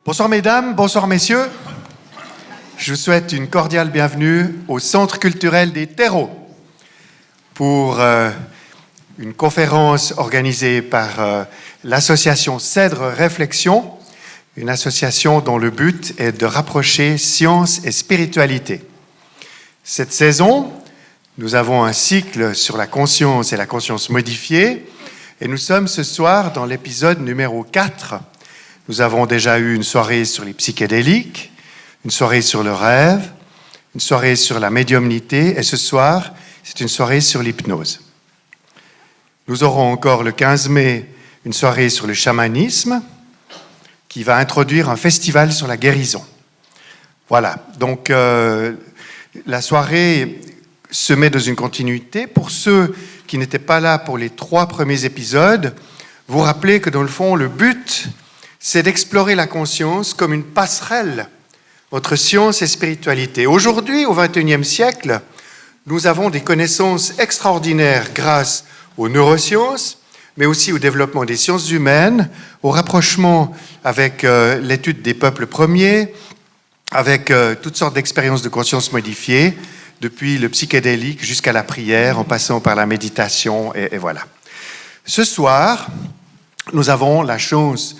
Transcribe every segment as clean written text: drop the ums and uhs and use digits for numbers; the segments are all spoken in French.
Bonsoir mesdames, bonsoir messieurs. Je vous souhaite une cordiale bienvenue au Centre culturel des terreaux pour une conférence organisée par l'association Cèdre Réflexion, une association dont le but est de rapprocher science et spiritualité. Cette saison, nous avons un cycle sur la conscience et la conscience modifiée et nous sommes ce soir dans l'épisode numéro 4. Nous avons déjà eu une soirée sur les psychédéliques, une soirée sur le rêve, une soirée sur la médiumnité et ce soir, c'est une soirée sur l'hypnose. Nous aurons encore le 15 mai une soirée sur le chamanisme qui va introduire un festival sur la guérison. Voilà, donc la soirée se met dans une continuité. Pour ceux qui n'étaient pas là pour les 3 premiers épisodes, vous rappelez que dans le fond, le but, c'est d'explorer la conscience comme une passerelle entre science et spiritualité. Aujourd'hui, au XXIe siècle, nous avons des connaissances extraordinaires grâce aux neurosciences, mais aussi au développement des sciences humaines, au rapprochement avec l'étude des peuples premiers, avec toutes sortes d'expériences de conscience modifiées, depuis le psychédélique jusqu'à la prière, en passant par la méditation, et voilà. Ce soir, nous avons la chance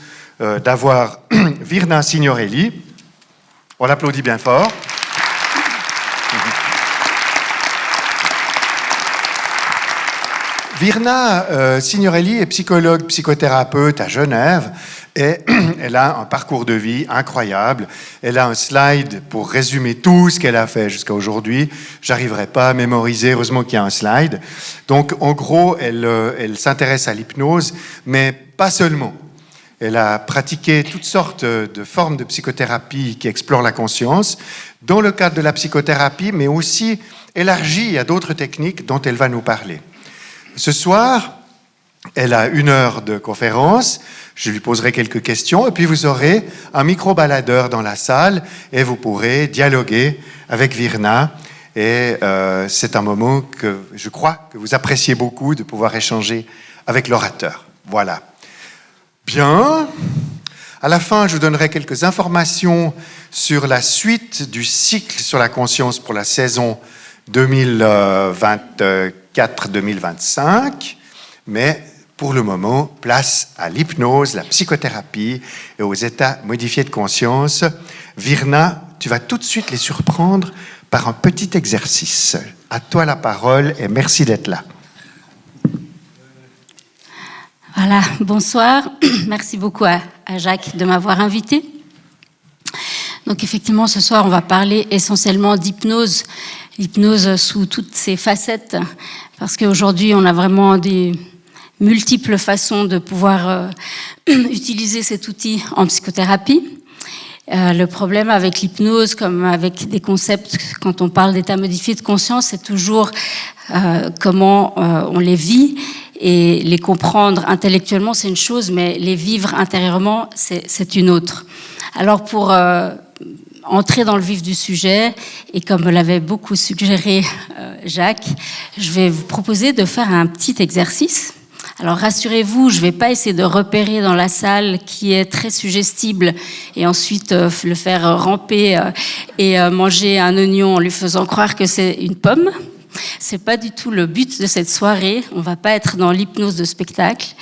d'avoir Virna Signorelli. On l'applaudit bien fort. Virna Signorelli est psychologue, psychothérapeute à Genève et elle a un parcours de vie incroyable. Elle a un slide pour résumer tout ce qu'elle a fait jusqu'à aujourd'hui. J'arriverai pas à mémoriser, heureusement qu'il y a un slide. Donc, en gros, elle s'intéresse à l'hypnose, mais pas seulement. Elle a pratiqué toutes sortes de formes de psychothérapie qui explorent la conscience, dans le cadre de la psychothérapie, mais aussi élargie à d'autres techniques dont elle va nous parler. Ce soir, elle a 1 heure de conférence, je lui poserai quelques questions, et puis vous aurez un micro-baladeur dans la salle, et vous pourrez dialoguer avec Virna. Et c'est un moment que je crois que vous appréciez beaucoup, de pouvoir échanger avec l'orateur. Voilà. Bien. À la fin, je vous donnerai quelques informations sur la suite du cycle sur la conscience pour la saison 2024-2025. Mais pour le moment, place à l'hypnose, la psychothérapie et aux états modifiés de conscience. Virna, tu vas tout de suite les surprendre par un petit exercice. À toi la parole et merci d'être là. Voilà, bonsoir. Merci beaucoup à Jacques de m'avoir invité. Donc effectivement, ce soir, on va parler essentiellement d'hypnose, l'hypnose sous toutes ses facettes, parce qu'aujourd'hui, on a vraiment des multiples façons de pouvoir utiliser cet outil en psychothérapie. Le problème avec l'hypnose, comme avec des concepts, quand on parle d'état modifié de conscience, c'est toujours comment on les vit. Et les comprendre intellectuellement, c'est une chose, mais les vivre intérieurement, c'est une autre. Alors pour entrer dans le vif du sujet, et comme me l'avait beaucoup suggéré Jacques, je vais vous proposer de faire un petit exercice. Alors rassurez-vous, je ne vais pas essayer de repérer dans la salle qui est très suggestible et ensuite le faire ramper et manger un oignon en lui faisant croire que c'est une pomme. C'est pas du tout le but de cette soirée. On va pas être dans l'hypnose de spectacle.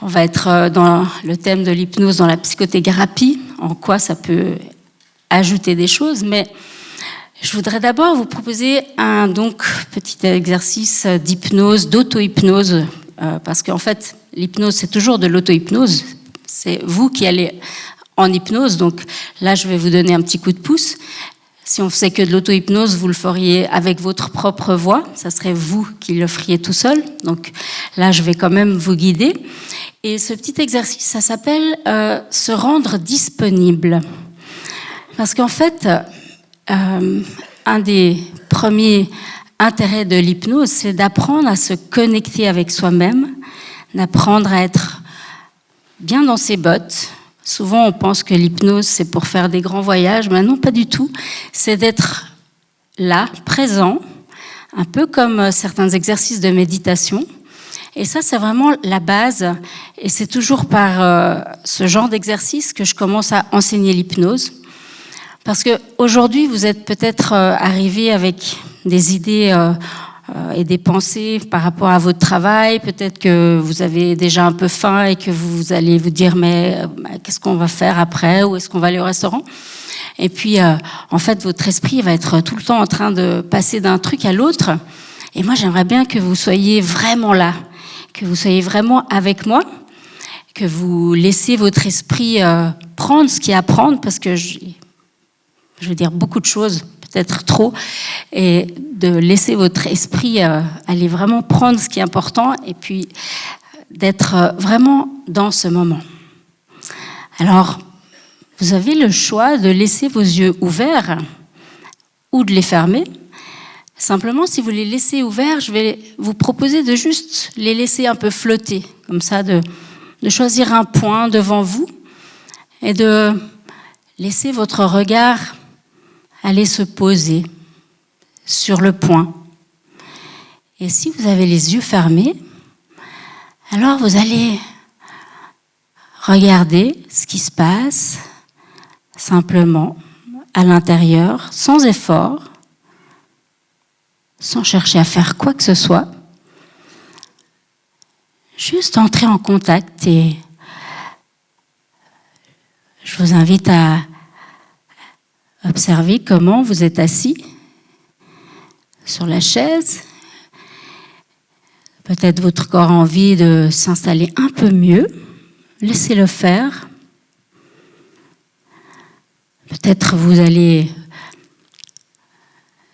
On va être dans le thème de l'hypnose dans la psychothérapie, en quoi ça peut ajouter des choses. Mais je voudrais d'abord vous proposer un petit exercice d'hypnose, d'auto-hypnose, parce qu'en fait, l'hypnose, c'est toujours de l'auto-hypnose. C'est vous qui allez en hypnose. Donc là, je vais vous donner un petit coup de pouce. Si on faisait que de l'auto-hypnose, vous le feriez avec votre propre voix. Ça serait vous qui le feriez tout seul. Donc là, je vais quand même vous guider. Et ce petit exercice, ça s'appelle se rendre disponible. Parce qu'en fait, un des premiers intérêts de l'hypnose, c'est d'apprendre à se connecter avec soi-même, d'apprendre à être bien dans ses bottes. Souvent, on pense que l'hypnose, c'est pour faire des grands voyages, mais non, pas du tout. C'est d'être là, présent, un peu comme certains exercices de méditation, Et ça, c'est vraiment la base. Et c'est toujours par ce genre d'exercice que je commence à enseigner l'hypnose. Parce qu'aujourd'hui, vous êtes peut-être arrivé avec des idées et des pensées par rapport à votre travail. Peut-être que vous avez déjà un peu faim et que vous allez vous dire mais qu'est-ce qu'on va faire après, ou est-ce qu'on va aller au restaurant? Et puis en fait votre esprit va être tout le temps en train de passer d'un truc à l'autre. Et moi j'aimerais bien que vous soyez vraiment là, que vous soyez vraiment avec moi, que vous laissez votre esprit prendre ce qu'il y a à prendre, parce que je veux dire beaucoup de choses, peut-être trop, et de laisser votre esprit aller vraiment prendre ce qui est important, et puis d'être vraiment dans ce moment. Alors, vous avez le choix de laisser vos yeux ouverts ou de les fermer. Simplement, si vous les laissez ouverts, je vais vous proposer de juste les laisser un peu flotter, comme ça, de choisir un point devant vous et de laisser votre regard aller se poser sur le point. Et si vous avez les yeux fermés, alors vous allez regarder ce qui se passe simplement à l'intérieur, sans effort, sans chercher à faire quoi que ce soit. Juste entrer en contact, et je vous invite à observer comment vous êtes assis sur la chaise. Peut-être votre corps a envie de s'installer un peu mieux. Laissez-le faire. Peut-être vous allez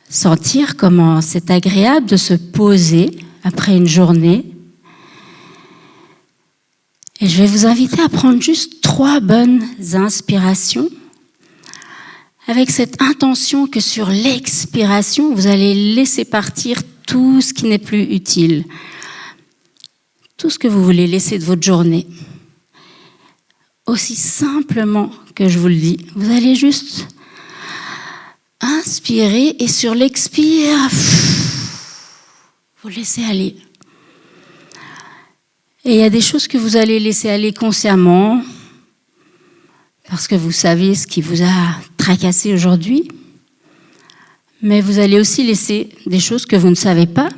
sentir comment c'est agréable de se poser après une journée. Et je vais vous inviter à prendre juste 3 bonnes inspirations, avec cette intention que sur l'expiration, vous allez laisser partir tout ce qui n'est plus utile, tout ce que vous voulez laisser de votre journée. Aussi simplement que je vous le dis, vous allez juste inspirer, et sur l'expire, vous laissez aller. Et il y a des choses que vous allez laisser aller consciemment, parce que vous savez ce qui vous a tracassé aujourd'hui. Mais vous allez aussi laisser des choses que vous ne savez pas,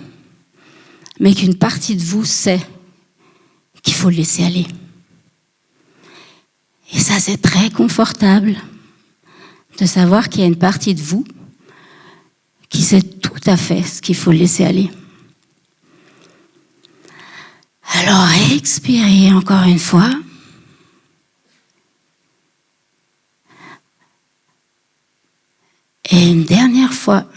mais qu'une partie de vous sait qu'il faut le laisser aller. Et ça, c'est très confortable de savoir qu'il y a une partie de vous qui sait tout à fait ce qu'il faut laisser aller. Alors, expirez encore une fois. Et une dernière fois,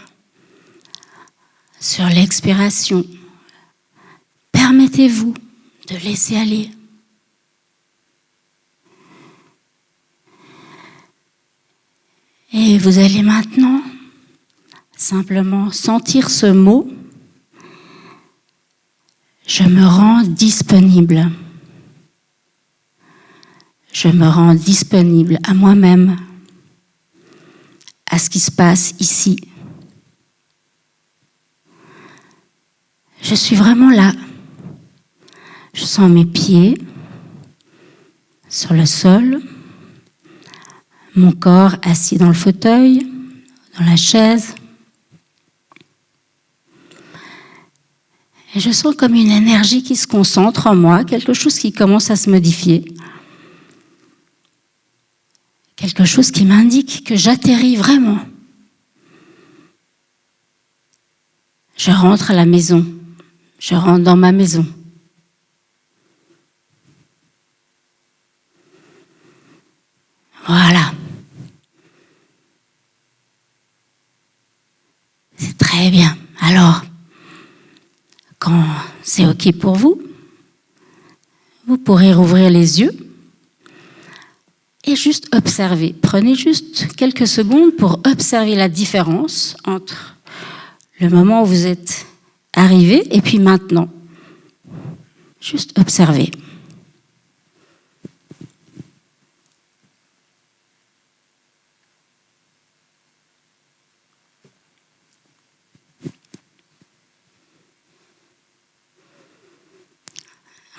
sur l'expiration, permettez-vous de laisser aller. Et vous allez maintenant simplement sentir ce mot: je me rends disponible. Je me rends disponible à moi-même, à ce qui se passe ici. Je suis vraiment là. Je sens mes pieds sur le sol, mon corps assis dans le fauteuil, dans la chaise. Et je sens comme une énergie qui se concentre en moi, quelque chose qui commence à se modifier. Quelque chose qui m'indique que j'atterris vraiment. Je rentre à la maison. Je rentre dans ma maison. Voilà. C'est très bien. Alors, quand c'est OK pour vous, vous pourrez rouvrir les yeux et juste observer. Prenez juste quelques secondes pour observer la différence entre le moment où vous êtes arrivé et puis maintenant. Juste observer.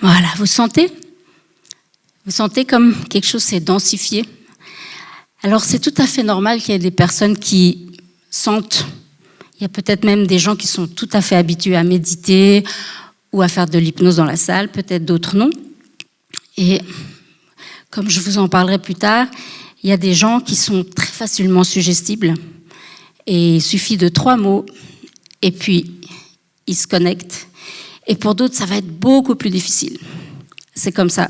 Voilà, vous sentez? Vous sentez comme quelque chose s'est densifié? Alors c'est tout à fait normal qu'il y ait des personnes qui sentent. Il y a peut-être même des gens qui sont tout à fait habitués à méditer ou à faire de l'hypnose dans la salle, peut-être d'autres non. Et comme je vous en parlerai plus tard, il y a des gens qui sont très facilement suggestibles et il suffit de 3 mots et puis ils se connectent. Et pour d'autres, ça va être beaucoup plus difficile. C'est comme ça.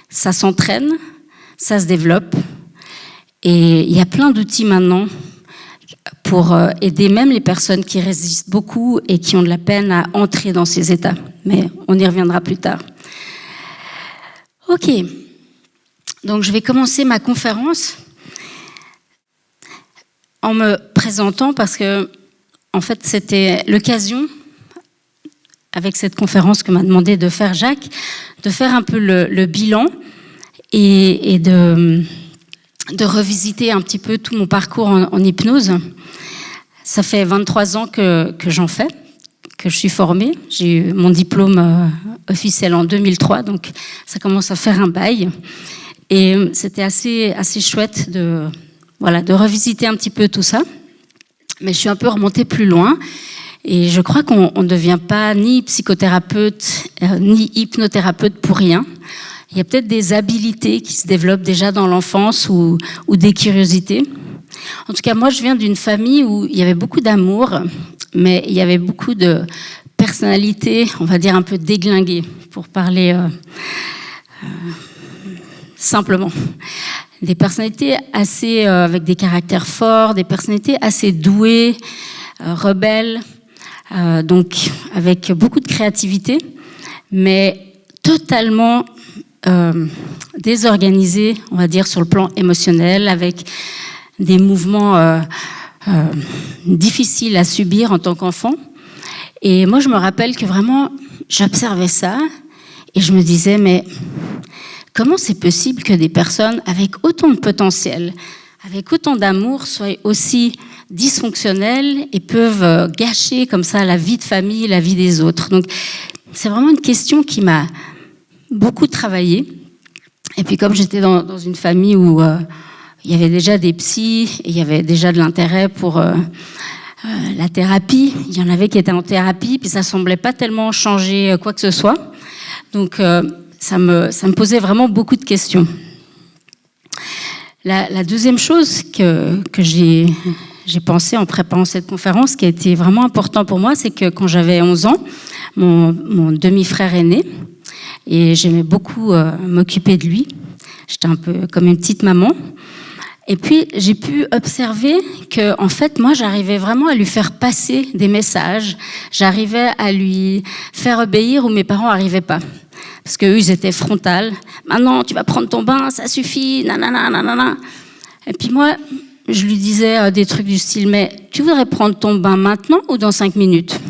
Ça s'entraîne, ça se développe et il y a plein d'outils maintenant pour aider même les personnes qui résistent beaucoup et qui ont de la peine à entrer dans ces états. Mais on y reviendra plus tard. Ok, donc je vais commencer ma conférence en me présentant parce que, en fait, c'était l'occasion, avec cette conférence que m'a demandé de faire Jacques, de faire un peu le bilan et de revisiter un petit peu tout mon parcours en hypnose. Ça fait 23 ans que j'en fais, que je suis formée. J'ai eu mon diplôme officiel en 2003, donc ça commence à faire un bail. Et c'était assez chouette de revisiter un petit peu tout ça. Mais je suis un peu remontée plus loin. Et je crois qu'on ne devient pas ni psychothérapeute, ni hypnothérapeute pour rien. Il y a peut-être des habilités qui se développent déjà dans l'enfance ou des curiosités. En tout cas, moi, je viens d'une famille où il y avait beaucoup d'amour, mais il y avait beaucoup de personnalités, on va dire un peu déglinguées, pour parler simplement. Des personnalités assez avec des caractères forts, des personnalités assez douées, rebelles, donc avec beaucoup de créativité, mais totalement désorganisées, on va dire, sur le plan émotionnel, avec des mouvements difficiles à subir en tant qu'enfant. Et moi, je me rappelle que vraiment, j'observais ça et je me disais, mais comment c'est possible que des personnes avec autant de potentiel, avec autant d'amour, soient aussi dysfonctionnelles et peuvent gâcher comme ça la vie de famille, la vie des autres. Donc, c'est vraiment une question qui m'a beaucoup travaillé. Et puis, comme j'étais dans une famille où il y avait déjà des psys, et il y avait déjà de l'intérêt pour la thérapie, il y en avait qui étaient en thérapie, puis ça semblait pas tellement changer quoi que ce soit. Donc, ça me posait vraiment beaucoup de questions. La deuxième chose que j'ai pensé en préparant cette conférence, qui a été vraiment important pour moi, c'est que quand j'avais 11 ans, mon demi-frère est né, et j'aimais beaucoup m'occuper de lui. J'étais un peu comme une petite maman. Et puis, j'ai pu observer que, en fait, moi, j'arrivais vraiment à lui faire passer des messages. J'arrivais à lui faire obéir où mes parents n'arrivaient pas. Parce qu'eux, ils étaient frontales. Maintenant, tu vas prendre ton bain, ça suffit, nanana, nanana. Et puis moi, je lui disais des trucs du style, mais tu voudrais prendre ton bain maintenant ou dans 5 minutes ?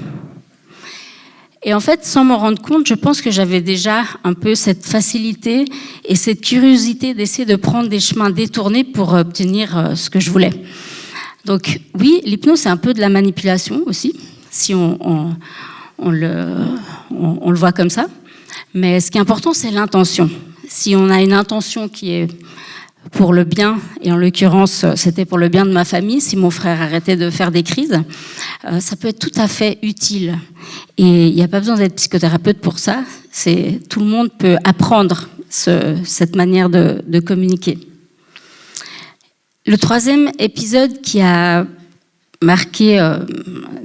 Et en fait, sans m'en rendre compte, je pense que j'avais déjà un peu cette facilité et cette curiosité d'essayer de prendre des chemins détournés pour obtenir ce que je voulais. Donc oui, l'hypnose, c'est un peu de la manipulation aussi, si on le voit comme ça. Mais ce qui est important, c'est l'intention. Si on a une intention qui est pour le bien, et en l'occurrence, c'était pour le bien de ma famille, si mon frère arrêtait de faire des crises, ça peut être tout à fait utile. Et il n'y a pas besoin d'être psychothérapeute pour ça. Tout le monde peut apprendre cette manière de communiquer. Le troisième épisode qui a marqué,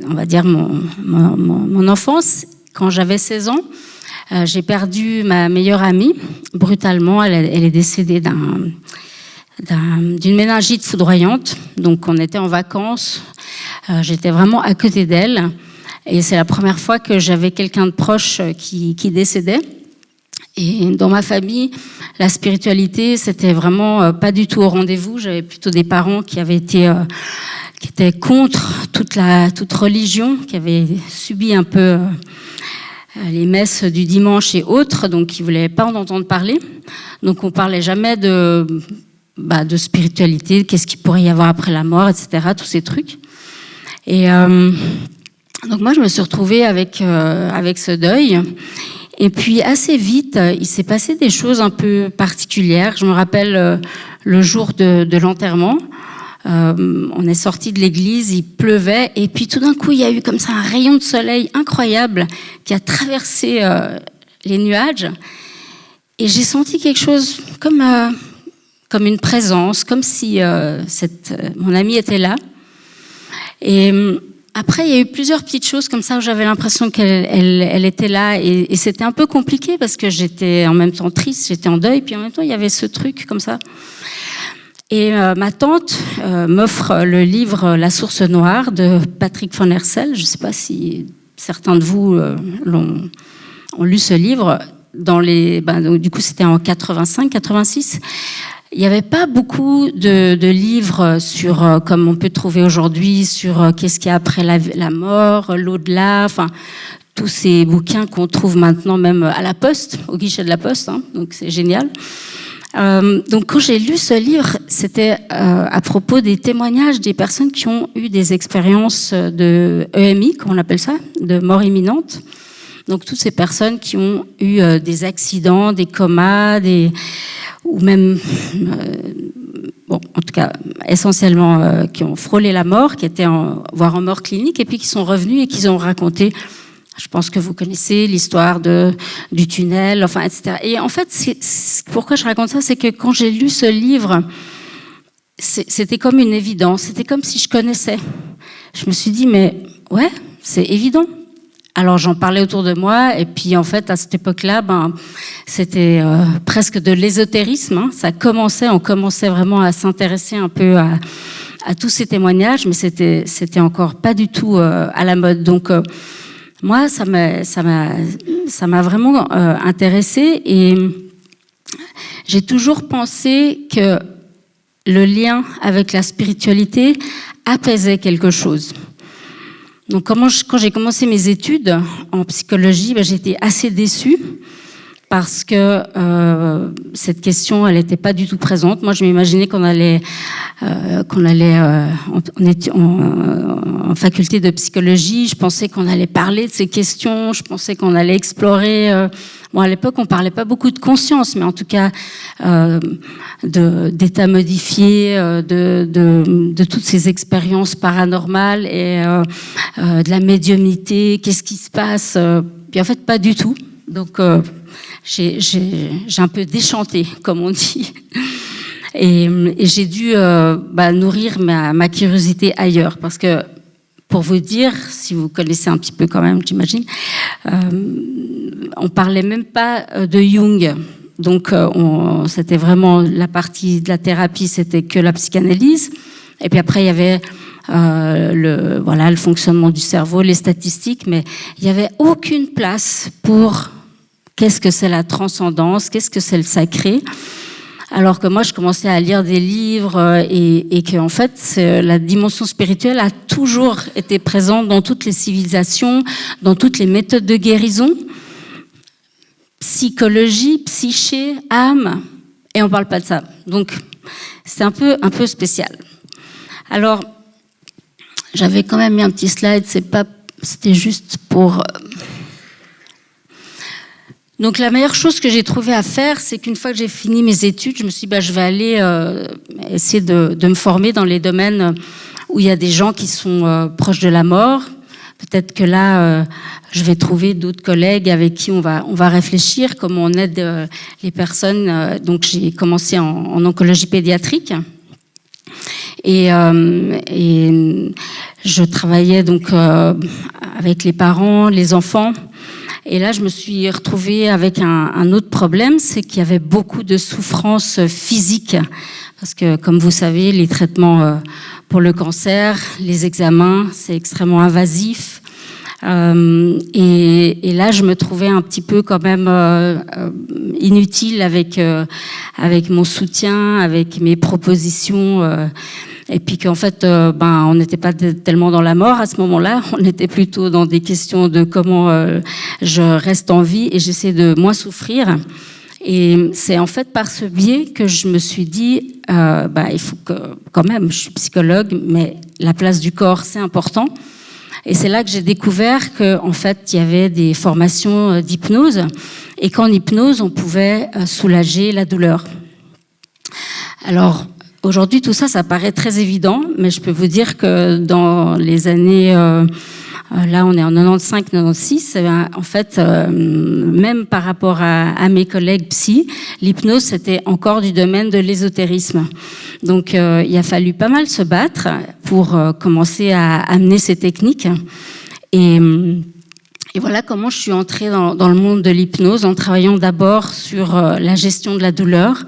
on va dire, mon enfance, quand j'avais 16 ans, j'ai perdu ma meilleure amie brutalement. Elle est décédée d'une méningite foudroyante. Donc on était en vacances, j'étais vraiment à côté d'elle et c'est la première fois que j'avais quelqu'un de proche qui décédait. Et dans ma famille, la spiritualité, c'était vraiment pas du tout au rendez-vous. J'avais plutôt des parents qui étaient contre toute religion, qui avaient subi un peu les messes du dimanche et autres, donc ils voulaient pas en entendre parler. Donc on parlait jamais de spiritualité, qu'est-ce qu'il pourrait y avoir après la mort, etc., tous ces trucs. Et donc moi, je me suis retrouvée avec ce deuil. Et puis assez vite, il s'est passé des choses un peu particulières. Je me rappelle le jour de l'enterrement. On est sorti de l'église, il pleuvait, et puis tout d'un coup, il y a eu comme ça un rayon de soleil incroyable qui a traversé les nuages. Et j'ai senti quelque chose comme une présence, comme si mon amie était là. Et après, il y a eu plusieurs petites choses comme ça où j'avais l'impression qu'elle était là. Et c'était un peu compliqué parce que j'étais en même temps triste, j'étais en deuil, puis en même temps, il y avait ce truc comme ça. Et ma tante m'offre le livre La source noire de Patrick Van Hersel. Je ne sais pas si certains de vous ont lu ce livre. Donc, du coup, c'était en 85-86. Il n'y avait pas beaucoup de livres sur, comme on peut trouver aujourd'hui, sur qu'est-ce qu'il y a après la mort, l'au-delà, enfin, tous ces bouquins qu'on trouve maintenant même à la Poste, au guichet de la Poste, hein, donc c'est génial. Donc quand j'ai lu ce livre, c'était à propos des témoignages des personnes qui ont eu des expériences de EMI, comme on appelle ça, de mort imminente. Donc toutes ces personnes qui ont eu des accidents, des comas, ou même, en tout cas essentiellement qui ont frôlé la mort, qui étaient voire en mort clinique, et puis qui sont revenus et qui ont raconté. Je pense que vous connaissez l'histoire du tunnel, enfin, etc. Et en fait, pourquoi je raconte ça, c'est que quand j'ai lu ce livre, c'était comme une évidence. C'était comme si je connaissais. Je me suis dit, mais ouais, c'est évident. Alors j'en parlais autour de moi, et puis en fait, à cette époque-là, c'était presque de l'ésotérisme. Hein. On commençait vraiment à s'intéresser un peu à tous ces témoignages, mais c'était encore pas du tout à la mode. Donc moi, ça m'a vraiment intéressée, et j'ai toujours pensé que le lien avec la spiritualité apaisait quelque chose. Donc quand j'ai commencé mes études en psychologie, j'étais assez déçue parce que cette question, elle n'était pas du tout présente. Moi, je m'imaginais qu'on allait en faculté de psychologie. Je pensais qu'on allait parler de ces questions. Je pensais qu'on allait explorer. À l'époque, on parlait pas beaucoup de conscience, mais en tout cas d'état modifié, de toutes ces expériences paranormales et de la médiumnité. Qu'est-ce qui se passe? Puis en fait, pas du tout. Donc j'ai un peu déchanté, comme on dit. Et j'ai dû nourrir ma curiosité ailleurs, parce que, pour vous dire, si vous connaissez un petit peu quand même, j'imagine, on parlait même pas de Jung. Donc c'était vraiment la partie de la thérapie, c'était que la psychanalyse. Et puis après, il y avait le fonctionnement du cerveau, les statistiques, mais il n'y avait aucune place pour qu'est-ce que c'est la transcendance, qu'est-ce que c'est le sacré. Alors que moi, je commençais à lire des livres et que, en fait, la dimension spirituelle a toujours été présente dans toutes les civilisations, dans toutes les méthodes de guérison. Psychologie, psyché, âme, et on parle pas de ça. Donc, c'est un peu spécial. Alors, j'avais quand même mis un petit slide, c'était juste pour... Donc la meilleure chose que j'ai trouvé à faire, c'est qu'une fois que j'ai fini mes études, je me suis dit, je vais aller essayer de me former dans les domaines où il y a des gens qui sont proches de la mort. Peut-être que là, je vais trouver d'autres collègues avec qui on va réfléchir, comment on aide les personnes. Donc j'ai commencé en oncologie pédiatrique. Et je travaillais donc avec les parents, les enfants. Et là, je me suis retrouvée avec un autre problème, c'est qu'il y avait beaucoup de souffrances physiques. Parce que, comme vous savez, les traitements pour le cancer, les examens, c'est extrêmement invasif. Et là, je me trouvais un petit peu quand même inutile avec mon soutien, avec mes propositions. Et puis qu'en fait, on n'était pas tellement dans la mort à ce moment-là, on était plutôt dans des questions de comment je reste en vie et j'essaie de moins souffrir. Et c'est en fait par ce biais que je me suis dit, il faut que, quand même, je suis psychologue, mais la place du corps, c'est important. Et c'est là que j'ai découvert qu'en fait, il y avait des formations d'hypnose et qu'en hypnose, on pouvait soulager la douleur. Alors, aujourd'hui, tout ça, ça paraît très évident, mais je peux vous dire que dans les années... là, on est en 95-96. En fait, même par rapport à mes collègues psy, l'hypnose, c'était encore du domaine de l'ésotérisme. Donc, il a fallu pas mal se battre pour commencer à amener ces techniques. Et voilà comment je suis entrée dans le monde de l'hypnose, en travaillant d'abord sur la gestion de la douleur,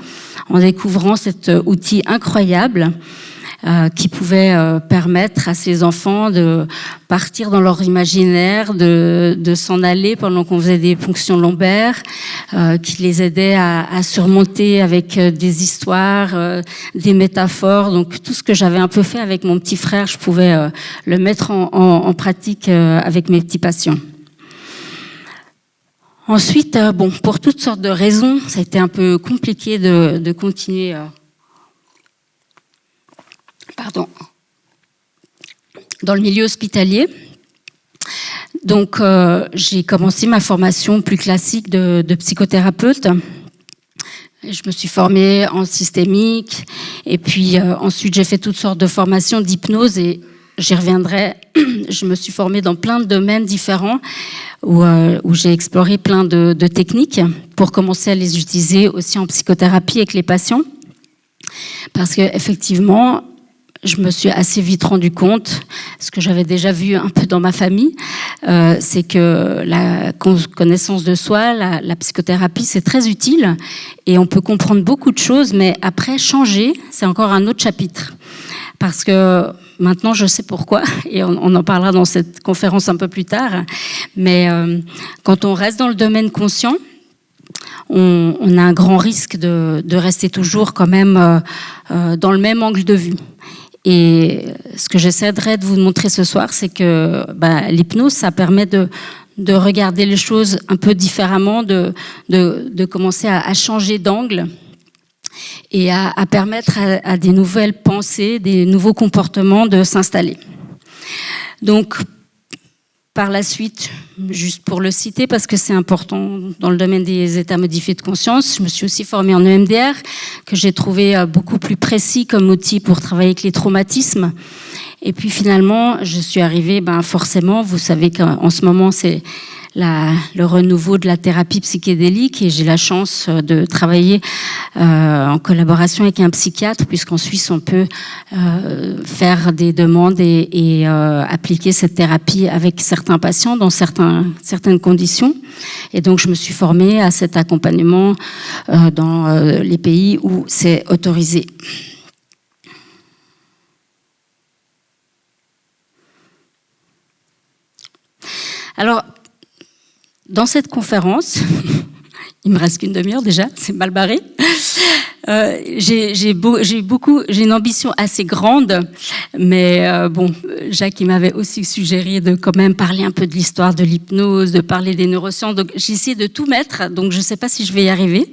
en découvrant cet outil incroyable qui pouvait permettre à ces enfants de partir dans leur imaginaire, de s'en aller pendant qu'on faisait des ponctions lombaires, qui les aidait à surmonter avec des histoires, des métaphores. Donc tout ce que j'avais un peu fait avec mon petit frère, je pouvais le mettre en pratique avec mes petits patients. Ensuite, bon, pour toutes sortes de raisons, ça a été un peu compliqué de continuer... dans le milieu hospitalier. Donc, j'ai commencé ma formation plus classique de psychothérapeute. Je me suis formée en systémique et puis ensuite j'ai fait toutes sortes de formations d'hypnose et j'y reviendrai. Je me suis formée dans plein de domaines différents où j'ai exploré plein de techniques pour commencer à les utiliser aussi en psychothérapie avec les patients. Parce que effectivement, je me suis assez vite rendu compte, ce que j'avais déjà vu un peu dans ma famille, c'est que la connaissance de soi, la psychothérapie, c'est très utile et on peut comprendre beaucoup de choses, mais après, changer, c'est encore un autre chapitre. Parce que maintenant, je sais pourquoi, et on en parlera dans cette conférence un peu plus tard, mais quand on reste dans le domaine conscient, on a un grand risque de rester toujours quand même dans le même angle de vue. Et ce que j'essaierai de vous montrer ce soir, c'est que l'hypnose, ça permet de regarder les choses un peu différemment, de commencer à changer d'angle et à permettre à des nouvelles pensées, des nouveaux comportements de s'installer. Donc, par la suite, juste pour le citer, parce que c'est important dans le domaine des états modifiés de conscience, je me suis aussi formée en EMDR, que j'ai trouvé beaucoup plus précis comme outil pour travailler avec les traumatismes. Et puis finalement, je suis arrivée, forcément, vous savez qu'en ce moment, c'est le renouveau de la thérapie psychédélique et j'ai la chance de travailler en collaboration avec un psychiatre puisqu'en Suisse on peut faire des demandes et appliquer cette thérapie avec certains patients dans certaines conditions. Et donc je me suis formée à cet accompagnement dans les pays où c'est autorisé. Alors, dans cette conférence, il me reste qu'une demi-heure déjà, c'est mal barré. J'ai une ambition assez grande, mais Jacques il m'avait aussi suggéré de quand même parler un peu de l'histoire de l'hypnose, de parler des neurosciences. Donc j'ai essayé de tout mettre. Donc je ne sais pas si je vais y arriver.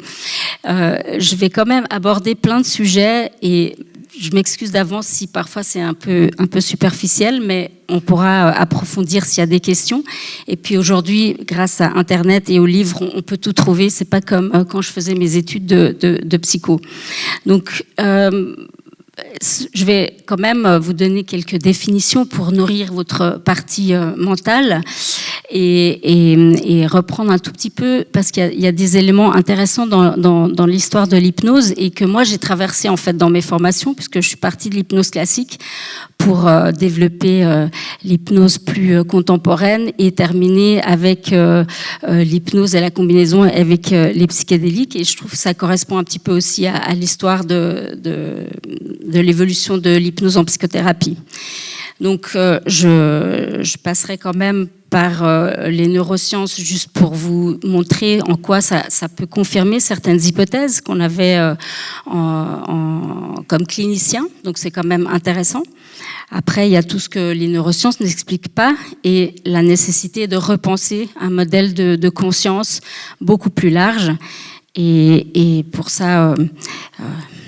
Je vais quand même aborder plein de sujets et je m'excuse d'avance si parfois c'est un peu superficiel, mais on pourra approfondir s'il y a des questions. Et puis aujourd'hui, grâce à Internet et aux livres, on peut tout trouver. C'est pas comme quand je faisais mes études de psycho. Donc, je vais quand même vous donner quelques définitions pour nourrir votre partie mentale et reprendre un tout petit peu, parce qu'il y a des éléments intéressants dans l'histoire de l'hypnose et que moi j'ai traversé en fait dans mes formations, puisque je suis partie de l'hypnose classique pour développer l'hypnose plus contemporaine et terminer avec l'hypnose et la combinaison avec les psychédéliques. Et je trouve que ça correspond un petit peu aussi à l'histoire de l'évolution de l'hypnose en psychothérapie. Donc, je passerai quand même par les neurosciences juste pour vous montrer en quoi ça peut confirmer certaines hypothèses qu'on avait comme cliniciens. Donc, c'est quand même intéressant. Après, il y a tout ce que les neurosciences n'expliquent pas et la nécessité de repenser un modèle de conscience beaucoup plus large. Et pour ça,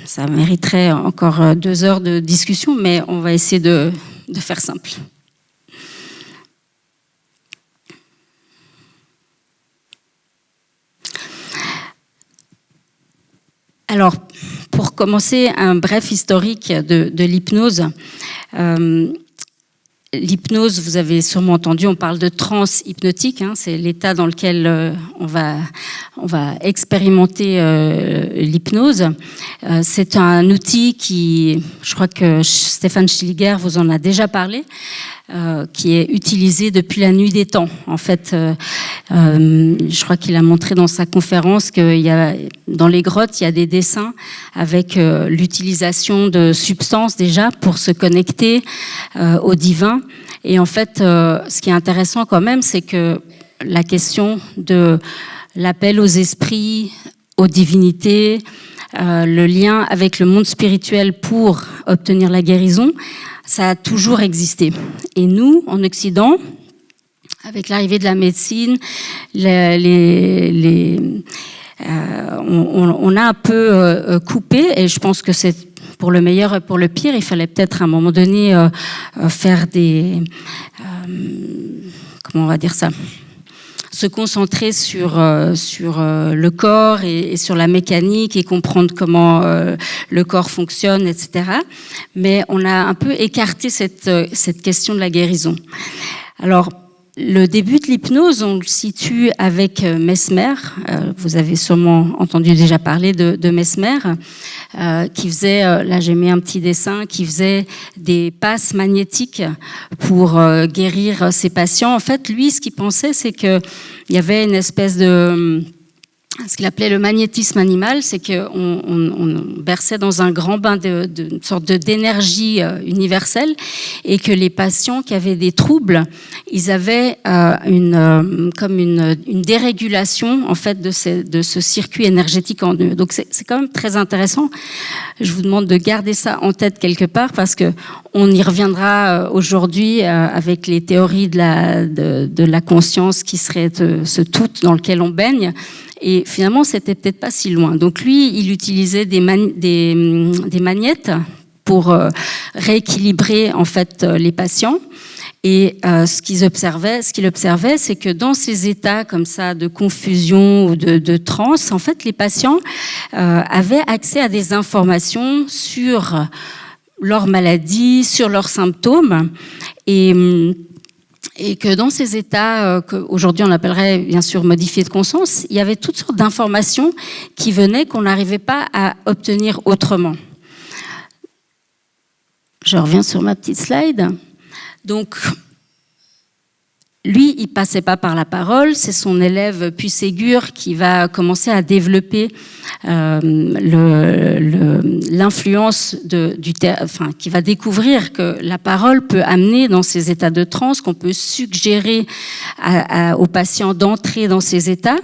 ça mériterait encore 2 heures de discussion, mais on va essayer de faire simple. Alors, pour commencer, un bref historique de l'hypnose. L'hypnose, vous avez sûrement entendu, on parle de transe hypnotique, hein, c'est l'état dans lequel on va expérimenter l'hypnose. C'est un outil qui, je crois que Stefan Schilliger vous en a déjà parlé, qui est utilisé depuis la nuit des temps. En fait, je crois qu'il a montré dans sa conférence qu'il y a, dans les grottes, il y a des dessins avec l'utilisation de substances déjà pour se connecter au divin. Et en fait, ce qui est intéressant quand même, c'est que la question de l'appel aux esprits, aux divinités, le lien avec le monde spirituel pour obtenir la guérison, ça a toujours existé. Et nous, en Occident, avec l'arrivée de la médecine, on a un peu coupé, et je pense que c'est pour le meilleur et pour le pire. Il fallait peut-être à un moment donné faire comment on va dire ça, se concentrer sur le corps et sur la mécanique et comprendre comment le corps fonctionne, etc. Mais on a un peu écarté cette question de la guérison. Alors, le début de l'hypnose, on le situe avec Mesmer. Vous avez sûrement entendu déjà parler de Mesmer, qui faisait, là j'ai mis un petit dessin, qui faisait des passes magnétiques pour guérir ses patients. En fait, lui, ce qu'il pensait, c'est qu'il y avait une espèce de... Ce qu'il appelait le magnétisme animal, c'est qu'on berçait dans un grand bain une sorte d'énergie universelle, et que les patients qui avaient des troubles, ils avaient une dérégulation en fait de ce circuit énergétique en eux. Donc c'est quand même très intéressant. Je vous demande de garder ça en tête quelque part, parce que on y reviendra aujourd'hui avec les théories de la conscience qui serait ce tout dans lequel on baigne. Et finalement, c'était peut-être pas si loin. Donc lui, il utilisait des magnettes pour rééquilibrer en fait les patients. Et ce qu'il observait, c'est que dans ces états comme ça de confusion ou de transe, en fait, les patients avaient accès à des informations sur leur maladie, sur leurs symptômes, et que dans ces états qu'aujourd'hui on appellerait bien sûr modifiés de conscience, il y avait toutes sortes d'informations qui venaient qu'on n'arrivait pas à obtenir autrement. Je reviens sur ma petite slide. Donc, lui, il passait pas par la parole, c'est son élève Puisségur qui va commencer à développer l'influence qui va découvrir que la parole peut amener dans ces états de transe, qu'on peut suggérer aux patients d'entrer dans ces états.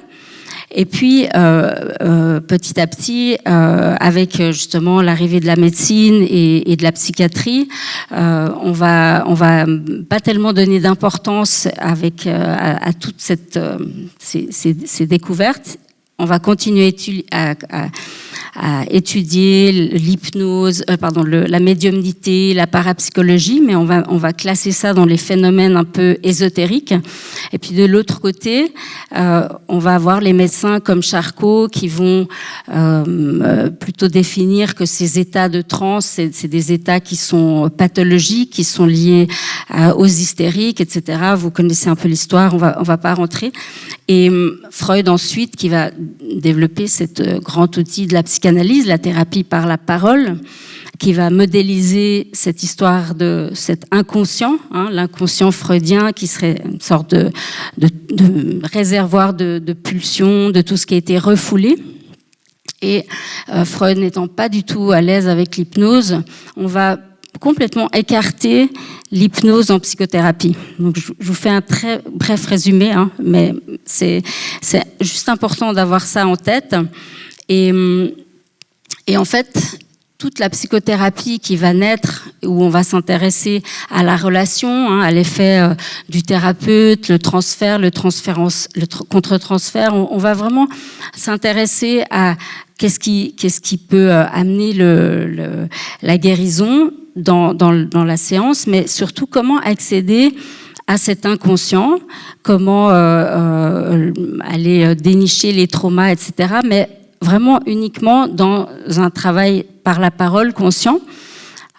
Et puis, petit à petit, avec justement l'arrivée de la médecine et de la psychiatrie, on va pas tellement donner d'importance à toutes ces découvertes. On va continuer à étudier l'hypnose, la médiumnité, la parapsychologie, mais on va classer ça dans les phénomènes un peu ésotériques. Et puis de l'autre côté, on va avoir les médecins comme Charcot qui vont plutôt définir que ces états de transe, c'est des états qui sont pathologiques, qui sont liés aux hystériques, etc. Vous connaissez un peu l'histoire, on va pas rentrer. Et Freud ensuite qui va développer cet grand outil de la psychanalyse, la thérapie par la parole, qui va modéliser cette histoire de cet inconscient, l'inconscient freudien qui serait une sorte de réservoir de pulsions, de tout ce qui a été refoulé. Et Freud n'étant pas du tout à l'aise avec l'hypnose, on va complètement écarter l'hypnose en psychothérapie. Donc, je vous fais un très bref résumé, mais c'est juste important d'avoir ça en tête. Et en fait, toute la psychothérapie qui va naître, où on va s'intéresser à la relation, à l'effet du thérapeute, le transfert, le contre-transfert, on va vraiment s'intéresser à qu'est-ce qui peut amener la guérison dans la séance, mais surtout comment accéder à cet inconscient, comment aller dénicher les traumas, etc. Mais vraiment uniquement dans un travail par la parole conscient.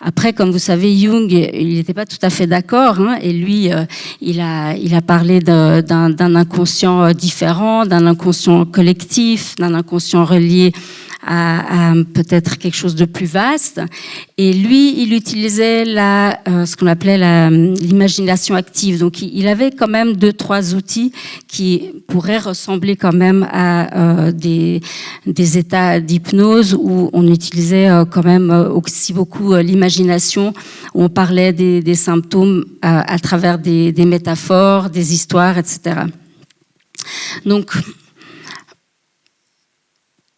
Après, comme vous savez, Jung, il n'était pas tout à fait d'accord, hein, et lui, il a parlé d'un inconscient différent, d'un inconscient collectif, d'un inconscient relié à peut-être quelque chose de plus vaste. Et lui, il utilisait ce qu'on appelait l'imagination active. Donc, il avait quand même 2-3 outils qui pourraient ressembler quand même à des états d'hypnose où on utilisait quand même aussi beaucoup l'imagination, où on parlait des symptômes à travers des métaphores, des histoires, etc. Donc,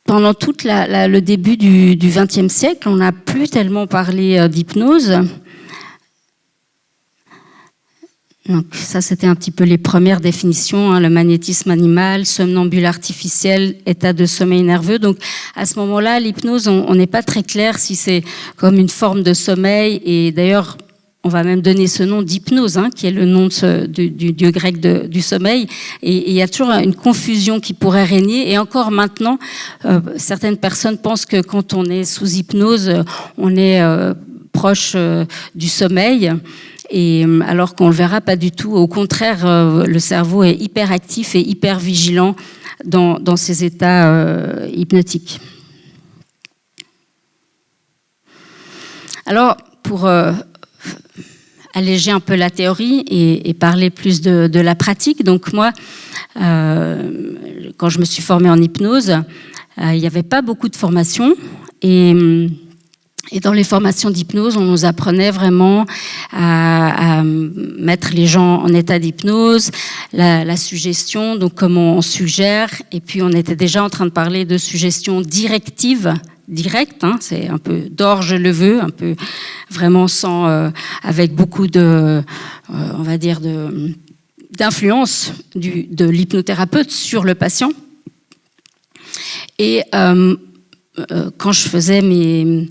pendant tout le début du XXe siècle, on n'a plus tellement parlé d'hypnose. Donc ça, c'était un petit peu les premières définitions, hein, le magnétisme animal, somnambule artificiel, état de sommeil nerveux. Donc à ce moment-là, l'hypnose, on n'est pas très clair si c'est comme une forme de sommeil. Et d'ailleurs, on va même donner ce nom d'hypnose, hein, qui est le nom du dieu grec du sommeil. Et il y a toujours une confusion qui pourrait régner. Et encore maintenant, certaines personnes pensent que quand on est sous hypnose, on est proche du sommeil. Et alors qu'on le verra pas du tout. Au contraire, le cerveau est hyper actif et hyper vigilant dans ces états hypnotiques. Alors, pour alléger un peu la théorie et parler plus de la pratique. Donc moi, quand je me suis formée en hypnose, il n'y avait pas beaucoup de formations et dans les formations d'hypnose, on nous apprenait vraiment à mettre les gens en état d'hypnose, la suggestion, donc comment on suggère, et puis on était déjà en train de parler de suggestion directive, direct, hein, c'est un peu d'or je le veux, un peu vraiment avec beaucoup de, on va dire d'influence de l'hypnothérapeute sur le patient. Et quand je faisais mes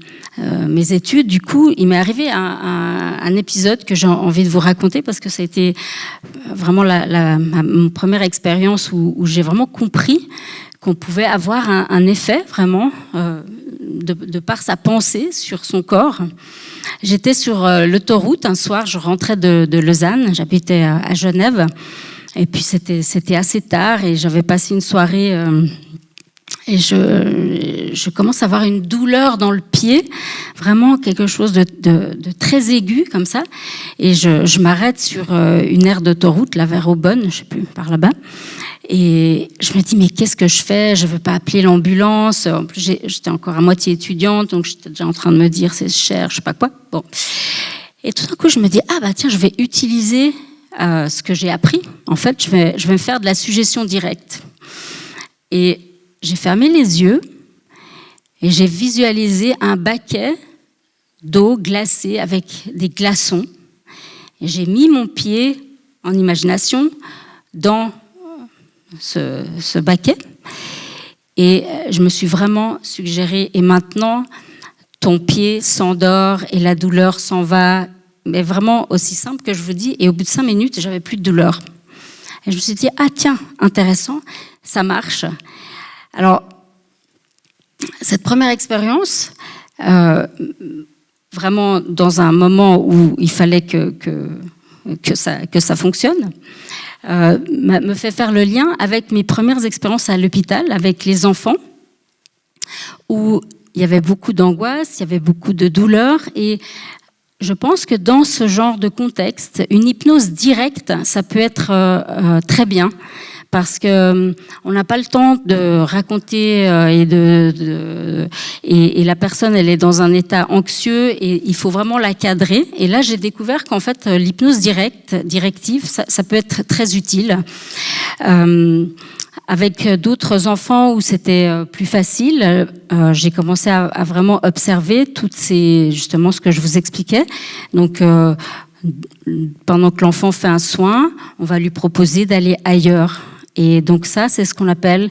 études, du coup, il m'est arrivé un épisode que j'ai envie de vous raconter parce que ça a été vraiment ma première expérience où j'ai vraiment compris qu'on pouvait avoir un effet vraiment de par sa pensée sur son corps. J'étais sur l'autoroute un soir, je rentrais de Lausanne, j'habitais à Genève, et puis c'était assez tard et j'avais passé une soirée et je commence à avoir une douleur dans le pied, vraiment quelque chose de très aigu comme ça, et je m'arrête sur une aire d'autoroute, là vers Aubonne, je sais plus, par là-bas. Et je me dis, mais qu'est-ce que je fais? Je veux pas appeler l'ambulance. En plus, j'étais encore à moitié étudiante, donc j'étais déjà en train de me dire, c'est cher, je sais pas quoi. Bon. Et tout d'un coup, je me dis, tiens, je vais utiliser ce que j'ai appris. En fait, je vais me faire de la suggestion directe. Et j'ai fermé les yeux et j'ai visualisé un baquet d'eau glacée avec des glaçons. Et j'ai mis mon pied en imagination dans ce baquet et je me suis vraiment suggéré, et maintenant ton pied s'endort et la douleur s'en va, mais vraiment aussi simple que je vous dis, et au bout de 5 minutes j'avais plus de douleur. Et je me suis dit, tiens, intéressant, ça marche. Alors cette première expérience, vraiment dans un moment où il fallait que ça fonctionne, me fait faire le lien avec mes premières expériences à l'hôpital avec les enfants, où il y avait beaucoup d'angoisse, il y avait beaucoup de douleur, et je pense que dans ce genre de contexte, une hypnose directe, ça peut être très bien, parce que on n'a pas le temps de raconter et la personne, elle est dans un état anxieux et il faut vraiment la cadrer. Et là, j'ai découvert qu'en fait, l'hypnose directive, ça peut être très utile. Avec d'autres enfants où c'était plus facile, j'ai commencé à vraiment observer justement ce que je vous expliquais. Donc, pendant que l'enfant fait un soin, on va lui proposer d'aller ailleurs. Et donc ça, c'est ce qu'on appelle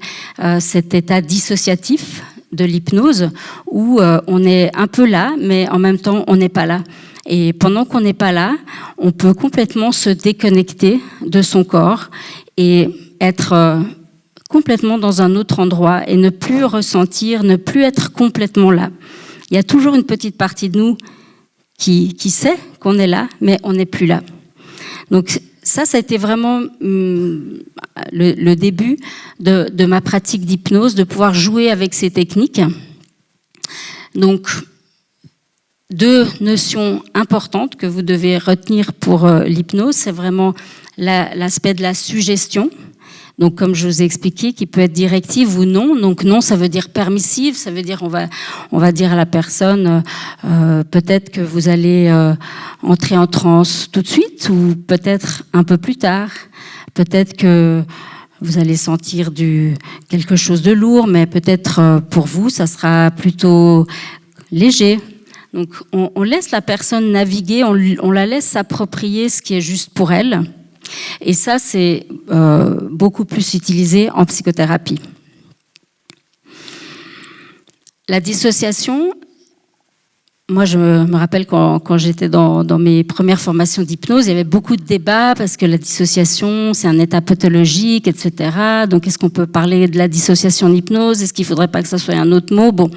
cet état dissociatif de l'hypnose, où on est un peu là, mais en même temps, on n'est pas là. Et pendant qu'on n'est pas là, on peut complètement se déconnecter de son corps et être complètement dans un autre endroit et ne plus ressentir, ne plus être complètement là. Il y a toujours une petite partie de nous qui sait qu'on est là, mais on n'est plus là. Donc ça a été vraiment le début de ma pratique d'hypnose, de pouvoir jouer avec ces techniques. Donc, 2 notions importantes que vous devez retenir pour l'hypnose, c'est vraiment l'aspect de la suggestion. Donc, comme je vous ai expliqué, qui peut être directive ou non. Donc, non, ça veut dire permissive. Ça veut dire on va dire à la personne, peut-être que vous allez entrer en transe tout de suite ou peut-être un peu plus tard. Peut-être que vous allez sentir quelque chose de lourd, mais peut-être pour vous, ça sera plutôt léger. Donc, on laisse la personne naviguer, on la laisse s'approprier ce qui est juste pour elle. Et ça, c'est beaucoup plus utilisé en psychothérapie. La dissociation, moi je me rappelle quand j'étais dans mes premières formations d'hypnose, il y avait beaucoup de débats parce que la dissociation, c'est un état pathologique, etc. Donc est-ce qu'on peut parler de la dissociation en hypnose? Est-ce qu'il ne faudrait pas que ça soit un autre mot? Bon,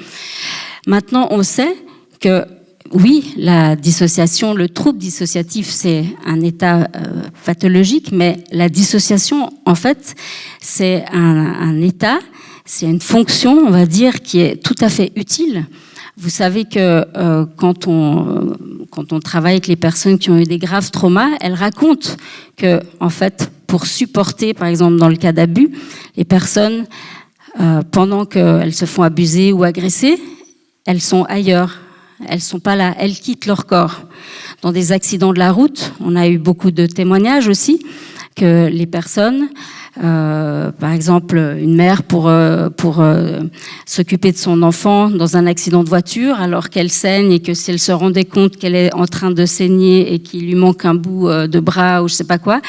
maintenant on sait que oui, la dissociation, le trouble dissociatif, c'est un état pathologique, mais la dissociation, en fait, c'est un état, c'est une fonction, on va dire, qui est tout à fait utile. Vous savez que quand on travaille avec les personnes qui ont eu des graves traumas, elles racontent que, en fait, pour supporter, par exemple, dans le cas d'abus, les personnes, pendant qu'elles se font abuser ou agresser, elles sont ailleurs. Elles sont pas là, elles quittent leur corps. Dans des accidents de la route, on a eu beaucoup de témoignages aussi que les personnes, par exemple une mère pour s'occuper de son enfant dans un accident de voiture, alors qu'elle saigne et que si elle se rendait compte qu'elle est en train de saigner et qu'il lui manque un bout de bras ou je sais pas quoi,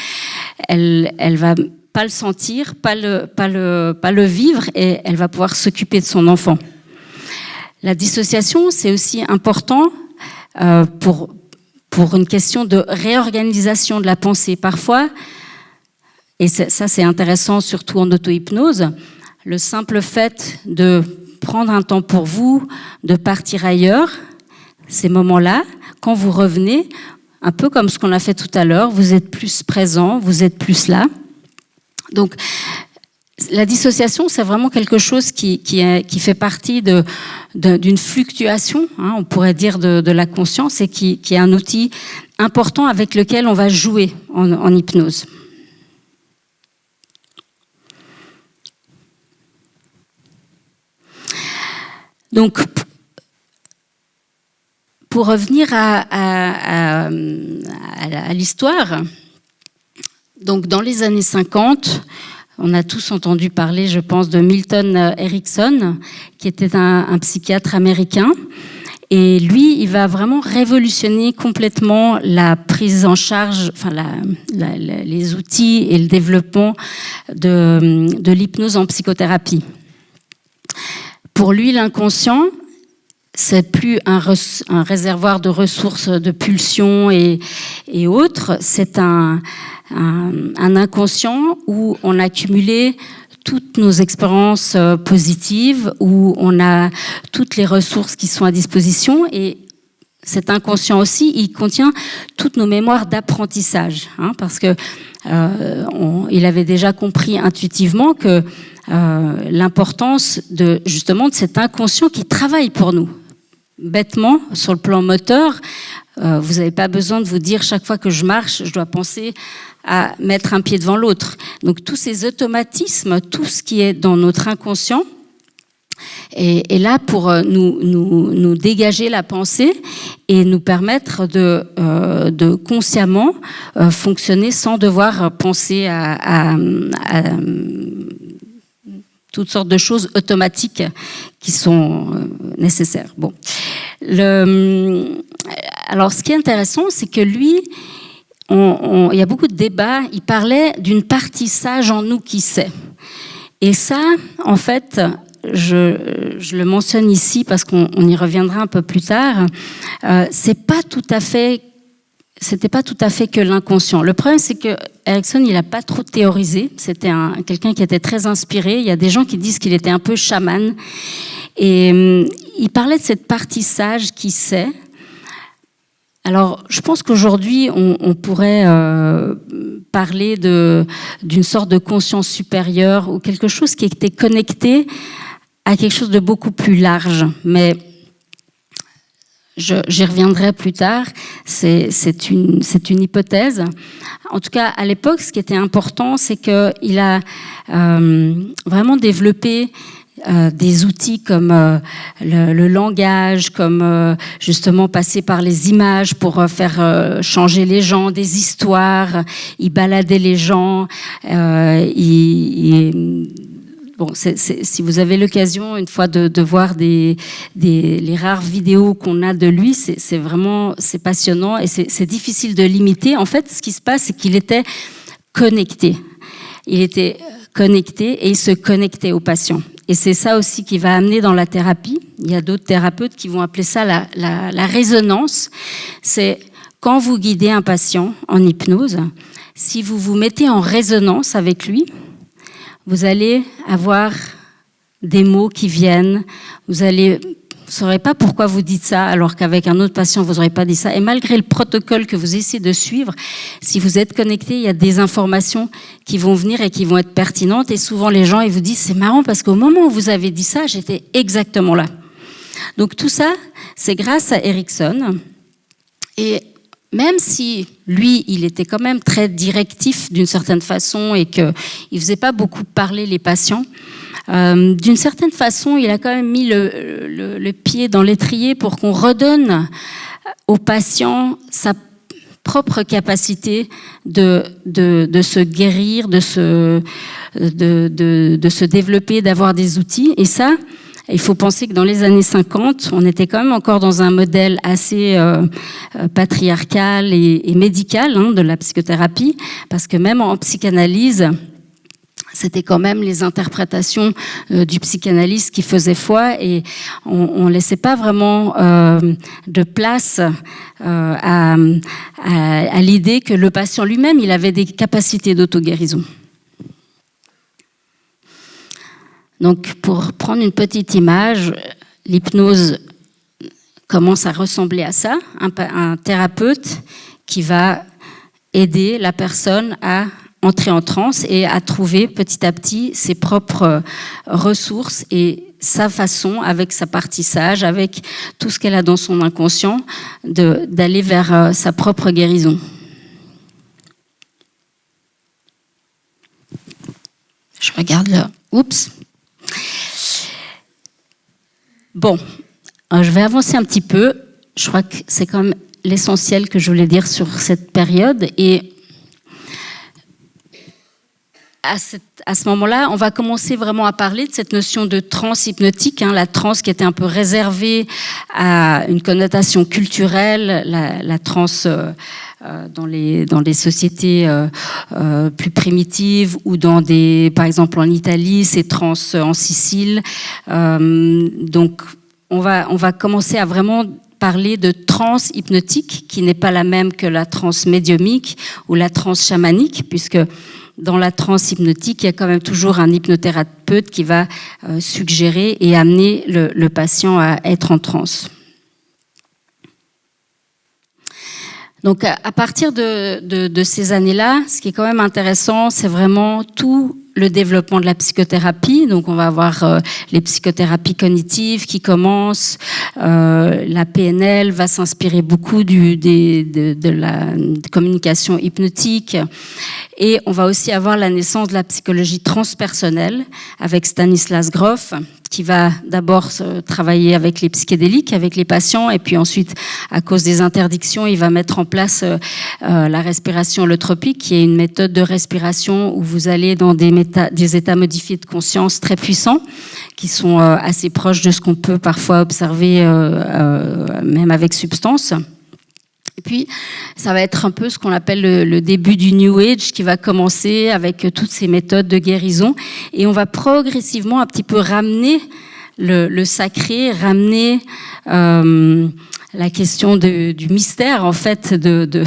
elle va pas le sentir, pas le vivre et elle va pouvoir s'occuper de son enfant. La dissociation, c'est aussi important pour une question de réorganisation de la pensée. Parfois, et ça c'est intéressant surtout en auto-hypnose, le simple fait de prendre un temps pour vous, de partir ailleurs, ces moments-là, quand vous revenez, un peu comme ce qu'on a fait tout à l'heure, vous êtes plus présent, vous êtes plus là. Donc, la dissociation, c'est vraiment quelque chose qui fait partie d'une fluctuation, hein, on pourrait dire, de la conscience et qui est un outil important avec lequel on va jouer en hypnose. Donc, pour revenir à l'histoire, donc dans les années 50, on a tous entendu parler, je pense, de Milton Erickson, qui était un psychiatre américain. Et lui, il va vraiment révolutionner complètement la prise en charge, enfin les outils et le développement de l'hypnose en psychothérapie. Pour lui, l'inconscient, c'est plus un réservoir de ressources, de pulsions et autres. C'est un inconscient où on a accumulé toutes nos expériences positives, où on a toutes les ressources qui sont à disposition. Et cet inconscient aussi, il contient toutes nos mémoires d'apprentissage, hein, parce que il avait déjà compris intuitivement que l'importance justement de cet inconscient qui travaille pour nous. Bêtement, sur le plan moteur, vous n'avez pas besoin de vous dire chaque fois que je marche, je dois penser à mettre un pied devant l'autre. Donc tous ces automatismes, tout ce qui est dans notre inconscient est là pour nous dégager la pensée et nous permettre de consciemment fonctionner sans devoir penser à toutes sortes de choses automatiques qui sont nécessaires. Bon. Alors, ce qui est intéressant, c'est que lui, il y a beaucoup de débats, il parlait d'une partie sage en nous qui sait. Et ça, en fait, je le mentionne ici parce qu'on y reviendra un peu plus tard, c'était pas tout à fait que l'inconscient. Le problème, c'est que Erickson, il n'a pas trop théorisé. C'était quelqu'un qui était très inspiré. Il y a des gens qui disent qu'il était un peu chaman. Et il parlait de cette partie sage qui sait. Alors, je pense qu'aujourd'hui, on pourrait parler d'une sorte de conscience supérieure ou quelque chose qui était connecté à quelque chose de beaucoup plus large. Mais j'y reviendrai plus tard. C'est une hypothèse. En tout cas, à l'époque, ce qui était important, c'est qu'il a vraiment développé des outils comme le langage, comme justement passer par les images pour faire changer les gens, des histoires. Il baladait les gens. Bon, si vous avez l'occasion une fois de voir les rares vidéos qu'on a de lui, c'est passionnant et c'est difficile de l'imiter. En fait, ce qui se passe, c'est qu'il était connecté. Il était connecté et il se connectait aux patients. Et c'est ça aussi qui va amener dans la thérapie. Il y a d'autres thérapeutes qui vont appeler ça la résonance. C'est quand vous guidez un patient en hypnose, si vous vous mettez en résonance avec lui, vous allez avoir des mots qui viennent, vous ne saurez pas pourquoi vous dites ça, alors qu'avec un autre patient, vous n'aurez pas dit ça. Et malgré le protocole que vous essayez de suivre, si vous êtes connecté, il y a des informations qui vont venir et qui vont être pertinentes. Et souvent, les gens, ils vous disent, c'est marrant parce qu'au moment où vous avez dit ça, j'étais exactement là. Donc tout ça, c'est grâce à Erickson. Et même si lui, il était quand même très directif d'une certaine façon et qu'il ne faisait pas beaucoup parler les patients, d'une certaine façon, il a quand même mis le pied dans l'étrier pour qu'on redonne au patient sa propre capacité de se guérir, de se développer, d'avoir des outils. Et ça, il faut penser que dans les années 50, on était quand même encore dans un modèle assez patriarcal et médical de la psychothérapie, parce que même en psychanalyse, c'était quand même les interprétations du psychanalyste qui faisaient foi et on laissait pas vraiment de place à l'idée que le patient lui-même, il avait des capacités d'auto-guérison. Donc, pour prendre une petite image, l'hypnose commence à ressembler à ça, un thérapeute qui va aider la personne à entrer en transe et à trouver petit à petit ses propres ressources et sa façon, avec sa partie sage, avec tout ce qu'elle a dans son inconscient, d'aller vers sa propre guérison. Je regarde là. Oups. Bon, je vais avancer un petit peu. Je crois que c'est quand même l'essentiel que je voulais dire sur cette période. Et à ce moment-là, on va commencer vraiment à parler de cette notion de transe hypnotique, la transe qui était un peu réservée à une connotation culturelle, la transe dans les sociétés plus primitives ou par exemple en Italie, c'est transe en Sicile. Donc, on va commencer à vraiment parler de transe hypnotique qui n'est pas la même que la transe médiumique ou la transe chamanique, puisque dans la transe hypnotique, il y a quand même toujours un hypnothérapeute qui va suggérer et amener le patient à être en transe. Donc, à partir de ces années-là, ce qui est quand même intéressant, c'est vraiment tout le développement de la psychothérapie. Donc, on va avoir les psychothérapies cognitives qui commencent. La PNL va s'inspirer beaucoup de la communication hypnotique. Et on va aussi avoir la naissance de la psychologie transpersonnelle avec Stanislas Grof, qui va d'abord travailler avec les psychédéliques, avec les patients, et puis ensuite, à cause des interdictions, il va mettre en place la respiration holotropique, qui est une méthode de respiration où vous allez dans des états modifiés de conscience très puissants, qui sont assez proches de ce qu'on peut parfois observer même avec substance. Et puis, ça va être un peu ce qu'on appelle le début du New Age qui va commencer avec toutes ces méthodes de guérison. Et on va progressivement un petit peu ramener le sacré, ramener la question du mystère, en fait, de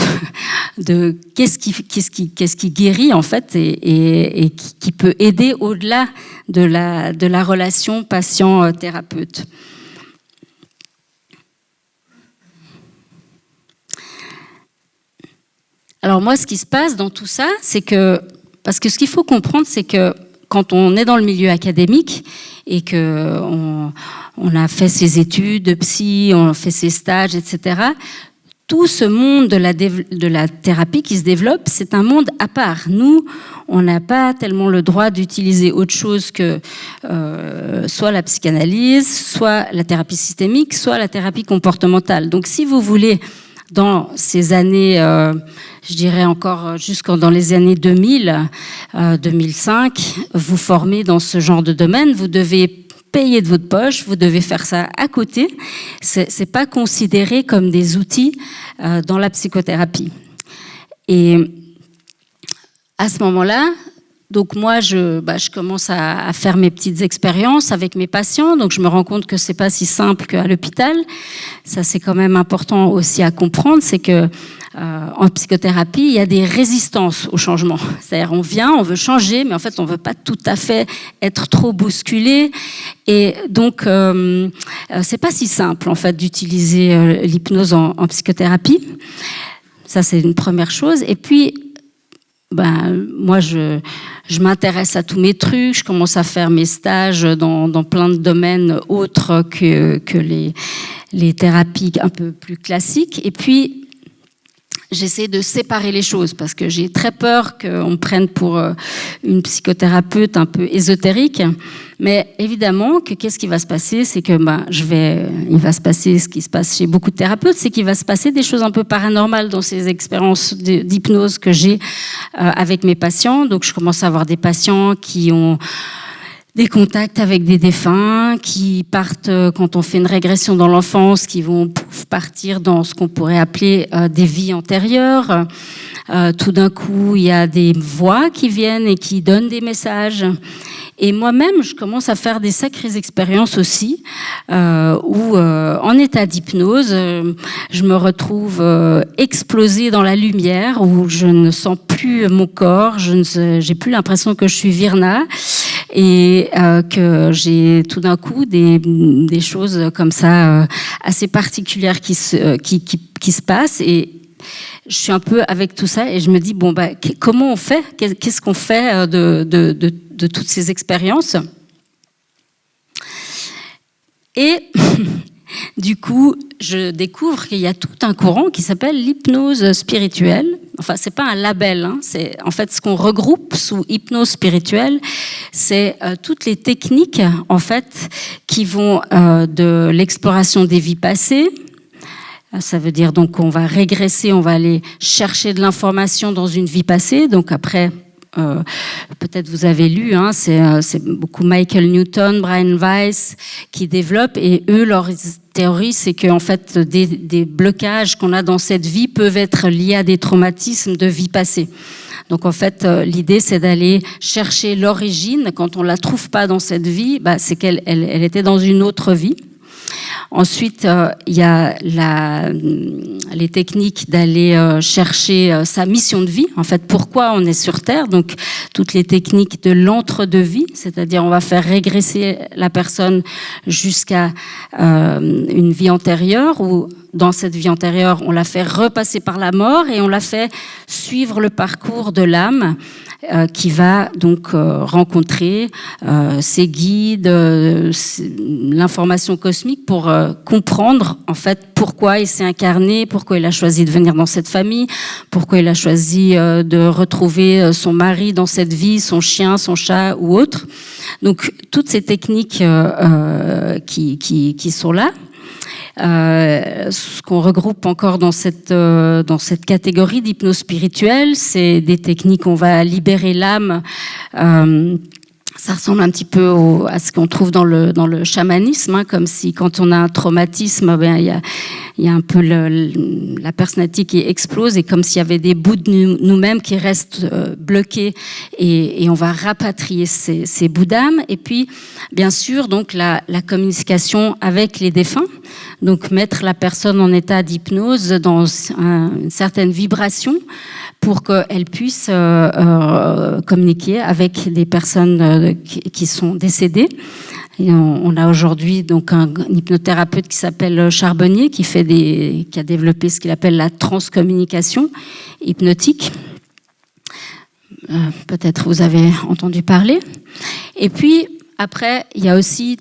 qu'est-ce qui guérit en fait et qui peut aider au-delà de la relation patient-thérapeute. Alors moi, ce qui se passe dans tout ça, c'est que, parce que ce qu'il faut comprendre, c'est que quand on est dans le milieu académique et qu'on a fait ses études de psy, on a fait ses stages, etc., tout ce monde de la thérapie qui se développe, c'est un monde à part. Nous, on n'a pas tellement le droit d'utiliser autre chose que soit la psychanalyse, soit la thérapie systémique, soit la thérapie comportementale. Donc si vous voulez, dans ces années, je dirais encore dans les années 2000, 2005, vous formez dans ce genre de domaine, vous devez payer de votre poche, vous devez faire ça à côté. C'est pas considéré comme des outils dans la psychothérapie. Et à ce moment-là, donc moi, je commence à faire mes petites expériences avec mes patients. Donc je me rends compte que c'est pas si simple qu'à l'hôpital. Ça, c'est quand même important aussi à comprendre, c'est que en psychothérapie, il y a des résistances au changement. C'est-à-dire, on vient, on veut changer, mais en fait, on veut pas tout à fait être trop bousculé. Et donc, c'est pas si simple en fait d'utiliser l'hypnose en psychothérapie. Ça, c'est une première chose. Et puis, moi, je m'intéresse à tous mes trucs, je commence à faire mes stages dans plein de domaines autres que les thérapies un peu plus classiques. Et puis, j'essaie de séparer les choses parce que j'ai très peur qu'on me prenne pour une psychothérapeute un peu ésotérique. Mais évidemment, qu'est-ce qui va se passer? C'est que il va se passer ce qui se passe chez beaucoup de thérapeutes, c'est qu'il va se passer des choses un peu paranormales dans ces expériences d'hypnose que j'ai avec mes patients. Donc, je commence à avoir des patients qui ont des contacts avec des défunts, qui partent, quand on fait une régression dans l'enfance, qui vont partir dans ce qu'on pourrait appeler des vies antérieures. Tout d'un coup, il y a des voix qui viennent et qui donnent des messages. Et moi-même, je commence à faire des sacrées expériences aussi, où, en état d'hypnose, je me retrouve explosée dans la lumière, où je ne sens plus mon corps, j'ai plus l'impression que je suis Virna, et que j'ai tout d'un coup des choses comme ça assez particulières qui se passent. Et je suis un peu avec tout ça et je me dis comment on fait? Qu'est-ce qu'on fait de toutes ces expériences? Et du coup, je découvre qu'il y a tout un courant qui s'appelle l'hypnose spirituelle. Enfin, c'est pas un label, hein. C'est en fait ce qu'on regroupe sous hypnose spirituelle, c'est toutes les techniques en fait qui vont de l'exploration des vies passées. Ça veut dire donc qu'on va régresser, on va aller chercher de l'information dans une vie passée. Donc après, peut-être vous avez lu, hein, c'est beaucoup Michael Newton, Brian Weiss qui développent, et eux, leur théorie, c'est qu'en fait, des blocages qu'on a dans cette vie peuvent être liés à des traumatismes de vie passée. Donc en fait, l'idée, c'est d'aller chercher l'origine. Quand on la trouve pas dans cette vie, c'est qu'elle était dans une autre vie. Ensuite, il y a les techniques d'aller chercher sa mission de vie. En fait, pourquoi on est sur Terre. Donc, toutes les techniques de l'entre-deux-vie, c'est-à-dire on va faire régresser la personne jusqu'à une vie antérieure, où dans cette vie antérieure, on la fait repasser par la mort et on la fait suivre le parcours de l'âme qui va donc rencontrer ses guides, l'information cosmique pour comprendre en fait pourquoi il s'est incarné, pourquoi il a choisi de venir dans cette famille, pourquoi il a choisi de retrouver son mari dans cette vie, son chien, son chat ou autre. Donc toutes ces techniques qui sont là. Ce qu'on regroupe encore dans cette catégorie d'hypnose spirituelle, c'est des techniques où on va libérer l'âme. Ça ressemble un petit peu à ce qu'on trouve dans le chamanisme, hein, comme si quand on a un traumatisme, il il y a un peu la personnalité qui explose et comme s'il y avait des bouts de nous-mêmes qui restent bloqués et on va rapatrier ces bouts d'âme. Et puis, bien sûr, donc la communication avec les défunts, donc mettre la personne en état d'hypnose dans une certaine vibration pour qu'elle puisse communiquer avec des personnes qui sont décédées. Et on a aujourd'hui donc un hypnothérapeute qui s'appelle Charbonnier qui a développé ce qu'il appelle la transcommunication hypnotique. Peut-être vous avez entendu parler. Et puis après, il y a aussi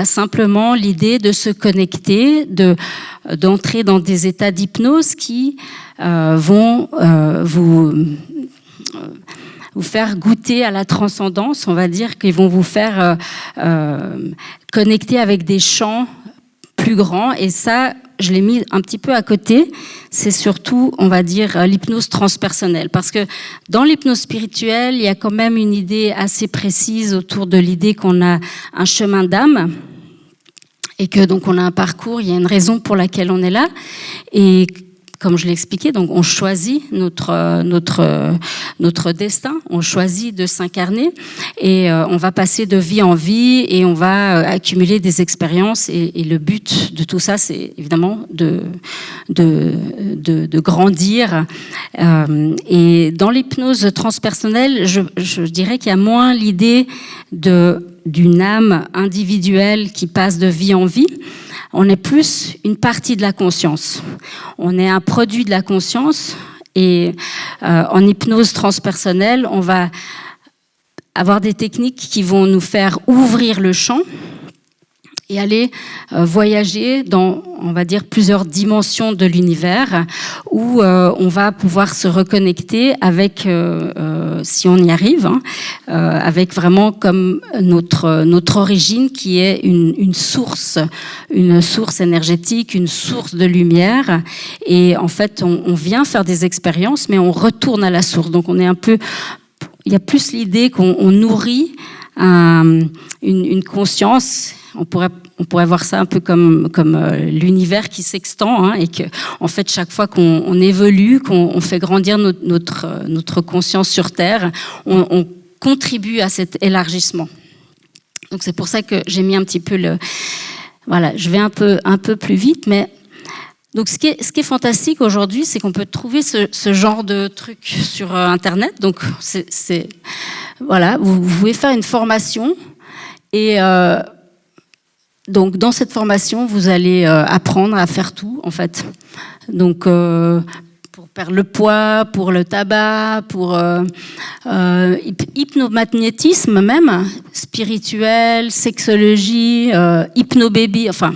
simplement l'idée de se connecter, d'entrer dans des états d'hypnose qui vont vous faire goûter à la transcendance, on va dire, qu'ils vont vous faire connecter avec des champs plus grands. Et ça, je l'ai mis un petit peu à côté. C'est surtout, on va dire, l'hypnose transpersonnelle. Parce que dans l'hypnose spirituelle, il y a quand même une idée assez précise autour de l'idée qu'on a un chemin d'âme et que donc on a un parcours, il y a une raison pour laquelle on est là. Et comme je l'ai expliqué, donc on choisit notre destin, on choisit de s'incarner et on va passer de vie en vie et on va accumuler des expériences et le but de tout ça, c'est évidemment de grandir. Et dans l'hypnose transpersonnelle, je dirais qu'il y a moins l'idée d'une âme individuelle qui passe de vie en vie. On est plus une partie de la conscience. On est un produit de la conscience et en hypnose transpersonnelle, on va avoir des techniques qui vont nous faire ouvrir le champ et aller voyager dans, on va dire, plusieurs dimensions de l'univers où on va pouvoir se reconnecter avec, si on y arrive, avec vraiment comme notre origine qui est une source énergétique, une source de lumière. Et en fait, on vient faire des expériences, mais on retourne à la source. Donc on est un peu, il y a plus l'idée qu'on nourrit une conscience. On pourrait voir ça un peu comme l'univers qui s'extend et que, en fait, chaque fois qu'on évolue, qu'on fait grandir notre conscience sur Terre, on contribue à cet élargissement. Donc c'est pour ça que j'ai mis un petit peu je vais un peu plus vite, mais donc ce qui est fantastique aujourd'hui, c'est qu'on peut trouver ce genre de truc sur Internet. Donc vous pouvez faire une formation et donc, dans cette formation, vous allez apprendre à faire tout, en fait. Donc, pour perdre le poids, pour le tabac, pour hypnomagnétisme même, spirituel, sexologie, hypnobébé, enfin...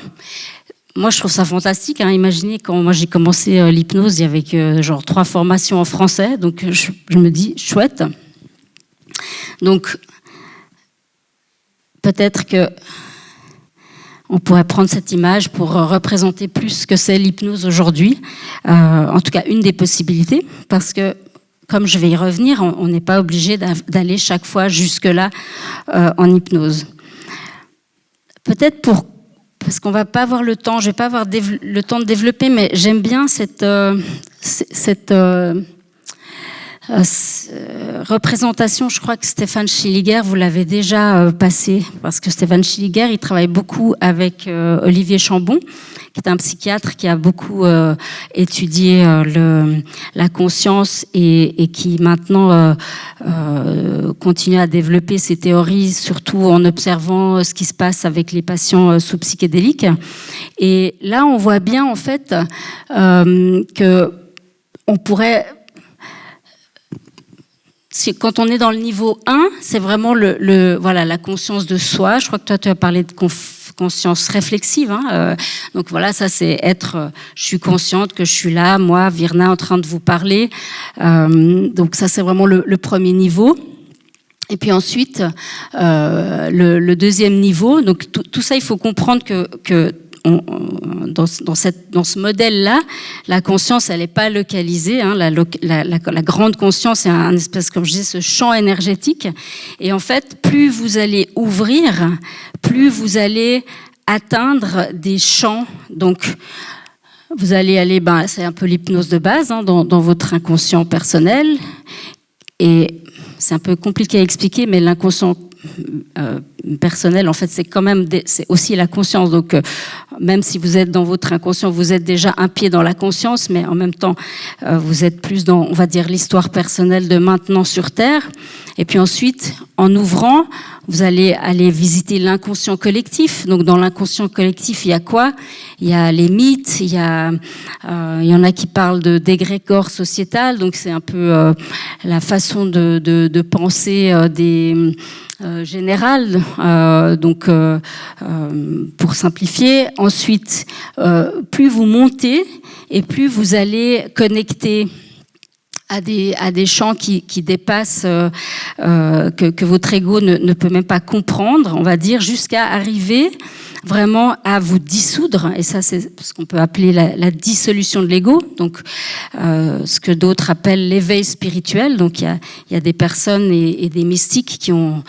Moi, je trouve ça fantastique. Imaginez, quand moi j'ai commencé l'hypnose, il y avait genre 3 formations en français. Donc, je me dis, chouette. Donc, peut-être que on pourrait prendre cette image pour représenter plus ce que c'est l'hypnose aujourd'hui. En tout cas, une des possibilités, parce que, comme je vais y revenir, on n'est pas obligé d'aller chaque fois jusque-là en hypnose. Peut-être parce qu'on va pas avoir le temps, je vais pas avoir le temps de développer, mais j'aime bien cette représentation. Je crois que Stéphane Schilliger, vous l'avez déjà passé, parce que Stéphane Schilliger, il travaille beaucoup avec Olivier Chambon, qui est un psychiatre qui a beaucoup étudié la conscience et qui maintenant continue à développer ses théories, surtout en observant ce qui se passe avec les patients sous psychédéliques. Et là, on voit bien en fait que on pourrait... Quand on est dans le niveau 1, c'est vraiment la conscience de soi. Je crois que toi, tu as parlé de conscience réflexive. Donc voilà, ça c'est être, je suis consciente que je suis là, moi, Virna, en train de vous parler. Donc ça, c'est vraiment le premier niveau. Et puis ensuite, le deuxième niveau. Donc tout ça, il faut comprendre que dans ce modèle-là, la conscience, elle n'est pas localisée. La grande conscience, c'est un espèce, comme je disais, ce champ énergétique. Et en fait, plus vous allez ouvrir, plus vous allez atteindre des champs. Donc, vous allez aller, c'est un peu l'hypnose de base, hein, dans votre inconscient personnel. Et c'est un peu compliqué à expliquer, mais l'inconscient personnel, en fait, c'est quand même c'est aussi la conscience. Donc, même si vous êtes dans votre inconscient, vous êtes déjà un pied dans la conscience, mais en même temps, vous êtes plus dans, on va dire, l'histoire personnelle de maintenant sur Terre. Et puis ensuite, en ouvrant, vous allez aller visiter l'inconscient collectif. Donc, dans l'inconscient collectif, il y a quoi ? Il y a les mythes, il y en a qui parlent d'égrégore sociétal. Donc, c'est un peu la façon de penser des générales. Donc, pour simplifier. Ensuite, plus vous montez et plus vous allez connecter à des champs qui dépassent, que votre ego ne peut même pas comprendre, on va dire, jusqu'à arriver vraiment à vous dissoudre. Et ça, c'est ce qu'on peut appeler la dissolution de l'ego. Donc, ce que d'autres appellent l'éveil spirituel. Donc, il y a des personnes et des mystiques qui ont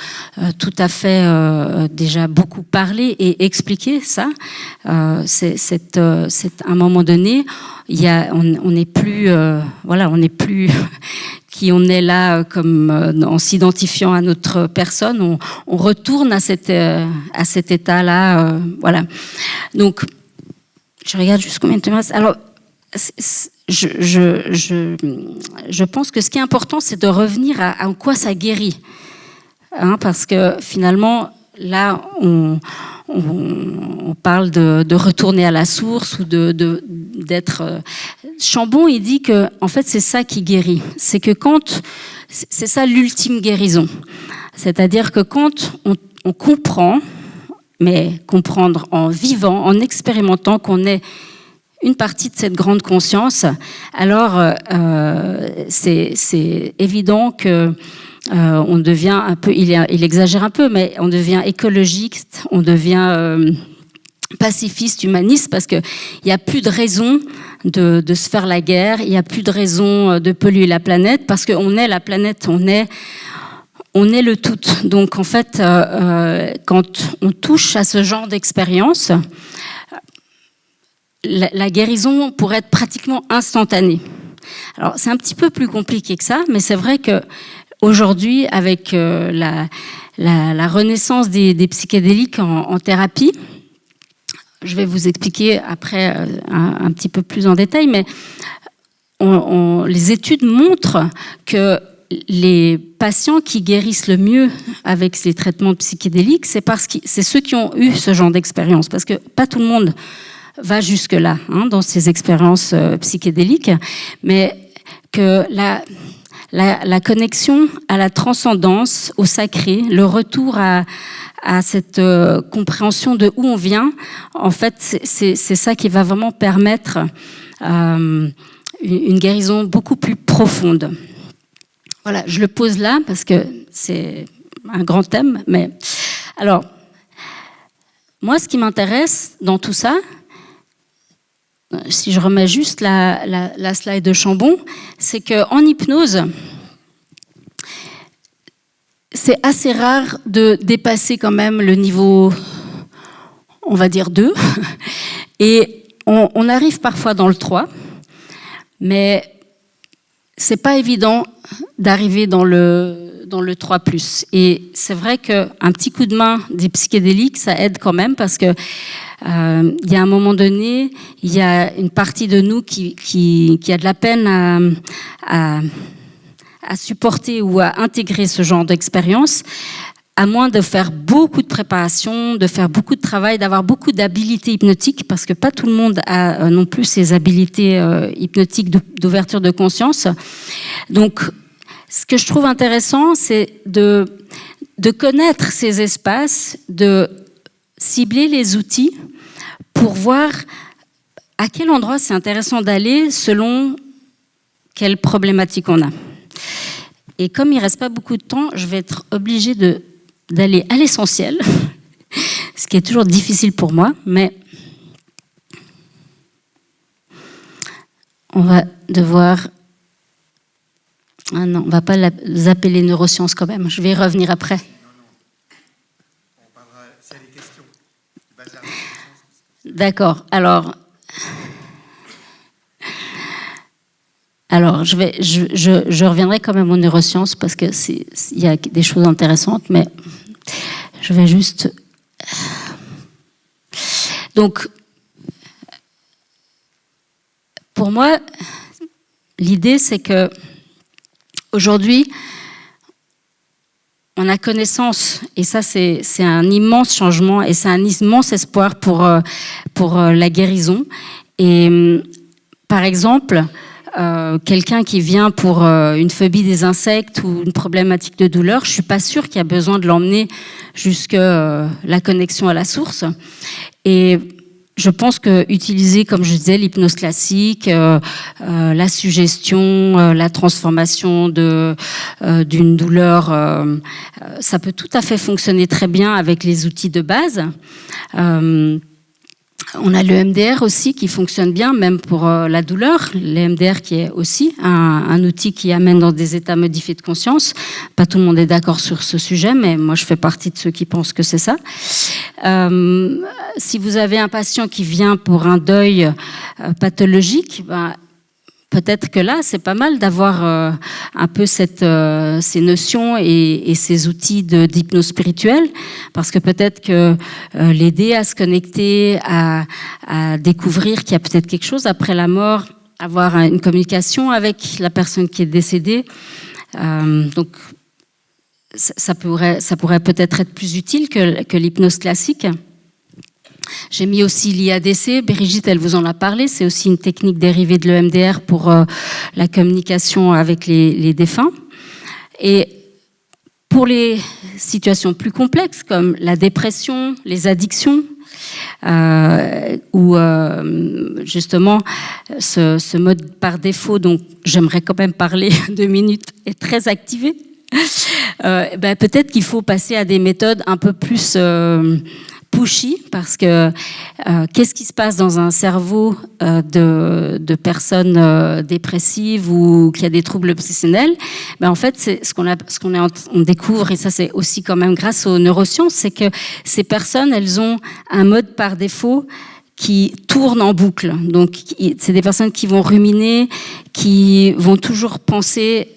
tout à fait déjà beaucoup parlé et expliqué ça. C'est à un moment donné, on n'est plus, on n'est plus qui on est là comme en s'identifiant à notre personne, on retourne à cet état-là, voilà. Donc, je regarde juste combien de temps il reste. Alors, je pense que ce qui est important, c'est de revenir à en quoi ça guérit, hein, parce que finalement, là, on parle de retourner à la source ou d'être. Chambon, il dit que, en fait, c'est ça qui guérit. C'est que c'est ça l'ultime guérison. C'est-à-dire que quand on comprend, mais comprendre en vivant, en expérimentant qu'on est une partie de cette grande conscience, alors c'est évident que on devient un peu, il exagère un peu, mais on devient écologiste, on devient pacifiste, humaniste, parce qu'il n'y a plus de raison de se faire la guerre, il n'y a plus de raison de polluer la planète, parce qu'on est la planète, on est le tout. Donc en fait, quand on touche à ce genre d'expérience, la guérison pourrait être pratiquement instantanée. Alors c'est un petit peu plus compliqué que ça, mais c'est vrai que aujourd'hui, avec la renaissance des psychédéliques en thérapie, je vais vous expliquer après un petit peu plus en détail, mais les études montrent que les patients qui guérissent le mieux avec ces traitements psychédéliques, c'est ceux qui ont eu ce genre d'expérience, parce que pas tout le monde va jusque-là, hein, dans ces expériences psychédéliques, mais que la connexion à la transcendance, au sacré, le retour à cette compréhension de où on vient, en fait, c'est ça qui va vraiment permettre une guérison beaucoup plus profonde. Voilà, je le pose là parce que c'est un grand thème. Mais alors, moi, ce qui m'intéresse dans tout ça, si je remets juste la slide de Chambon, c'est qu'en hypnose, c'est assez rare de dépasser quand même le niveau, on va dire 2. Et on arrive parfois dans le 3, mais c'est pas évident d'arriver dans le 3+. Et c'est vrai qu'un petit coup de main des psychédéliques, ça aide quand même, parce que il y a un moment donné, il y a une partie de nous qui a de la peine à supporter ou à intégrer ce genre d'expérience, à moins de faire beaucoup de préparation, de faire beaucoup de travail, d'avoir beaucoup d'habilités hypnotiques, parce que pas tout le monde a non plus ces habilités hypnotiques d'ouverture de conscience. Donc, ce que je trouve intéressant, c'est de connaître ces espaces, de cibler les outils pour voir à quel endroit c'est intéressant d'aller selon quelle problématique on a. Et comme il ne reste pas beaucoup de temps, je vais être obligée d'aller à l'essentiel, ce qui est toujours difficile pour moi, mais on va devoir... Ah non, on ne va pas zapper les neurosciences quand même, je vais y revenir après. On parlera, s'il y a des questions. D'accord, alors... Alors, je reviendrai quand même aux neurosciences parce que il y a des choses intéressantes, mais je vais juste. Donc, pour moi, l'idée, c'est que aujourd'hui, on a connaissance, et ça, c'est un immense changement et c'est un immense espoir pour la guérison. Et par exemple, quelqu'un qui vient pour une phobie des insectes ou une problématique de douleur, je ne suis pas sûre qu'il y a besoin de l'emmener jusqu'à la connexion à la source. Et je pense que utiliser, comme je disais, l'hypnose classique, la suggestion, la transformation d'une douleur, ça peut tout à fait fonctionner très bien avec les outils de base. On a le MDR aussi qui fonctionne bien, même pour la douleur. Le MDR qui est aussi un outil qui amène dans des états modifiés de conscience. Pas tout le monde est d'accord sur ce sujet, mais moi je fais partie de ceux qui pensent que c'est ça. Si vous avez un patient qui vient pour un deuil pathologique, peut-être que là, c'est pas mal d'avoir un peu ces notions et ces outils d'hypnose spirituelle, parce que peut-être que l'aider à se connecter, à découvrir qu'il y a peut-être quelque chose après la mort, avoir une communication avec la personne qui est décédée. Donc, ça pourrait peut-être être plus utile que l'hypnose classique. J'ai mis aussi l'IADC, Brigitte, elle vous en a parlé, c'est aussi une technique dérivée de l'EMDR pour la communication avec les défunts. Et pour les situations plus complexes, comme la dépression, les addictions, où justement ce mode par défaut, dont j'aimerais quand même parler 2 minutes, est très activé, peut-être qu'il faut passer à des méthodes un peu plus pushy, parce que qu'est-ce qui se passe dans un cerveau de personnes dépressives ou qui a des troubles obsessionnels? En fait, c'est on découvre, et ça c'est aussi quand même grâce aux neurosciences, c'est que ces personnes, elles ont un mode par défaut qui tourne en boucle. Donc, c'est des personnes qui vont ruminer, qui vont toujours penser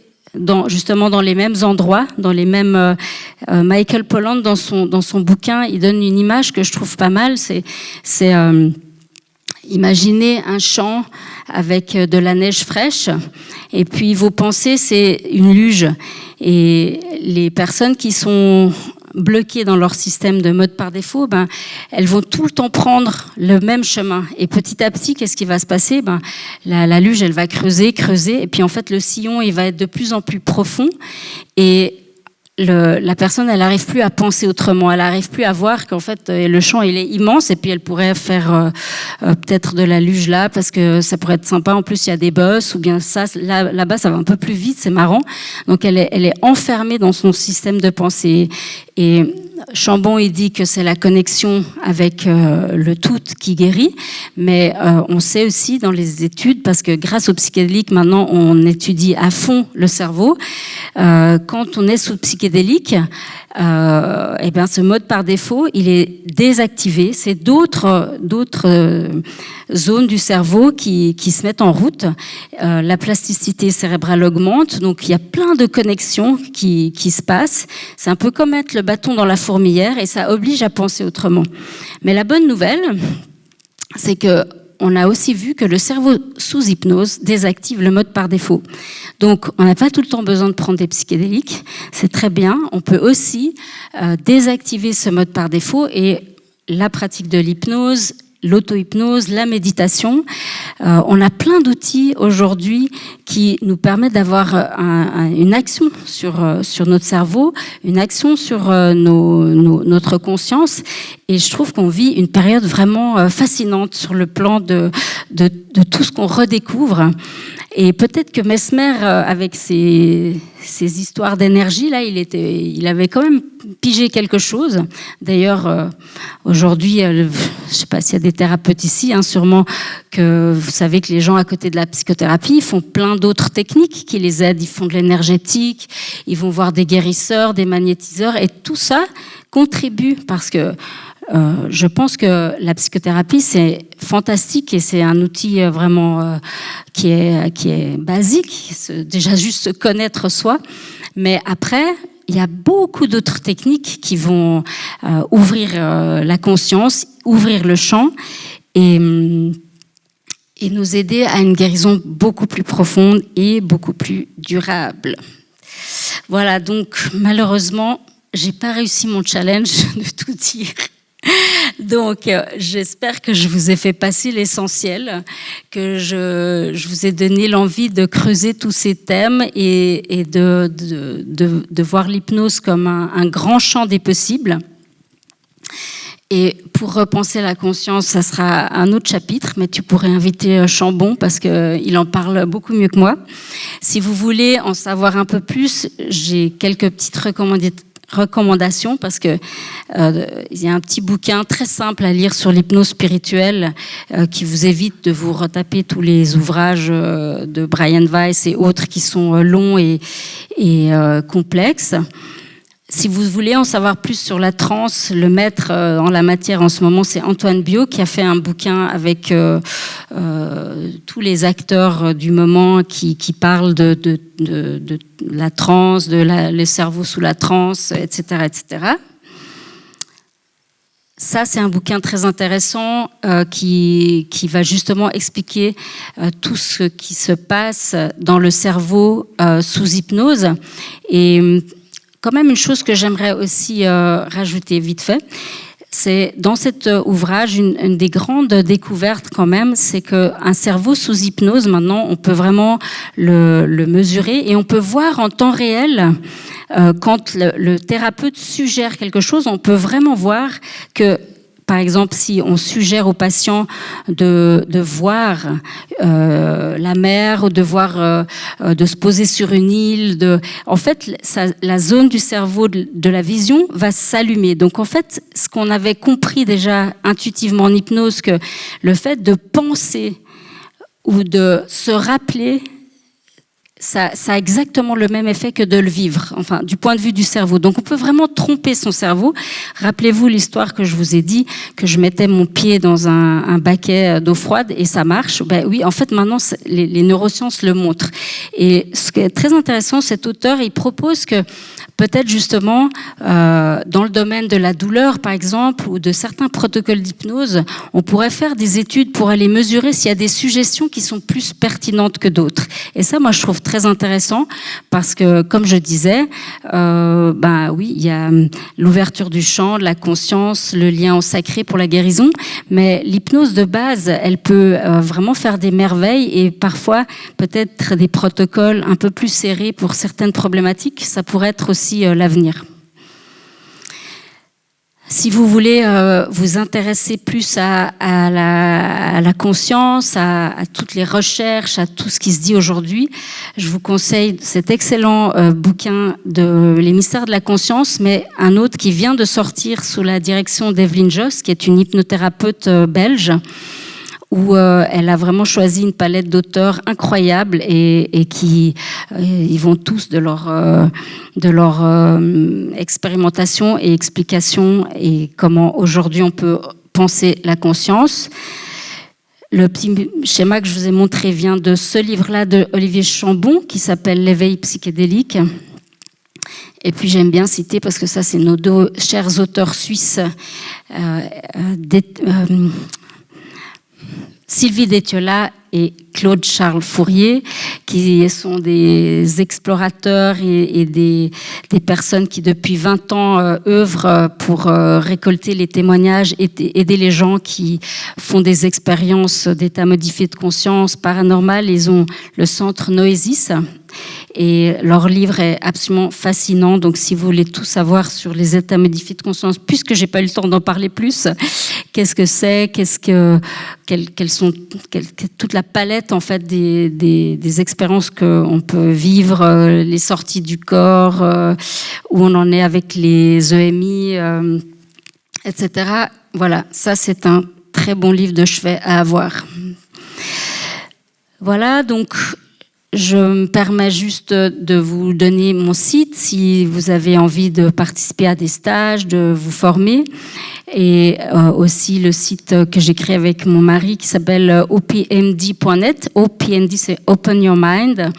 justement dans les mêmes endroits, dans les mêmes. Michael Pollan, dans son bouquin, il donne une image que je trouve pas mal. C'est imaginez un champ avec de la neige fraîche, et puis vos pensées, c'est une luge. Et les personnes qui sont bloquées dans leur système de mode par défaut, elles vont tout le temps prendre le même chemin. Et petit à petit, qu'est-ce qui va se passer? La luge, elle va creuser, et puis en fait, le sillon, il va être de plus en plus profond. Et la personne, elle n'arrive plus à penser autrement. Elle n'arrive plus à voir qu'en fait, le champ, il est immense, et puis elle pourrait faire peut-être de la luge là, parce que ça pourrait être sympa. En plus, il y a des bosses, ou bien ça, là-bas, ça va un peu plus vite, c'est marrant. Donc, elle est enfermée dans son système de pensée. Et Chambon, il dit que c'est la connexion avec le tout qui guérit, mais on sait aussi dans les études, parce que grâce aux psychédéliques, maintenant, on étudie à fond le cerveau. Quand on est sous psychédélique, ce mode par défaut, il est désactivé. C'est d'autres zones du cerveau qui se mettent en route. La plasticité cérébrale augmente, donc il y a plein de connexions qui se passent. C'est un peu comme mettre le bâton dans la fourmilière, et ça oblige à penser autrement. Mais la bonne nouvelle, c'est que on a aussi vu que le cerveau sous hypnose désactive le mode par défaut. Donc, on n'a pas tout le temps besoin de prendre des psychédéliques. C'est très bien. On peut aussi désactiver ce mode par défaut, et la pratique de l'hypnose, l'auto-hypnose, la méditation. On a plein d'outils aujourd'hui qui nous permettent d'avoir une action sur notre cerveau, une action sur notre conscience. Et je trouve qu'on vit une période vraiment fascinante sur le plan de tout ce qu'on redécouvre. Et peut-être que Mesmer, avec ses histoires d'énergie, là, il avait quand même pigé quelque chose. D'ailleurs, aujourd'hui, je ne sais pas s'il y a des thérapeutes ici, sûrement que vous savez que les gens à côté de la psychothérapie, ils font plein d'autres techniques qui les aident. Ils font de l'énergétique, ils vont voir des guérisseurs, des magnétiseurs, et tout ça contribue, parce que je pense que la psychothérapie, c'est fantastique et c'est un outil vraiment qui est basique, c'est déjà juste se connaître soi. Mais après, il y a beaucoup d'autres techniques qui vont ouvrir la conscience, ouvrir le champ et nous aider à une guérison beaucoup plus profonde et beaucoup plus durable. Voilà, donc malheureusement, j'ai pas réussi mon challenge de tout dire. Donc, j'espère que je vous ai fait passer l'essentiel, que je vous ai donné l'envie de creuser tous ces thèmes et de voir l'hypnose comme un grand champ des possibles. Et pour repenser la conscience, ça sera un autre chapitre, mais tu pourrais inviter Chambon parce qu'il en parle beaucoup mieux que moi. Si vous voulez en savoir un peu plus, j'ai quelques petites recommandations parce que il y a un petit bouquin très simple à lire sur l'hypnose spirituelle qui vous évite de vous retaper tous les ouvrages de Brian Weiss et autres qui sont longs et complexes. Si vous voulez en savoir plus sur la transe, le maître en la matière en ce moment, c'est Antoine Biot qui a fait un bouquin avec tous les acteurs du moment qui parlent de la transe, le cerveau sous la transe, etc., etc. Ça, c'est un bouquin très intéressant qui va justement expliquer tout ce qui se passe dans le cerveau sous hypnose. Et quand même, une chose que j'aimerais aussi rajouter vite fait, c'est dans cet ouvrage, une des grandes découvertes quand même, c'est qu'un cerveau sous hypnose, maintenant, on peut vraiment le mesurer et on peut voir en temps réel, quand le thérapeute suggère quelque chose, on peut vraiment voir que, par exemple, si on suggère au patient de voir la mer ou de se poser sur une île, en fait, la zone du cerveau de la vision va s'allumer. Donc, en fait, ce qu'on avait compris déjà intuitivement en hypnose, que le fait de penser ou de se rappeler, ça a exactement le même effet que de le vivre, enfin, du point de vue du cerveau. Donc, on peut vraiment tromper son cerveau. Rappelez-vous l'histoire que je vous ai dit, que je mettais mon pied dans un baquet d'eau froide et ça marche. Ben oui, en fait, maintenant, les neurosciences le montrent. Et ce qui est très intéressant, cet auteur, il propose que peut-être justement, dans le domaine de la douleur, par exemple, ou de certains protocoles d'hypnose, on pourrait faire des études pour aller mesurer s'il y a des suggestions qui sont plus pertinentes que d'autres. Et ça, moi, je trouve très intéressant parce que, comme je disais, oui, il y a l'ouverture du champ, de la conscience, le lien au sacré pour la guérison, mais l'hypnose de base, elle peut vraiment faire des merveilles et parfois peut-être des protocoles un peu plus serrés pour certaines problématiques, ça pourrait être aussi l'avenir. Si vous voulez vous intéresser plus à la conscience, à toutes les recherches, à tout ce qui se dit aujourd'hui, je vous conseille cet excellent bouquin de Les mystères de la conscience, mais un autre qui vient de sortir sous la direction d'Evelyne Josse, qui est une hypnothérapeute belge, où elle a vraiment choisi une palette d'auteurs incroyables et qui ils vont tous de leur expérimentation et explication et comment aujourd'hui on peut penser la conscience. Le petit schéma que je vous ai montré vient de ce livre-là de Olivier Chambon qui s'appelle L'éveil psychédélique. Et puis j'aime bien citer, parce que ça c'est nos deux chers auteurs suisses, Sylvie Détiola et Claude Charles Fourier, qui sont des explorateurs et des personnes qui depuis 20 ans œuvrent pour récolter les témoignages, aider les gens qui font des expériences d'état modifié de conscience paranormale. Ils ont le centre Noésis et leur livre est absolument fascinant. Donc si vous voulez tout savoir sur les états modifiés de conscience, puisque j'ai pas eu le temps d'en parler plus, qu'est-ce que c'est, quelles sont toute la palette en fait des expériences qu'on peut vivre, les sorties du corps, où on en est avec les EMI, etc. Voilà, ça c'est un très bon livre de chevet à avoir. Voilà, donc je me permets juste de vous donner mon site si vous avez envie de participer à des stages, de vous former. Et aussi le site que j'ai créé avec mon mari qui s'appelle opmd.net. OPMD, c'est Open Your Mind.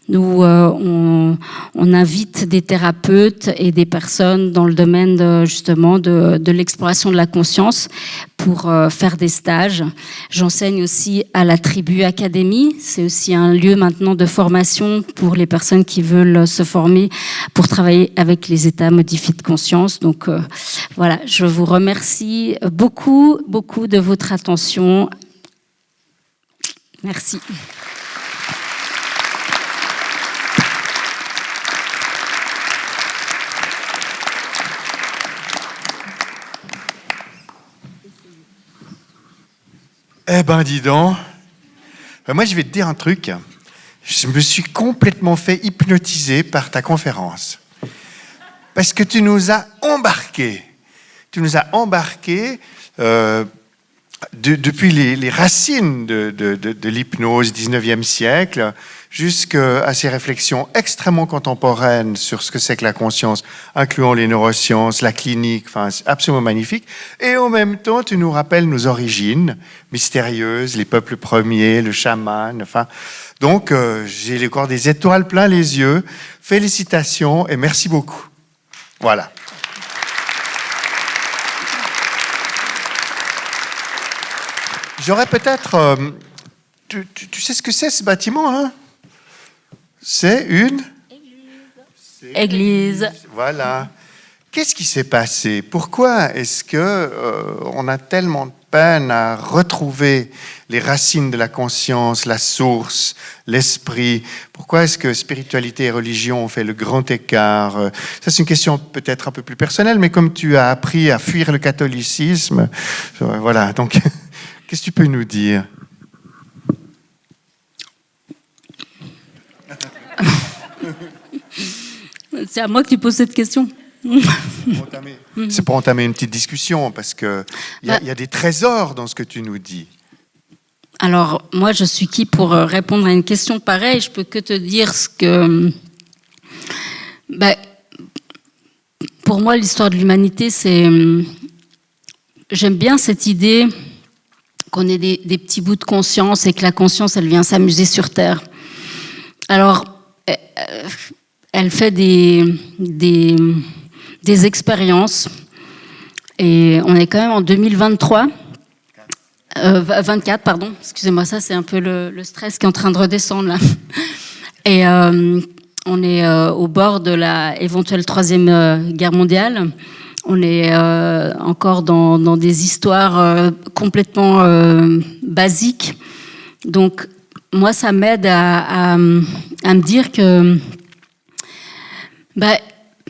Où on invite des thérapeutes et des personnes dans le domaine justement de l'exploration de la conscience pour faire des stages. J'enseigne aussi à la Tribu Academy. C'est aussi un lieu maintenant de formation pour les personnes qui veulent se former pour travailler avec les états modifiés de conscience. Donc voilà, je vous remercie beaucoup, beaucoup de votre attention. Merci. Eh ben, dis donc. Moi, je vais te dire un truc. Je me suis complètement fait hypnotiser par ta conférence. Parce que tu nous as embarqués. Tu nous as embarqués depuis les racines de l'hypnose 19e siècle jusqu'à ces réflexions extrêmement contemporaines sur ce que c'est que la conscience, incluant les neurosciences, la clinique, enfin, c'est absolument magnifique. Et en même temps, tu nous rappelles nos origines mystérieuses, les peuples premiers, le chaman, enfin. Donc, j'ai encore des étoiles plein les yeux. Félicitations et merci beaucoup. Voilà. J'aurais peut-être... tu sais ce que c'est, ce bâtiment, hein? C'est une... Église. Voilà. Qu'est-ce qui s'est passé? Pourquoi est-ce que on a tellement de peine à retrouver les racines de la conscience, la source, l'esprit? Pourquoi est-ce que spiritualité et religion ont fait le grand écart? Ça, c'est une question peut-être un peu plus personnelle, mais comme tu as appris à fuir le catholicisme, voilà. Donc, qu'est-ce que tu peux nous dire? C'est à moi que tu poses cette question. C'est pour entamer une petite discussion, parce qu'il y a des trésors dans ce que tu nous dis. Alors, moi, je suis qui pour répondre à une question pareille? Je peux que te dire ce que... pour moi, l'histoire de l'humanité, c'est... J'aime bien cette idée qu'on ait des petits bouts de conscience et que la conscience, elle vient s'amuser sur Terre. Alors, elle fait des expériences et on est quand même en 2023, 24, pardon, excusez-moi, ça c'est un peu le stress qui est en train de redescendre là. Et on est au bord de la éventuelle troisième guerre mondiale. On est encore dans des histoires complètement basiques. Donc, moi, ça m'aide à me dire que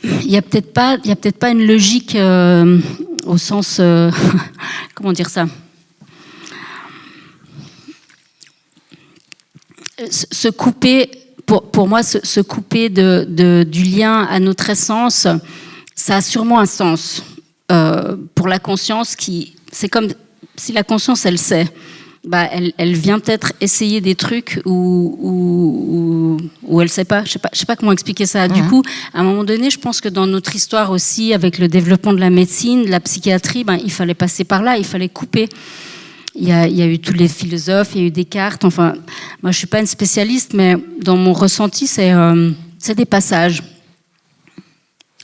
il y a peut-être pas une logique au sens comment dire ça, se couper pour moi se couper du lien à notre essence, ça a sûrement un sens pour la conscience c'est comme si la conscience elle sait. Elle vient peut-être essayer des trucs où elle sait pas. Je sais pas comment expliquer ça. Du coup, à un moment donné, je pense que dans notre histoire aussi, avec le développement de la médecine, de la psychiatrie, il fallait passer par là, il fallait couper. Il y a eu tous les philosophes, il y a eu Descartes. Enfin, moi, je suis pas une spécialiste, mais dans mon ressenti, c'est des passages.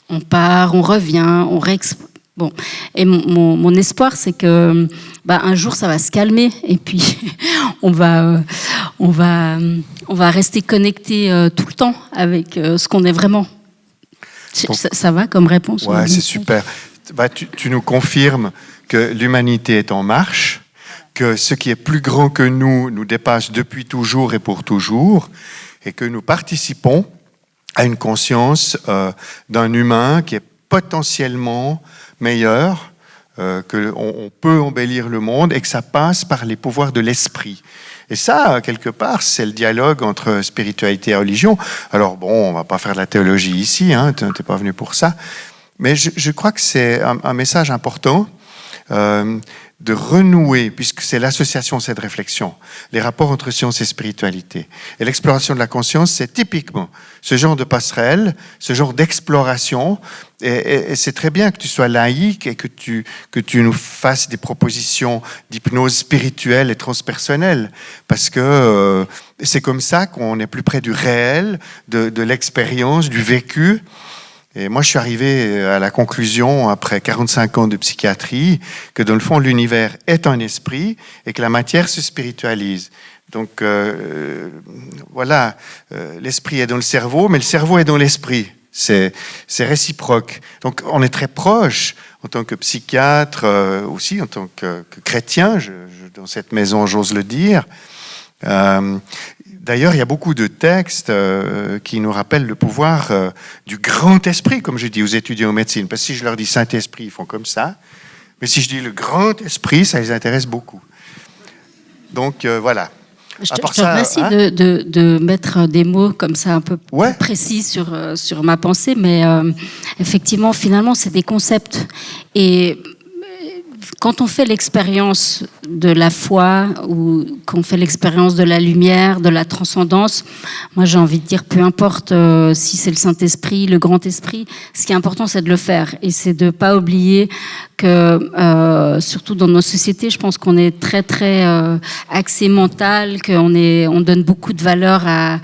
On part, on revient, on réexplore. Bon, et mon espoir, c'est que un jour, ça va se calmer et puis on va rester connecté tout le temps avec ce qu'on est vraiment. Ça va comme réponse? Ouais, c'est super. Tu nous confirmes que l'humanité est en marche, que ce qui est plus grand que nous dépasse depuis toujours et pour toujours, et que nous participons à une conscience d'un humain qui est potentiellement meilleur, qu'on peut embellir le monde et que ça passe par les pouvoirs de l'esprit. Et ça, quelque part, c'est le dialogue entre spiritualité et religion. Alors bon, on va pas faire de la théologie ici, hein, t'es pas venu pour ça, mais je crois que c'est un message important de renouer, puisque c'est l'association, cette réflexion, les rapports entre science et spiritualité. Et l'exploration de la conscience, c'est typiquement ce genre de passerelle, ce genre d'exploration. Et c'est très bien que tu sois laïque et que tu nous fasses des propositions d'hypnose spirituelle et transpersonnelle, parce que c'est comme ça qu'on est plus près du réel, de l'expérience, du vécu. Et moi, je suis arrivé à la conclusion, après 45 ans de psychiatrie, que dans le fond, l'univers est un esprit et que la matière se spiritualise. Donc, voilà, l'esprit est dans le cerveau, mais le cerveau est dans l'esprit. C'est réciproque. Donc, on est très proche, en tant que psychiatre, aussi en tant que chrétien, dans cette maison, j'ose le dire. D'ailleurs, il y a beaucoup de textes qui nous rappellent le pouvoir du grand esprit, comme je dis aux étudiants en médecine. Parce que si je leur dis Saint-Esprit, ils font comme ça. Mais si je dis le grand esprit, ça les intéresse beaucoup. Donc, voilà. Je te remercie de mettre des mots comme ça un peu précis sur ma pensée. Mais effectivement, finalement, c'est des concepts. Et quand on fait l'expérience de la foi ou qu'on fait l'expérience de la lumière, de la transcendance, moi j'ai envie de dire, peu importe si c'est le Saint-Esprit, le Grand Esprit, ce qui est important c'est de le faire et c'est de ne pas oublier que, surtout dans nos sociétés, je pense qu'on est très très axé mental, on donne beaucoup de valeur à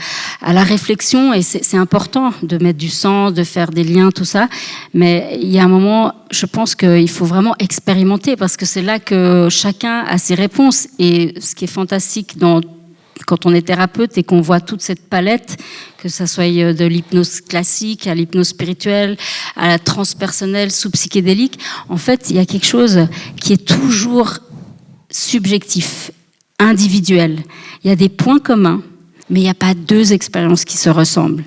la réflexion et c'est important de mettre du sens, de faire des liens, tout ça, mais il y a un moment, je pense qu'il faut vraiment expérimenter parce que c'est là que chacun a ses réponses. Et ce qui est fantastique quand on est thérapeute et qu'on voit toute cette palette, que ça soit de l'hypnose classique à l'hypnose spirituelle, à la transpersonnelle, sous-psychédélique, en fait, il y a quelque chose qui est toujours subjectif, individuel. Il y a des points communs, mais il n'y a pas deux expériences qui se ressemblent.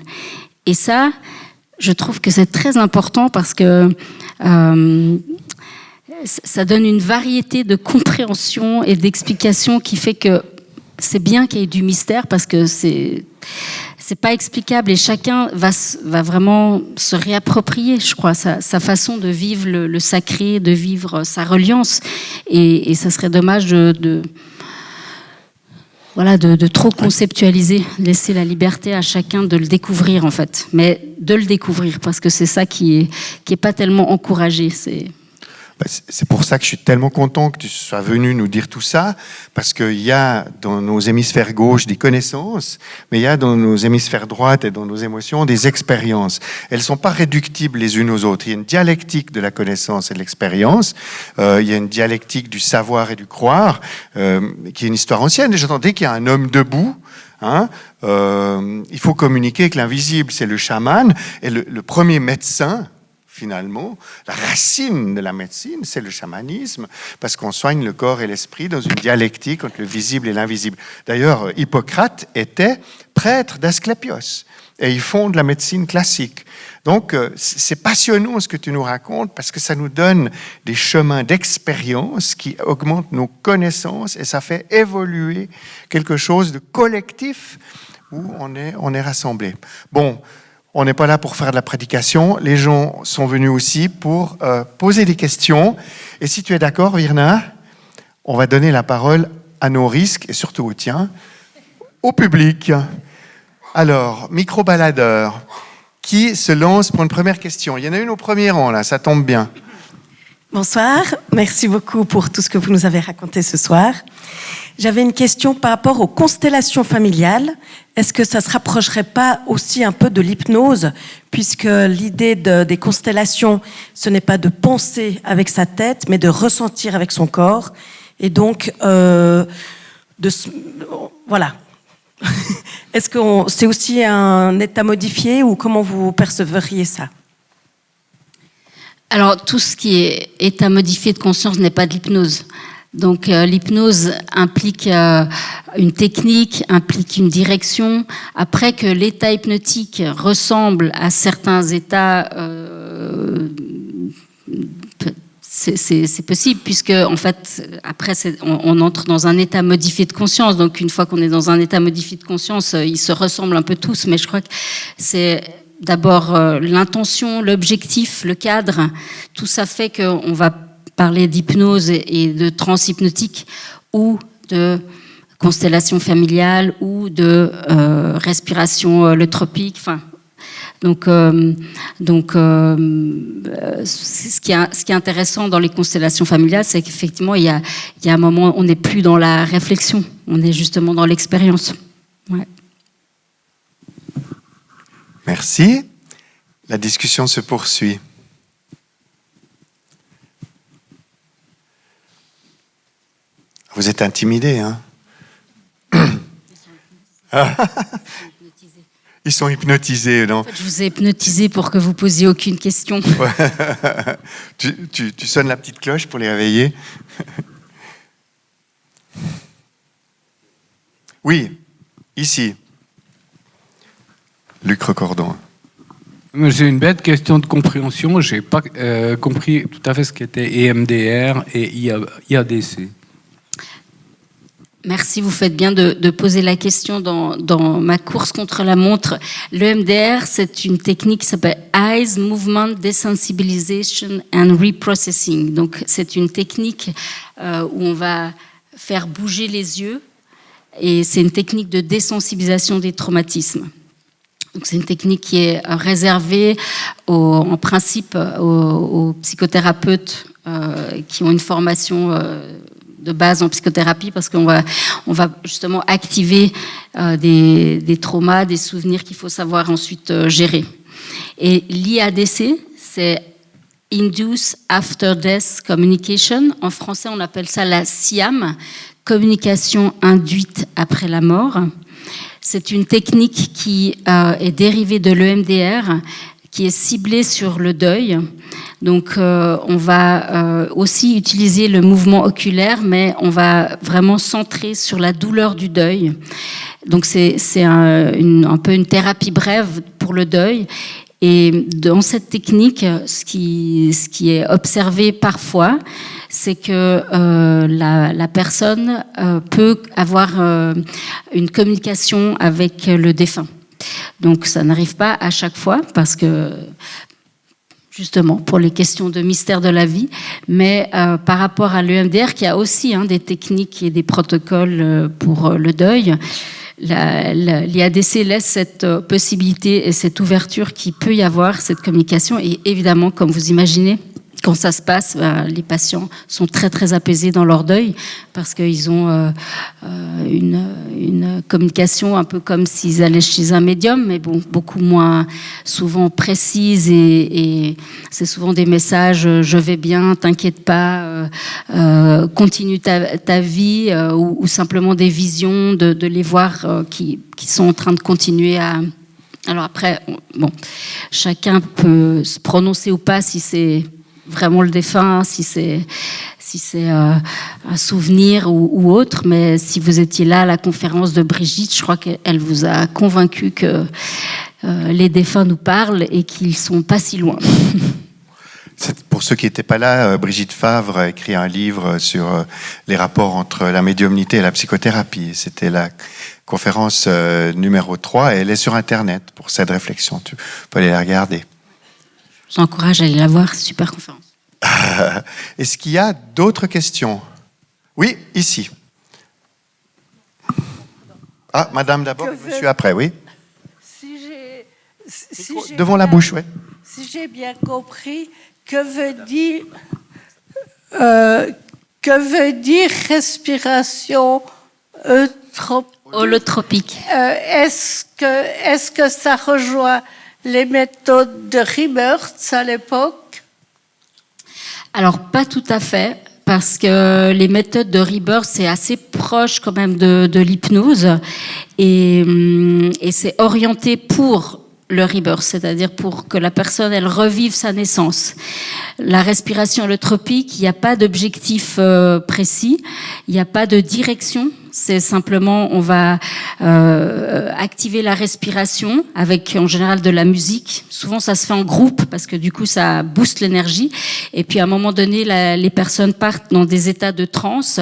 Et ça, je trouve que c'est très important parce que ça donne une variété de compréhension et d'explication qui fait que c'est bien qu'il y ait du mystère parce que c'est pas explicable et chacun va vraiment se réapproprier, je crois, sa façon de vivre le sacré, de vivre sa reliance. Et ça serait dommage de trop conceptualiser, laisser la liberté à chacun de le découvrir en fait, mais de le découvrir parce que c'est ça qui est pas tellement encouragé. C'est pour ça que je suis tellement content que tu sois venu nous dire tout ça, parce qu'il y a dans nos hémisphères gauche des connaissances, mais il y a dans nos hémisphères droite et dans nos émotions des expériences. Elles ne sont pas réductibles les unes aux autres. Il y a une dialectique de la connaissance et de l'expérience, il y a une dialectique du savoir et du croire, qui est une histoire ancienne. Et j'entendais qu'il y a un homme debout, il faut communiquer avec l'invisible, c'est le chaman, et le premier médecin, finalement, la racine de la médecine, c'est le chamanisme, parce qu'on soigne le corps et l'esprit dans une dialectique entre le visible et l'invisible. D'ailleurs, Hippocrate était prêtre d'Asclépios, et ils font de la médecine classique. Donc, c'est passionnant ce que tu nous racontes, parce que ça nous donne des chemins d'expérience qui augmentent nos connaissances, et ça fait évoluer quelque chose de collectif où on est rassemblés. Bon, on n'est pas là pour faire de la prédication. Les gens sont venus aussi pour poser des questions. Et si tu es d'accord, Virna, on va donner la parole à nos risques, et surtout au tien, au public. Alors, micro-baladeur, qui se lance pour une première question? Il y en a une au premier rang, là, ça tombe bien. Bonsoir, merci beaucoup pour tout ce que vous nous avez raconté ce soir. J'avais une question par rapport aux constellations familiales. Est-ce que ça ne se rapprocherait pas aussi un peu de l'hypnose, puisque l'idée des constellations, ce n'est pas de penser avec sa tête, mais de ressentir avec son corps, et donc voilà. Est-ce que c'est aussi un état modifié, ou comment vous percevriez ça? Alors, tout ce qui est état modifié de conscience n'est pas de l'hypnose. Donc, l'hypnose implique une technique, implique une direction. Après que l'état hypnotique ressemble à certains états, c'est possible, puisque en fait, après, on entre dans un état modifié de conscience. Donc, une fois qu'on est dans un état modifié de conscience, ils se ressemblent un peu tous. Mais je crois que c'est d'abord l'intention, l'objectif, le cadre. Tout ça fait qu'on va parler d'hypnose et de transe hypnotique ou de constellation familiale ou de respiration holotropique. Enfin, donc, ce qui est intéressant dans les constellations familiales, c'est qu'effectivement, il y a un moment, on n'est plus dans la réflexion, on est justement dans l'expérience. Ouais. Merci. La discussion se poursuit. Vous êtes intimidés, hein? Ils sont hypnotisés, non? En fait, je vous ai hypnotisé pour que vous posiez aucune question. tu sonnes la petite cloche pour les réveiller? Oui, ici. Luc Recordon. J'ai une bête question de compréhension. Je n'ai pas compris tout à fait ce qu'était EMDR et IADC. Merci, vous faites bien de poser la question dans ma course contre la montre. Le MDR, c'est une technique qui s'appelle Eyes Movement Desensibilization and Reprocessing. Donc, c'est une technique où on va faire bouger les yeux et c'est une technique de désensibilisation des traumatismes. Donc, c'est une technique qui est réservée en principe aux psychothérapeutes qui ont une formation de base en psychothérapie parce qu'on va justement activer des traumas, des souvenirs qu'il faut savoir ensuite gérer. Et l'IADC, c'est Induce After Death Communication. En français, on appelle ça la SIAM, communication induite après la mort. C'est une technique qui est dérivée de l'EMDR, qui est ciblée sur le deuil. Donc, on va aussi utiliser le mouvement oculaire, mais on va vraiment centrer sur la douleur du deuil. Donc, c'est un peu une thérapie brève pour le deuil. Et dans cette technique, ce qui est observé parfois, c'est que la personne peut avoir une communication avec le défunt. Donc, ça n'arrive pas à chaque fois parce que justement pour les questions de mystère de la vie, mais par rapport à l'EMDR, qui a aussi des techniques et des protocoles pour le deuil, l'IADC laisse cette possibilité et cette ouverture qu'il peut y avoir, cette communication. Et évidemment, comme vous imaginez, quand ça se passe, les patients sont très très apaisés dans leur deuil parce qu'ils ont une communication un peu comme s'ils allaient chez un médium, mais bon, beaucoup moins souvent précise et c'est souvent des messages je vais bien, t'inquiète pas, continue ta vie ou simplement des visions de les voir qui sont en train de continuer à... Alors après, bon, chacun peut se prononcer ou pas si c'est vraiment le défunt, si c'est un souvenir ou autre, mais si vous étiez là à la conférence de Brigitte, je crois qu'elle vous a convaincu que les défunts nous parlent et qu'ils sont pas si loin. Pour ceux qui n'étaient pas là, Brigitte Favre a écrit un livre sur les rapports entre la médiumnité et la psychothérapie. C'était la conférence numéro 3 et elle est sur Internet pour cette réflexion. Tu peux aller la regarder. Je vous encourage à aller la voir, super conférence. Est-ce qu'il y a d'autres questions? Oui, ici. Ah, madame d'abord, monsieur après, oui. Devant la bouche, oui. Si j'ai bien compris, que veut dire respiration holotropique? Est-ce que ça rejoint les méthodes de Rebirth à l'époque? Alors, pas tout à fait, parce que les méthodes de Rebirth, c'est assez proche quand même de l'hypnose, et c'est orienté pour le rebirth, c'est-à-dire pour que la personne, elle revive sa naissance. La respiration holotropique, il n'y a pas d'objectif précis, il n'y a pas de direction, c'est simplement, on va activer la respiration avec en général de la musique. Souvent, ça se fait en groupe parce que du coup, ça booste l'énergie. Et puis, à un moment donné, les personnes partent dans des états de transe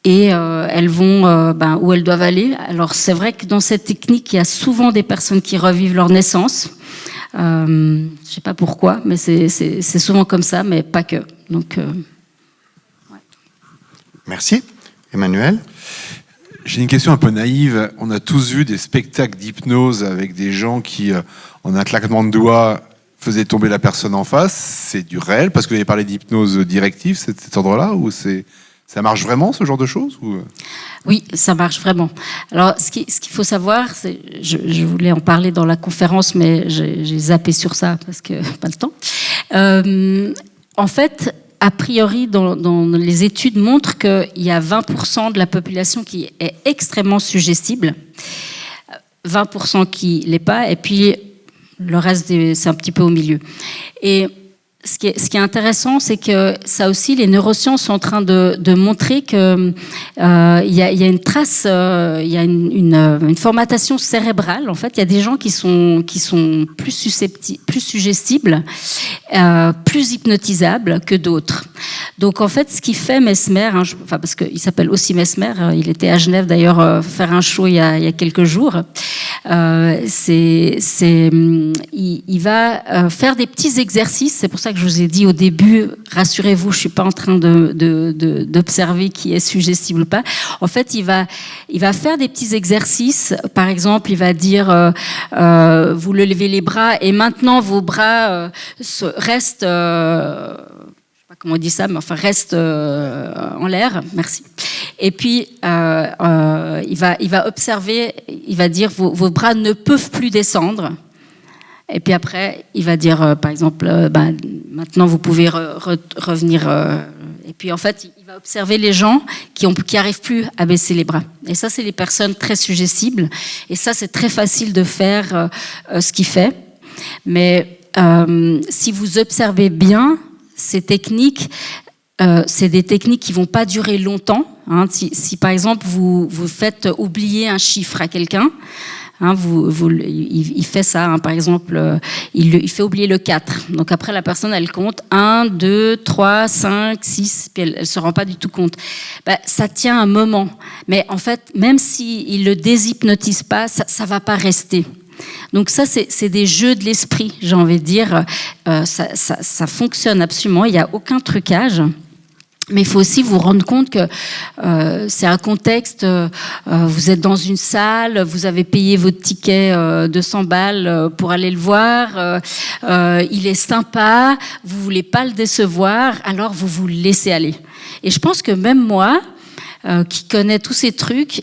et elles vont où elles doivent aller. Alors, c'est vrai que dans cette technique, il y a souvent des personnes qui revivent leur naissance. Je sais pas pourquoi, mais c'est souvent comme ça, mais pas que. Donc, Merci. Emmanuel? J'ai une question un peu naïve. On a tous vu des spectacles d'hypnose avec des gens qui, en un claquement de doigts, faisaient tomber la personne en face. C'est du réel, parce que vous avez parlé d'hypnose directive, cet ordre-là, ou ça marche vraiment, ce genre de choses, ou... Oui, ça marche vraiment. Alors, ce qu'il faut savoir, c'est, je voulais en parler dans la conférence, mais j'ai zappé sur ça parce que pas le temps. En fait, a priori, dans les études montrent qu'il y a 20% de la population qui est extrêmement suggestible, 20% qui l'est pas, et puis le reste, c'est un petit peu au milieu. Et ce qui est intéressant, c'est que ça aussi, les neurosciences sont en train de montrer que y a une trace, il y a une formatation cérébrale. En fait, il y a des gens qui sont plus susceptibles, plus suggestibles, plus hypnotisables que d'autres. Donc, en fait, ce qui fait Mesmer, parce qu'il s'appelle aussi Mesmer, il était à Genève d'ailleurs faire un show il y a quelques jours. Il va faire des petits exercices. C'est pour ça que je vous ai dit au début, rassurez-vous, je suis pas en train d'observer qui est suggestible ou pas. En fait, il va faire des petits exercices. Par exemple, il va dire vous levez les bras et maintenant vos bras restent. Je sais pas comment on dit ça, mais enfin restent en l'air. Merci. Et puis il va observer. Il va dire vos bras ne peuvent plus descendre. Et puis après, il va dire, par exemple, maintenant vous pouvez revenir. Et puis en fait, il va observer les gens qui n'arrivent plus à baisser les bras. Et ça, c'est les personnes très suggestibles. Et ça, c'est très facile de faire ce qu'il fait. Mais si vous observez bien ces techniques, c'est des techniques qui vont pas durer longtemps. Hein. Si par exemple vous faites oublier un chiffre à quelqu'un. Il fait ça, par exemple, il fait oublier le 4. Donc après, la personne, elle compte 1, 2, 3, 5, 6, puis elle se rend pas du tout compte. Ça tient un moment. Mais en fait, même s'il le déshypnotise pas, ça va pas rester. Donc ça, c'est des jeux de l'esprit, j'ai envie de dire. Ça fonctionne absolument, il n'y a aucun trucage. Mais il faut aussi vous rendre compte que c'est un contexte, vous êtes dans une salle, vous avez payé votre ticket 200 balles pour aller le voir, il est sympa, vous voulez pas le décevoir, alors vous vous laissez aller. Et je pense que même moi, qui connais tous ces trucs,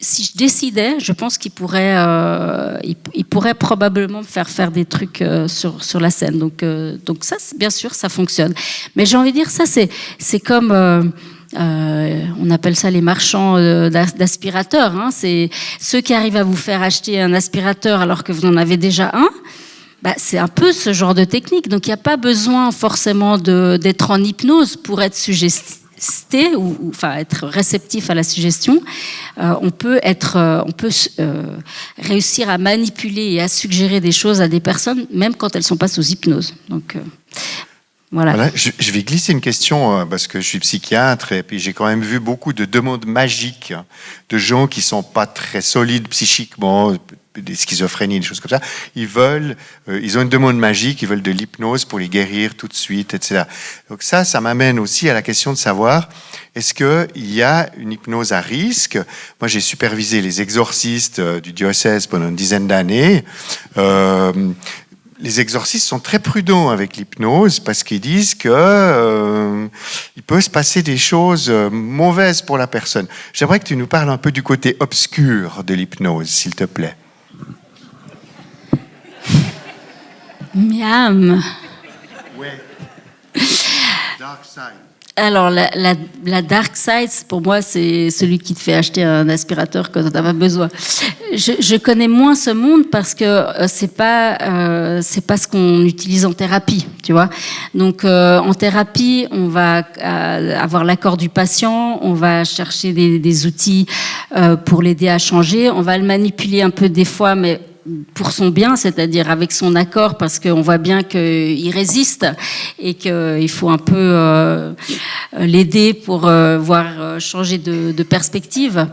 si je décidais, je pense qu'il pourrait probablement me faire des trucs sur la scène. Donc ça, bien sûr, ça fonctionne. Mais j'ai envie de dire, ça, c'est comme... on appelle ça les marchands d'aspirateurs. Hein. C'est ceux qui arrivent à vous faire acheter un aspirateur alors que vous en avez déjà un. C'est un peu ce genre de technique. Donc, il n'y a pas besoin forcément d'être en hypnose pour être suggestif. Ou être réceptif à la suggestion, on peut réussir à manipuler et à suggérer des choses à des personnes, même quand elles ne sont pas sous hypnose. Donc, voilà. Je vais glisser une question parce que je suis psychiatre et puis j'ai quand même vu beaucoup de demandes magiques de gens qui ne sont pas très solides psychiquement, des schizophrénies, des choses comme ça. Ils ont une demande magique, ils veulent de l'hypnose pour les guérir tout de suite, etc. Donc ça m'amène aussi à la question de savoir, est-ce qu'il y a une hypnose à risque? Moi, j'ai supervisé les exorcistes du diocèse pendant une dizaine d'années. Les exorcistes sont très prudents avec l'hypnose parce qu'ils disent que il peut se passer des choses mauvaises pour la personne. J'aimerais que tu nous parles un peu du côté obscur de l'hypnose, s'il te plaît. Miam. Ouais. Dark side. Alors, la dark side, pour moi, c'est celui qui te fait acheter un aspirateur quand tu n'as pas besoin. Je connais moins ce monde parce que c'est pas ce qu'on utilise en thérapie, tu vois. Donc, en thérapie, on va avoir l'accord du patient, on va chercher des outils pour l'aider à changer, on va le manipuler un peu des fois, mais pour son bien, c'est-à-dire avec son accord, parce qu'on voit bien qu'il résiste et qu'il faut un peu l'aider pour voir changer de perspective.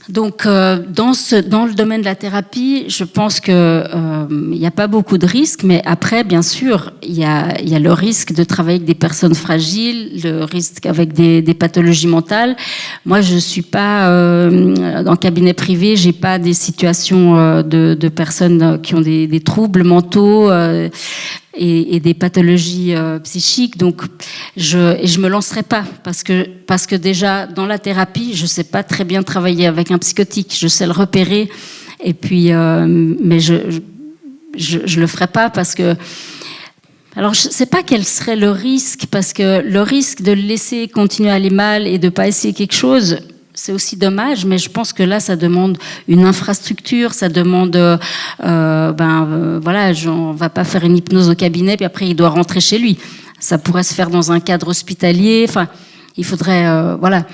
Donc, dans le domaine de la thérapie, je pense que il n'y a pas beaucoup de risques, mais après, bien sûr, il y a le risque de travailler avec des personnes fragiles, le risque avec des pathologies mentales. Moi, je suis pas en cabinet privé, j'ai pas des situations de personnes qui ont des troubles mentaux. Et des pathologies psychiques, donc je me lancerai pas parce que déjà dans la thérapie, je sais pas très bien travailler avec un psychotique, je sais le repérer et puis mais je le ferai pas parce que alors je sais pas quel serait le risque parce que le risque de le laisser continuer à aller mal et de pas essayer quelque chose. C'est aussi dommage, mais je pense que là, ça demande une infrastructure, ça demande, voilà, on va pas faire une hypnose au cabinet, puis après il doit rentrer chez lui. Ça pourrait se faire dans un cadre hospitalier. Enfin, il faudrait, voilà.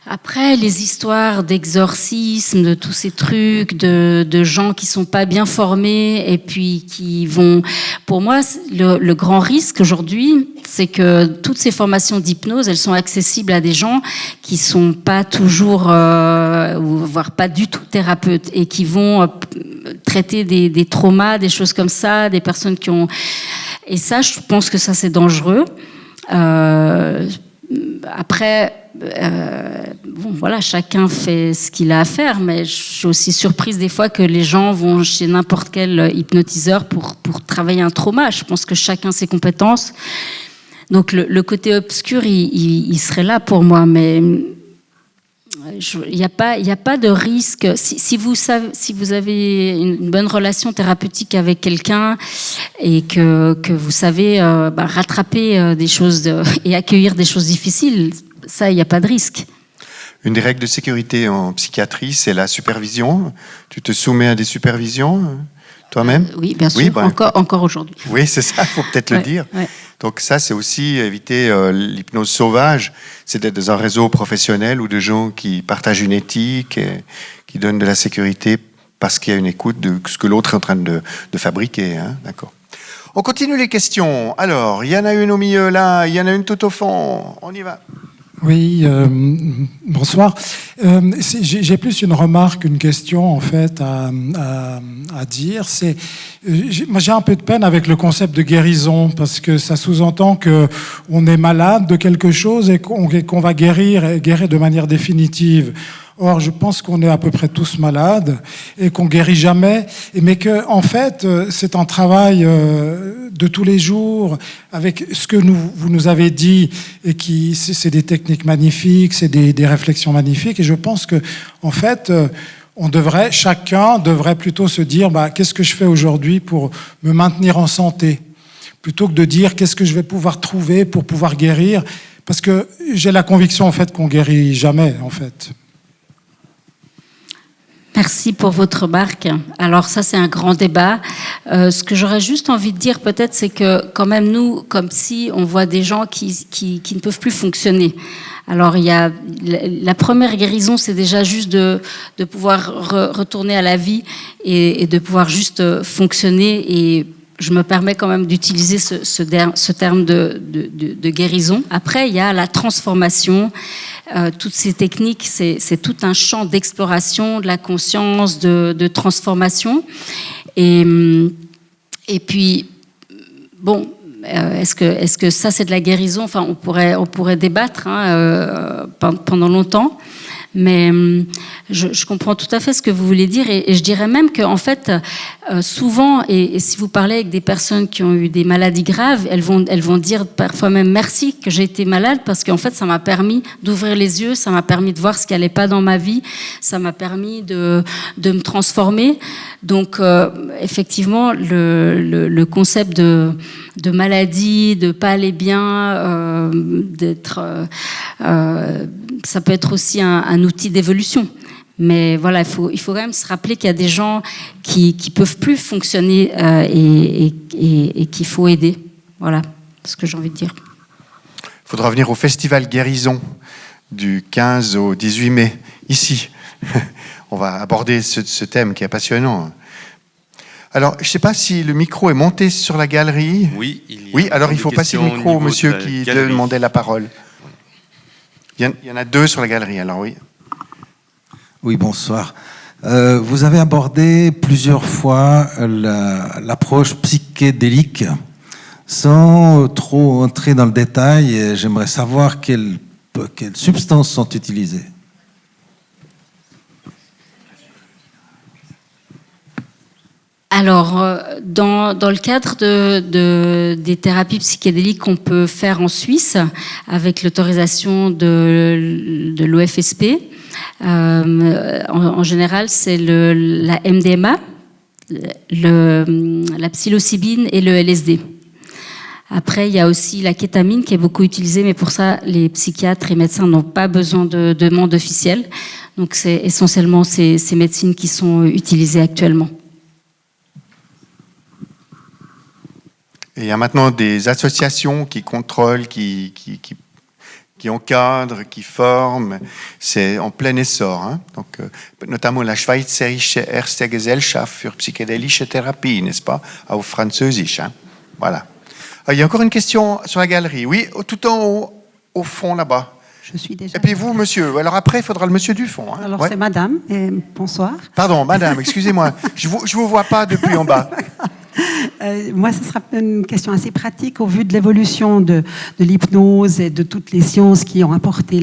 Après, les histoires d'exorcisme, de tous ces trucs, de gens qui sont pas bien formés et puis qui vont. Pour moi, le grand risque aujourd'hui, c'est que toutes ces formations d'hypnose, elles sont accessibles à des gens qui sont pas toujours, voire pas du tout thérapeutes, et qui vont traiter des traumas, des choses comme ça, des personnes qui ont. Et ça, je pense que ça, c'est dangereux. Après, bon, voilà, chacun fait ce qu'il a à faire, mais je suis aussi surprise des fois que les gens vont chez n'importe quel hypnotiseur pour travailler un trauma. Je pense que chacun ses compétences. Donc le côté obscur, il serait là pour moi, mais il n'y a pas de risque. Si vous avez une bonne relation thérapeutique avec quelqu'un et que vous savez rattraper des choses et accueillir des choses difficiles, ça, il n'y a pas de risque. Une des règles de sécurité en psychiatrie, c'est la supervision. Tu te soumets à des supervisions toi-même ? Oui, bien sûr, encore aujourd'hui. Oui, c'est ça, il faut peut-être le dire. Ouais. Donc ça, c'est aussi éviter l'hypnose sauvage, c'est d'être dans un réseau professionnel ou de gens qui partagent une éthique et qui donnent de la sécurité parce qu'il y a une écoute de ce que l'autre est en train de fabriquer. Hein, d'accord. On continue les questions. Alors, il y en a une au milieu là, il y en a une tout au fond. On y va. Oui, bonsoir. J'ai plus une remarque, une question en fait à dire. Moi j'ai un peu de peine avec le concept de guérison parce que ça sous-entend que on est malade de quelque chose et qu'on va guérir de manière définitive. Or, je pense qu'on est à peu près tous malades et qu'on guérit jamais, mais que, en fait, c'est un travail de tous les jours avec ce que vous nous avez dit et c'est des techniques magnifiques, c'est des réflexions magnifiques. Et je pense que, en fait, chacun devrait plutôt se dire, qu'est-ce que je fais aujourd'hui pour me maintenir en santé, plutôt que de dire qu'est-ce que je vais pouvoir trouver pour pouvoir guérir, parce que j'ai la conviction, en fait, qu'on guérit jamais, en fait. Merci pour votre remarque. Alors ça, c'est un grand débat. Ce que j'aurais juste envie de dire peut-être, c'est que quand même nous, comme si on voit des gens qui ne peuvent plus fonctionner. Alors il y a la première guérison, c'est déjà juste de pouvoir retourner à la vie et de pouvoir juste fonctionner. Et je me permets quand même d'utiliser ce terme de guérison. Après, il y a la transformation. Toutes ces techniques, c'est tout un champ d'exploration de la conscience, de transformation. Et puis, bon, est-ce que ça, c'est de la guérison ? Enfin, on pourrait débattre pendant longtemps. Mais je comprends tout à fait ce que vous voulez dire et je dirais même qu'en fait, souvent, et si vous parlez avec des personnes qui ont eu des maladies graves, elles vont dire parfois même merci que j'ai été malade parce qu'en fait, ça m'a permis d'ouvrir les yeux, ça m'a permis de voir ce qui allait pas dans ma vie, ça m'a permis de me transformer. Donc, effectivement, le concept de maladie, de pas aller bien, ça peut être aussi un outil d'évolution. Mais voilà, il faut quand même se rappeler qu'il y a des gens qui peuvent plus fonctionner et qu'il faut aider. Voilà ce que j'ai envie de dire. Il faudra venir au Festival Guérison du 15 au 18 mai, ici. On va aborder ce thème qui est passionnant. Alors, je ne sais pas si le micro est monté sur la galerie. Oui, alors il faut passer le micro au monsieur qui demandait la parole. Il y en a deux sur la galerie, alors oui. Oui, bonsoir. Vous avez abordé plusieurs fois l'approche psychédélique. Sans trop entrer dans le détail, j'aimerais savoir quelles substances sont utilisées. Alors, dans le cadre des thérapies psychédéliques qu'on peut faire en Suisse, avec l'autorisation de l'OFSP, en général, c'est la MDMA, la psilocybine et le LSD. Après, il y a aussi la kétamine qui est beaucoup utilisée, mais pour ça, les psychiatres et médecins n'ont pas besoin de demande officielle. Donc, c'est essentiellement ces médecines qui sont utilisées actuellement. Et il y a maintenant des associations qui contrôlent, qui encadrent, qui forment. C'est en plein essor. Hein. Donc, notamment la Schweizerische Erste Gesellschaft für psychedelische Therapie, n'est-ce pas, au Französisch. Hein. Voilà. Il y a encore une question sur la galerie. Oui, tout en haut, au fond là-bas. Je suis déjà. Et puis vous, monsieur. Alors après, il faudra le monsieur du fond. Hein. Alors ouais. c'est madame, et bonsoir. Pardon, madame, excusez-moi. Je vous vois pas depuis en bas. Moi, ce sera une question assez pratique au vu de l'évolution de l'hypnose et de toutes les sciences qui ont apporté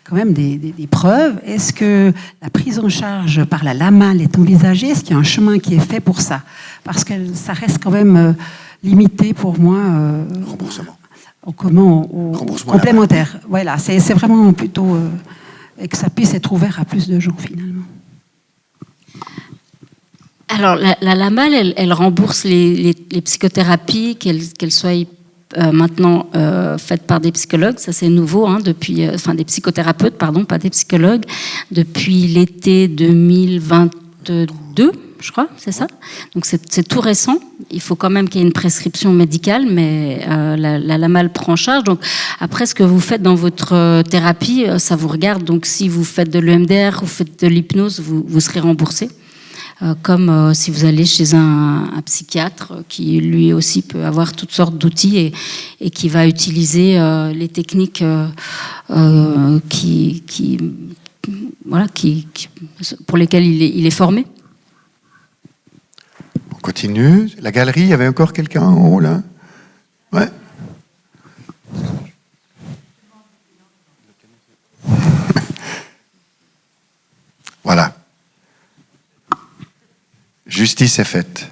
quand même des preuves. Est-ce que la prise en charge par la LAMAL est envisagée? Est-ce qu'il y a un chemin qui est fait pour ça? Parce que ça reste quand même limité pour moi. Remboursement. Au complémentaire. Voilà, c'est vraiment plutôt et que ça puisse être ouvert à plus de gens finalement. Alors, la LAMAL, elle rembourse les psychothérapies, qu'elles soient maintenant faites par des psychologues. Ça, c'est nouveau, hein, des psychothérapeutes, pardon, pas des psychologues, depuis l'été 2022, je crois, c'est ça. Donc, c'est tout récent. Il faut quand même qu'il y ait une prescription médicale, mais la LAMAL prend en charge. Donc, après, ce que vous faites dans votre thérapie, ça vous regarde. Donc, si vous faites de l'EMDR, vous faites de l'hypnose, vous serez remboursé. Comme si vous allez chez un psychiatre qui lui aussi peut avoir toutes sortes d'outils et qui va utiliser les techniques pour lesquelles il est formé. On continue. La galerie, il y avait encore quelqu'un en haut là. Ouais. Voilà. Justice est faite.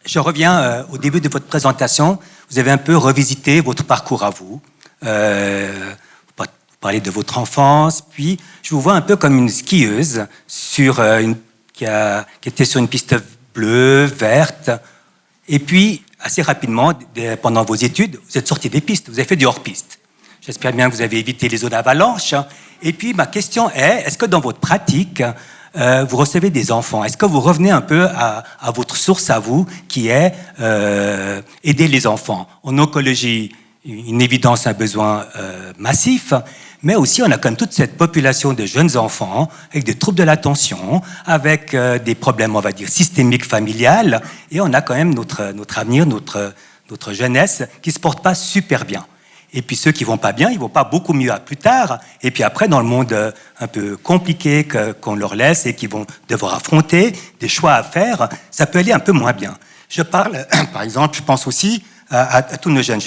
Je reviens au début de votre présentation. Vous avez un peu revisité votre parcours à vous. Vous parlez de votre enfance. Puis, je vous vois un peu comme une skieuse qui était sur une piste bleue, verte. Et puis, assez rapidement, pendant vos études, vous êtes sorti des pistes. Vous avez fait du hors-piste. J'espère bien que vous avez évité les zones avalanches. Et puis, ma question est que dans votre pratique, vous recevez des enfants? Est-ce que vous revenez un peu à votre source à vous, qui est aider les enfants? En oncologie, une évidence, un besoin massif, mais aussi on a quand même toute cette population de jeunes enfants avec des troubles de l'attention, avec des problèmes, on va dire, systémiques familiales, et on a quand même notre avenir, notre jeunesse qui ne se porte pas super bien. Et puis ceux qui vont pas bien, ils vont pas beaucoup mieux à plus tard. Et puis après, dans le monde un peu compliqué qu'on leur laisse et qu'ils vont devoir affronter, des choix à faire, ça peut aller un peu moins bien. Je parle, par exemple, je pense aussi à tous nos jeunes.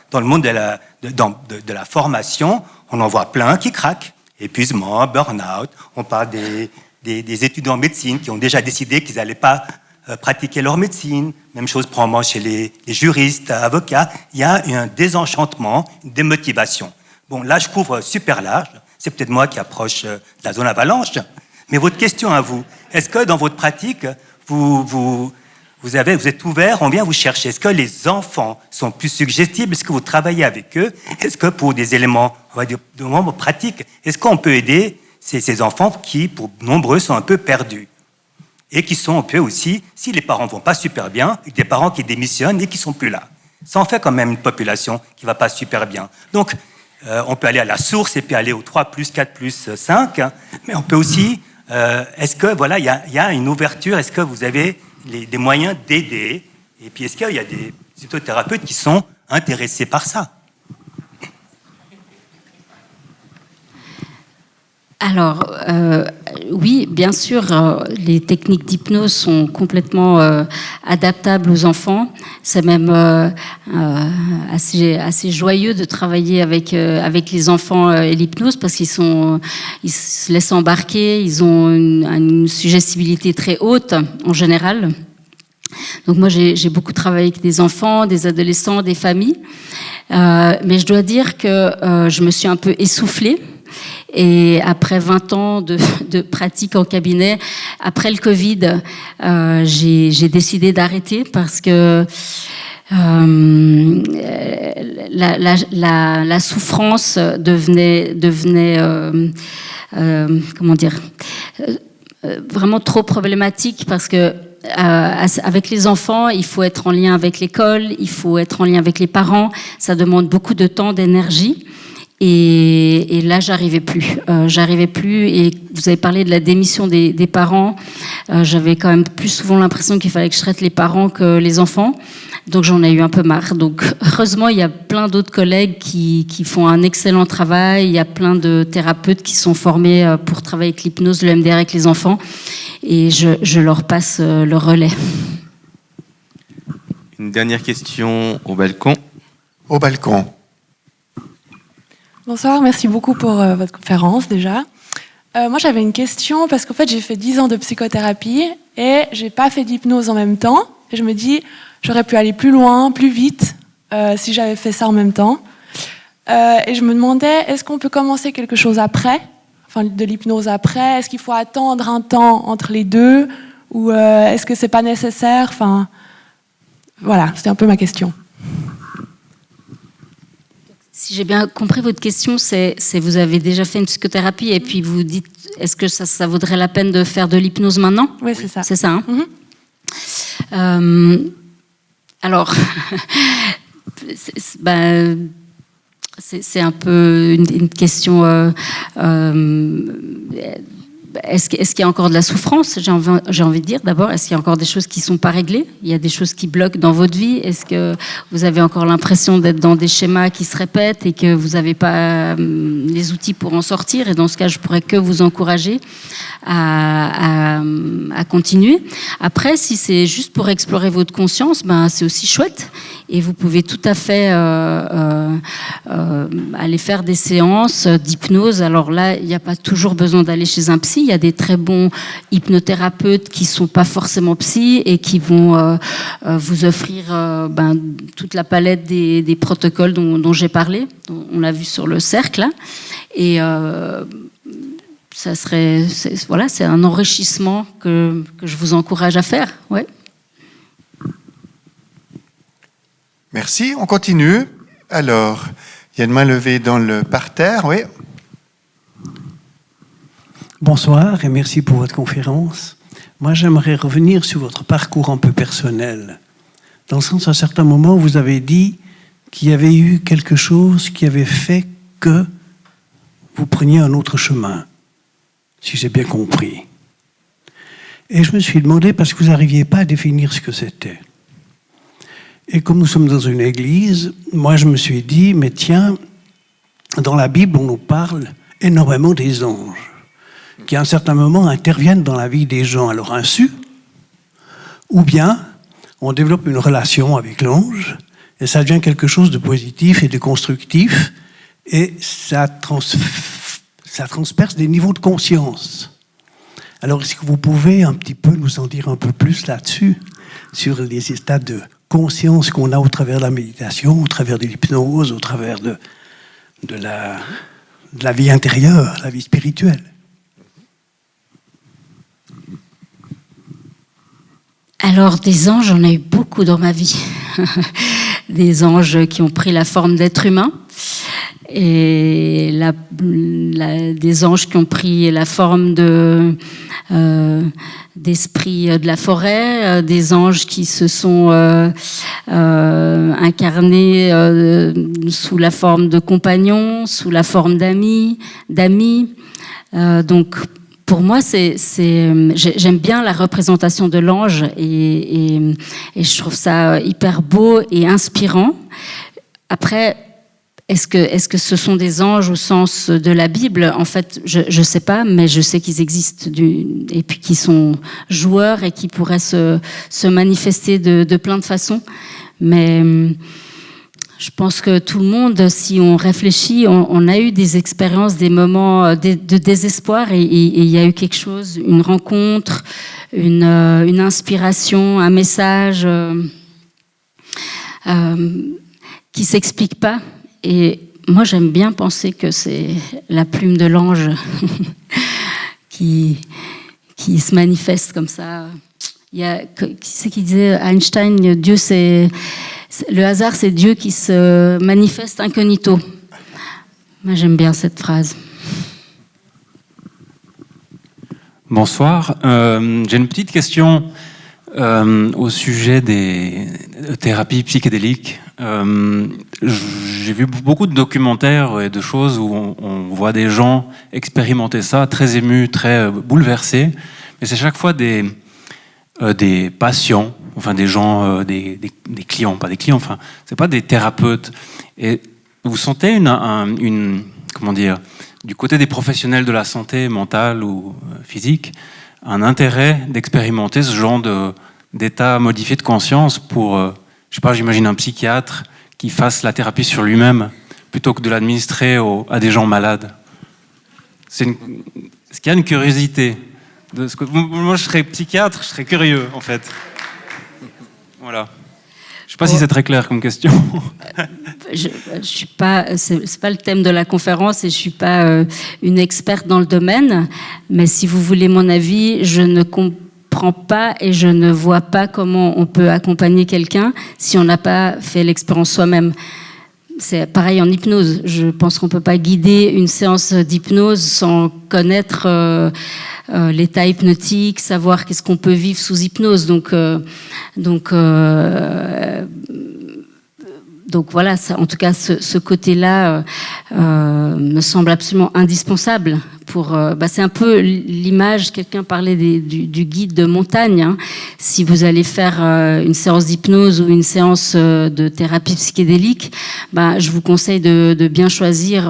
Dans le monde de la formation, on en voit plein qui craquent. Épuisement, burn-out. On parle des étudiants en médecine qui ont déjà décidé qu'ils n'allaient pas pratiquer leur médecine. Même chose probablement chez les juristes, avocats. Il y a un désenchantement, une démotivation. Bon, là, je couvre super large. C'est peut-être moi qui approche de la zone avalanche. Mais votre question à vous, est-ce que dans votre pratique, vous êtes ouvert, on vient vous chercher? Est-ce que les enfants sont plus suggestibles? Est-ce que vous travaillez avec eux? Est-ce que pour des éléments, on va dire, de membres pratiques, est-ce qu'on peut aider ces enfants qui, pour nombreux, sont un peu perdus? Et qui sont un peu aussi, si les parents vont pas super bien, des parents qui démissionnent et qui sont plus là. Ça en fait quand même une population qui va pas super bien. Donc, on peut aller à la source et puis aller au 3+, 4+, 5, mais on peut aussi, est-ce que, voilà, il y a une ouverture, est-ce que vous avez des moyens d'aider? Et puis, est-ce qu'il y a des psychothérapeutes qui sont intéressés par ça? Alors, oui, bien sûr, les techniques d'hypnose sont complètement adaptables aux enfants. C'est même assez joyeux de travailler avec les enfants et l'hypnose parce qu'ils se laissent embarquer, ils ont une suggestibilité très haute en général. Donc moi, j'ai beaucoup travaillé avec des enfants, des adolescents, des familles. Mais je dois dire que je me suis un peu essoufflée. Et après 20 ans de pratique en cabinet, après le Covid, j'ai décidé d'arrêter parce que la souffrance devenait comment dire, vraiment trop problématique parce que avec les enfants, il faut être en lien avec l'école, il faut être en lien avec les parents. Ça demande beaucoup de temps, d'énergie. Et là, j'arrivais plus. Et vous avez parlé de la démission des parents. J'avais quand même plus souvent l'impression qu'il fallait que je traite les parents que les enfants. Donc j'en ai eu un peu marre. Donc heureusement, il y a plein d'autres collègues qui font un excellent travail. Il y a plein de thérapeutes qui sont formés pour travailler avec l'hypnose, le MDR avec les enfants. Et je leur passe le relais. Une dernière question au balcon. Au balcon. Bonsoir, merci beaucoup pour votre conférence déjà. Moi j'avais une question parce qu'en fait j'ai fait 10 ans de psychothérapie et j'ai pas fait d'hypnose en même temps. Et je me dis, j'aurais pu aller plus loin, plus vite si j'avais fait ça en même temps. Et je me demandais, est-ce qu'on peut commencer quelque chose après, enfin de l'hypnose après? Est-ce qu'il faut attendre un temps entre les deux ou est-ce que c'est pas nécessaire? Enfin, voilà, c'était un peu ma question. Si j'ai bien compris votre question, c'est vous avez déjà fait une psychothérapie et puis vous dites, est-ce que ça vaudrait la peine de faire de l'hypnose maintenant? Oui, c'est ça. C'est ça, hein? Alors, c'est un peu une question. Est-ce qu'il y a encore de la souffrance? J'ai envie de dire d'abord, est-ce qu'il y a encore des choses qui ne sont pas réglées? Il y a des choses qui bloquent dans votre vie? Est-ce que vous avez encore l'impression d'être dans des schémas qui se répètent et que vous n'avez pas les outils pour en sortir? Et dans ce cas, je ne pourrais que vous encourager à continuer. Après, si c'est juste pour explorer votre conscience, c'est aussi chouette. Et vous pouvez tout à fait aller faire des séances d'hypnose. Alors là, il n'y a pas toujours besoin d'aller chez un psy. Il y a des très bons hypnothérapeutes qui ne sont pas forcément psy et qui vont vous offrir toute la palette des protocoles dont j'ai parlé. On l'a vu sur le cercle. Là. Et ça serait, c'est un enrichissement que je vous encourage à faire. Ouais. Merci, on continue. Alors, il y a une main levée dans le parterre, oui. Bonsoir et merci pour votre conférence. Moi, j'aimerais revenir sur votre parcours un peu personnel. Dans le sens, à un certain moment, vous avez dit qu'il y avait eu quelque chose qui avait fait que vous preniez un autre chemin, si j'ai bien compris. Et je me suis demandé, parce que vous n'arriviez pas à définir ce que c'était. Et comme nous sommes dans une église, moi je me suis dit, mais tiens, dans la Bible, on nous parle énormément des anges, qui à un certain moment interviennent dans la vie des gens à leur insu, ou bien on développe une relation avec l'ange, et ça devient quelque chose de positif et de constructif, et ça transperce des niveaux de conscience. Alors est-ce que vous pouvez un petit peu nous en dire un peu plus là-dessus, sur les états de conscience qu'on a au travers de la méditation, au travers de l'hypnose, au travers de la vie intérieure, la vie spirituelle. Alors, des anges, j'en ai eu beaucoup dans ma vie. Des anges qui ont pris la forme d'êtres humains et des anges qui ont pris la forme d'esprits de la forêt, des anges qui se sont incarnés sous la forme de compagnons, sous la forme d'amis. Donc, pour moi, j'aime bien la représentation de l'ange et je trouve ça hyper beau et inspirant. Après, est-ce que ce sont des anges au sens de la Bible? En fait, je ne sais pas, mais je sais qu'ils existent et puis qu'ils sont joueurs et qui pourraient se manifester de plein de façons. Mais je pense que tout le monde, si on réfléchit, on a eu des expériences, des moments de désespoir et il y a eu quelque chose, une rencontre, une inspiration, un message qui s'explique pas. Et moi, j'aime bien penser que c'est la plume de l'ange qui se manifeste comme ça. Qui c'est qui disait Einstein, Dieu, le hasard, c'est Dieu qui se manifeste incognito. Moi, j'aime bien cette phrase. Bonsoir. J'ai une petite question au sujet des thérapies psychédéliques. J'ai vu beaucoup de documentaires et de choses où on voit des gens expérimenter ça, très émus, très bouleversés. Mais c'est chaque fois des patients, enfin des gens, des clients, pas des clients, enfin c'est pas des thérapeutes. Et vous sentez comment dire, du côté des professionnels de la santé mentale ou physique, un intérêt d'expérimenter ce genre d'état modifié de conscience pour, je sais pas, j'imagine un psychiatre qui fasse la thérapie sur lui-même plutôt que de l'administrer à des gens malades. Est-ce qu'il y a une curiosité moi, je serais psychiatre, je serais curieux, en fait. Voilà. Je ne sais pas si c'est très clair comme question. Je suis pas, c'est pas le thème de la conférence et je suis pas une experte dans le domaine. Mais si vous voulez mon avis, je ne comprends pas et je ne vois pas comment on peut accompagner quelqu'un si on n'a pas fait l'expérience soi-même. C'est pareil en hypnose. Je pense qu'on ne peut pas guider une séance d'hypnose sans connaître l'état hypnotique, savoir qu'est-ce qu'on peut vivre sous hypnose. Donc voilà, ça, en tout cas, ce côté-là me semble absolument indispensable. C'est un peu l'image, quelqu'un parlait du guide de montagne. Hein. Si vous allez faire une séance d'hypnose ou une séance de thérapie psychédélique, je vous conseille de bien choisir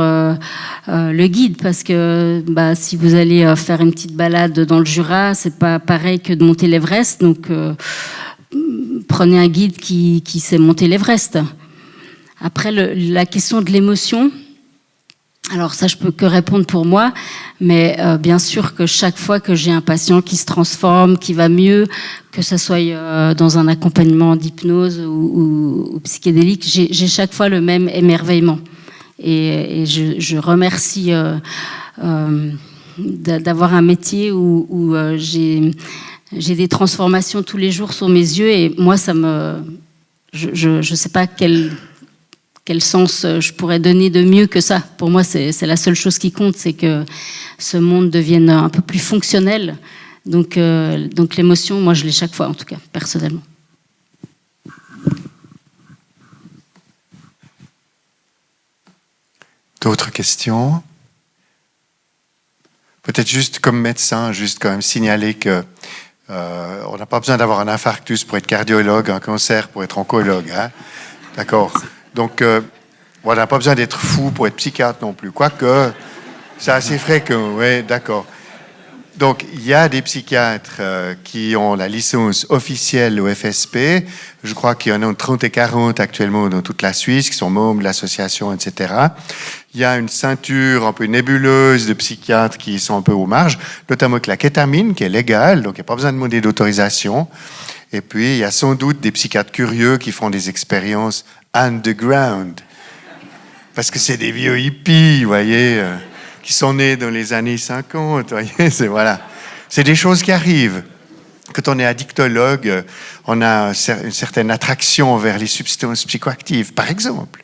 le guide parce que si vous allez faire une petite balade dans le Jura, c'est pas pareil que de monter l'Everest. Donc prenez un guide qui sait monter l'Everest. Après, la question de l'émotion, alors ça, je peux que répondre pour moi, mais bien sûr que chaque fois que j'ai un patient qui se transforme, qui va mieux, que ce soit dans un accompagnement d'hypnose ou psychédélique, j'ai chaque fois le même émerveillement. Et je remercie d'avoir un métier où j'ai des transformations tous les jours sous mes yeux, et moi, je sais pas quel sens je pourrais donner de mieux que ça. Pour moi, c'est la seule chose qui compte, c'est que ce monde devienne un peu plus fonctionnel. Donc l'émotion, moi, je l'ai chaque fois, en tout cas, personnellement. D'autres questions? Peut-être juste comme médecin, juste quand même signaler que on n'a pas besoin d'avoir un infarctus pour être cardiologue, un cancer pour être oncologue. Hein? D'accord. Donc, on n'a pas besoin d'être fou pour être psychiatre non plus. Quoique, c'est assez fréquent. Oui, d'accord. Donc, il y a des psychiatres qui ont la licence officielle au FSP. Je crois qu'il y en a 30 et 40 actuellement dans toute la Suisse, qui sont membres de l'association, etc. Il y a une ceinture un peu nébuleuse de psychiatres qui sont un peu aux marges, notamment avec la kétamine, qui est légale, donc il n'y a pas besoin de demander d'autorisation. Et puis, il y a sans doute des psychiatres curieux qui font des expériences underground. Parce que c'est des vieux hippies, vous voyez, qui sont nés dans les années 50, vous voyez, c'est des choses qui arrivent. Quand on est addictologue, on a une certaine attraction vers les substances psychoactives, par exemple.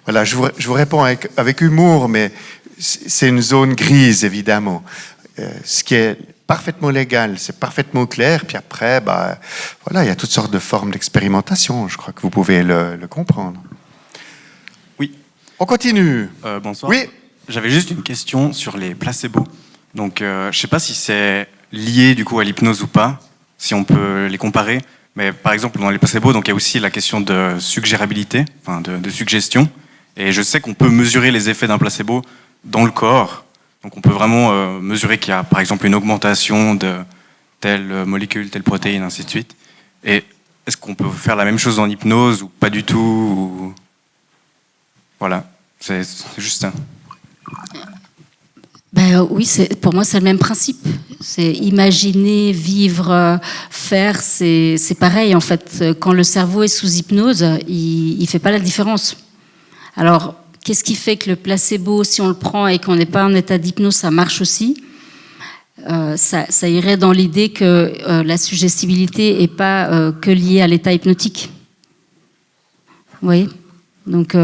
Voilà, je vous réponds avec humour, mais c'est une zone grise, évidemment. Ce qui est parfaitement légal, c'est parfaitement clair, puis après, voilà, il y a toutes sortes de formes d'expérimentation, je crois que vous pouvez le comprendre. Oui. On continue. Bonsoir. Oui. J'avais juste une question sur les placebos. Donc, je ne sais pas si c'est lié du coup à l'hypnose ou pas, si on peut les comparer. Mais par exemple, dans les placebos, donc il y a aussi la question de suggérabilité, enfin de suggestion. Et je sais qu'on peut mesurer les effets d'un placebo dans le corps. Donc on peut vraiment mesurer qu'il y a par exemple une augmentation de telle molécule, telle protéine, ainsi de suite. Et est-ce qu'on peut faire la même chose en hypnose ou pas du tout ou... Voilà, c'est juste ça. Ben oui, pour moi c'est le même principe. C'est imaginer, vivre, faire, c'est pareil en fait. Quand le cerveau est sous hypnose, il fait pas la différence. Alors, qu'est-ce qui fait que le placebo, si on le prend et qu'on n'est pas en état d'hypnose, ça marche aussi? Ça irait dans l'idée que la suggestibilité n'est pas que liée à l'état hypnotique. Vous voyez? Donc,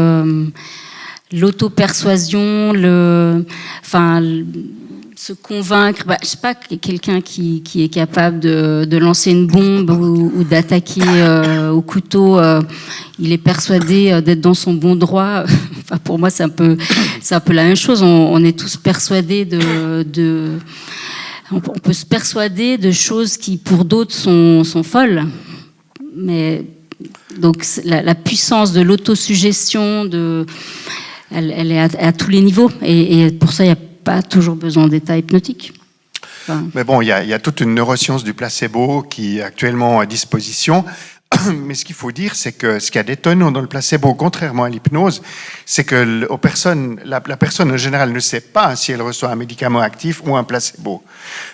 l'auto-persuasion, se convaincre, je sais pas, quelqu'un qui est capable de lancer une bombe ou d'attaquer au couteau, il est persuadé d'être dans son bon droit. Enfin, pour moi, c'est un peu la même chose. On est tous persuadés on peut se persuader de choses qui, pour d'autres, sont folles. Mais donc, la puissance de l'autosuggestion, elle est à tous les niveaux. Et pour ça, il n'y a pas toujours besoin d'état hypnotique. Enfin... Mais bon, il y a toute une neuroscience du placebo qui est actuellement à disposition. Mais ce qu'il faut dire, c'est que ce qu'il y a d'étonnant dans le placebo, contrairement à l'hypnose, c'est que la personne en général ne sait pas si elle reçoit un médicament actif ou un placebo.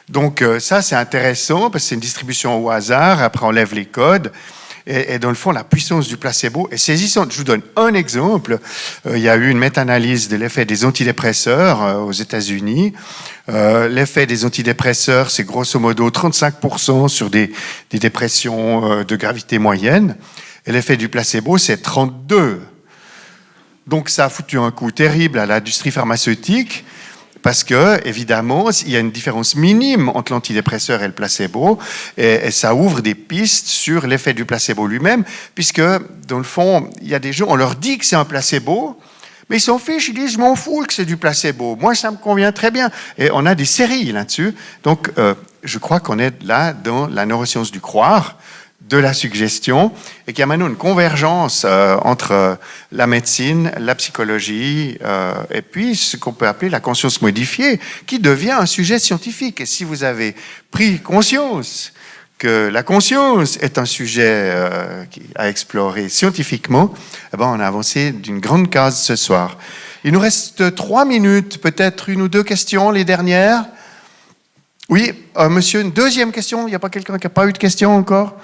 Donc ça, c'est intéressant parce que c'est une distribution au hasard. Après, on lève les codes. Et dans le fond, la puissance du placebo est saisissante. Je vous donne un exemple. Il y a eu une méta-analyse de l'effet des antidépresseurs aux États-Unis. L'effet des antidépresseurs, c'est grosso modo 35% sur des dépressions de gravité moyenne. Et l'effet du placebo, c'est 32%. Donc ça a foutu un coup terrible à l'industrie pharmaceutique. Parce que, évidemment, il y a une différence minime entre l'antidépresseur et le placebo, et ça ouvre des pistes sur l'effet du placebo lui-même, puisque, dans le fond, il y a des gens, on leur dit que c'est un placebo, mais ils s'en fichent, ils disent, je m'en fous que c'est du placebo. Moi, ça me convient très bien. Et on a des séries là-dessus. Donc, je crois qu'on est là dans la neuroscience du croire, de la suggestion, et qu'il y a maintenant une convergence entre la médecine, la psychologie, et puis ce qu'on peut appeler la conscience modifiée, qui devient un sujet scientifique. Et si vous avez pris conscience que la conscience est un sujet à explorer scientifiquement, eh ben on a avancé d'une grande case ce soir. Il nous reste 3 minutes, peut-être 1 ou 2 questions, les dernières. Oui, monsieur, une deuxième question. Il n'y a pas quelqu'un qui n'a pas eu de question encore?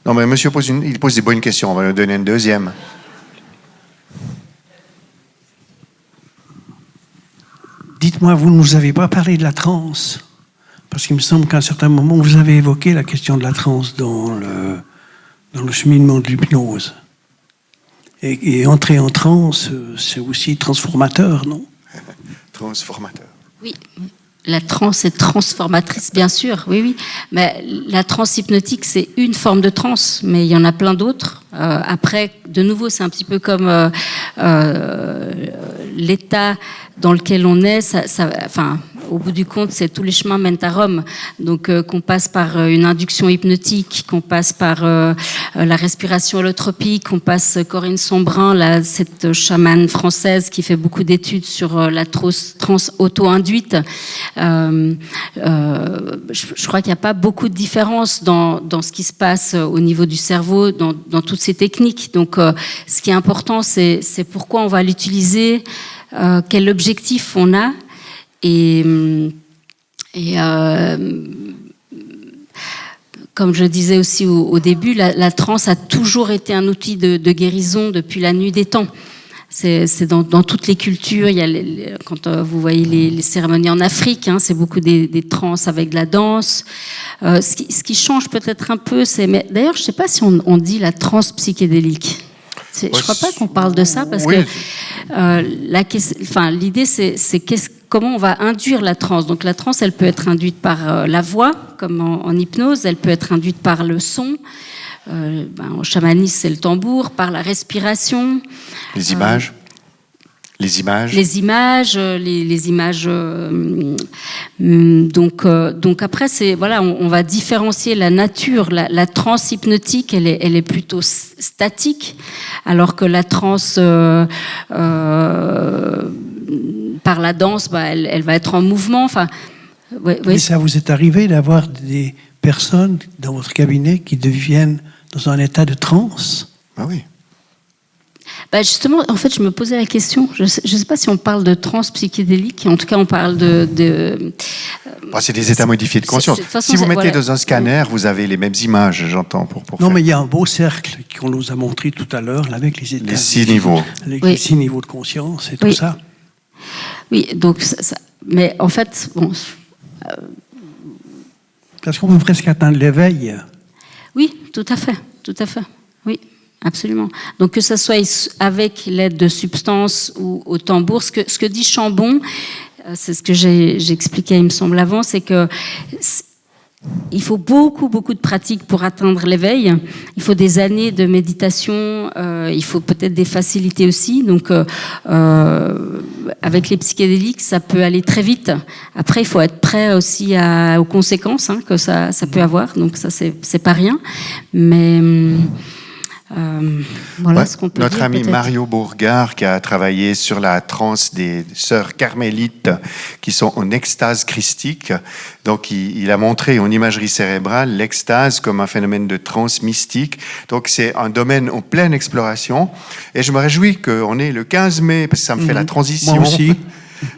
Non, mais monsieur il pose des bonnes questions. On va lui donner une deuxième. Dites-moi, vous ne nous avez pas parlé de la transe? Parce qu'il me semble qu'à un certain moment, vous avez évoqué la question de la transe dans le cheminement de l'hypnose. Et entrer en transe, c'est aussi transformateur, non? Transformateur. Oui. La transe est transformatrice, bien sûr, oui. Mais la transe hypnotique, c'est une forme de transe, mais il y en a plein d'autres. Après, de nouveau, c'est un petit peu comme l'état dans lequel on est. Au bout du compte, tous les chemins mènent à Rome. Donc, qu'on passe par une induction hypnotique, qu'on passe par la respiration holotropique, qu'on passe Corinne Sombrin, cette chamane française qui fait beaucoup d'études sur la transe auto-induite. Je crois qu'il n'y a pas beaucoup de différence dans ce qui se passe au niveau du cerveau, dans toutes ces techniques. Donc, ce qui est important, c'est pourquoi on va l'utiliser, quel objectif on a. Et comme je disais aussi au début, la transe a toujours été un outil de guérison depuis la nuit des temps. C'est dans toutes les cultures. Il y a quand vous voyez les cérémonies en Afrique, c'est beaucoup des transes avec de la danse. Ce qui change peut-être un peu, mais d'ailleurs, je ne sais pas si on dit la transe psychédélique. Je ne crois pas qu'on parle de ça parce que l'idée, c'est comment on va induire la transe. Donc la transe, elle peut être induite par la voix, comme en hypnose, elle peut être induite par le son. En chamanisme, c'est le tambour, par la respiration. Les images. Les images. Les images, les images. Donc après, c'est voilà, on va différencier la nature. La transe hypnotique, elle est plutôt statique, alors que la transe par la danse, elle va être en mouvement. Enfin, Mais ça vous est arrivé d'avoir des personnes dans votre cabinet qui deviennent dans un état de transe? Ah oui. Justement, en fait, je me posais la question. Je ne sais pas si on parle de transe psychédélique. En tout cas, on parle c'est des états modifiés de conscience. Si vous mettez dans un scanner, vous avez les mêmes images, j'entends. Pour non, mais il y a un beau cercle qu'on nous a montré tout à l'heure, avec les états. Les 6 niveaux. Avec les 6 niveaux de conscience et tout ça. Oui, donc mais en fait, bon. Parce qu'on peut presque atteindre l'éveil. Oui, tout à fait. Oui. Absolument. Donc que ça soit avec l'aide de substances ou au tambour, ce que dit Chambon, c'est ce que j'ai expliqué, il me semble avant, c'est que il faut beaucoup de pratiques pour atteindre l'éveil. Il faut des années de méditation. Il faut peut-être des facilités aussi. Donc, avec les psychédéliques, ça peut aller très vite. Après, il faut être prêt aussi aux conséquences que ça peut avoir. Donc, ça, c'est pas rien. Mais voilà ce qu'on peut notre dire, ami peut-être. Mario Bourgard, qui a travaillé sur la transe des sœurs carmélites qui sont en extase christique. Donc, il a montré en imagerie cérébrale l'extase comme un phénomène de transe mystique. Donc, c'est un domaine en pleine exploration. Et je me réjouis qu'on est le 15 mai, parce que ça me fait la transition. Moi aussi.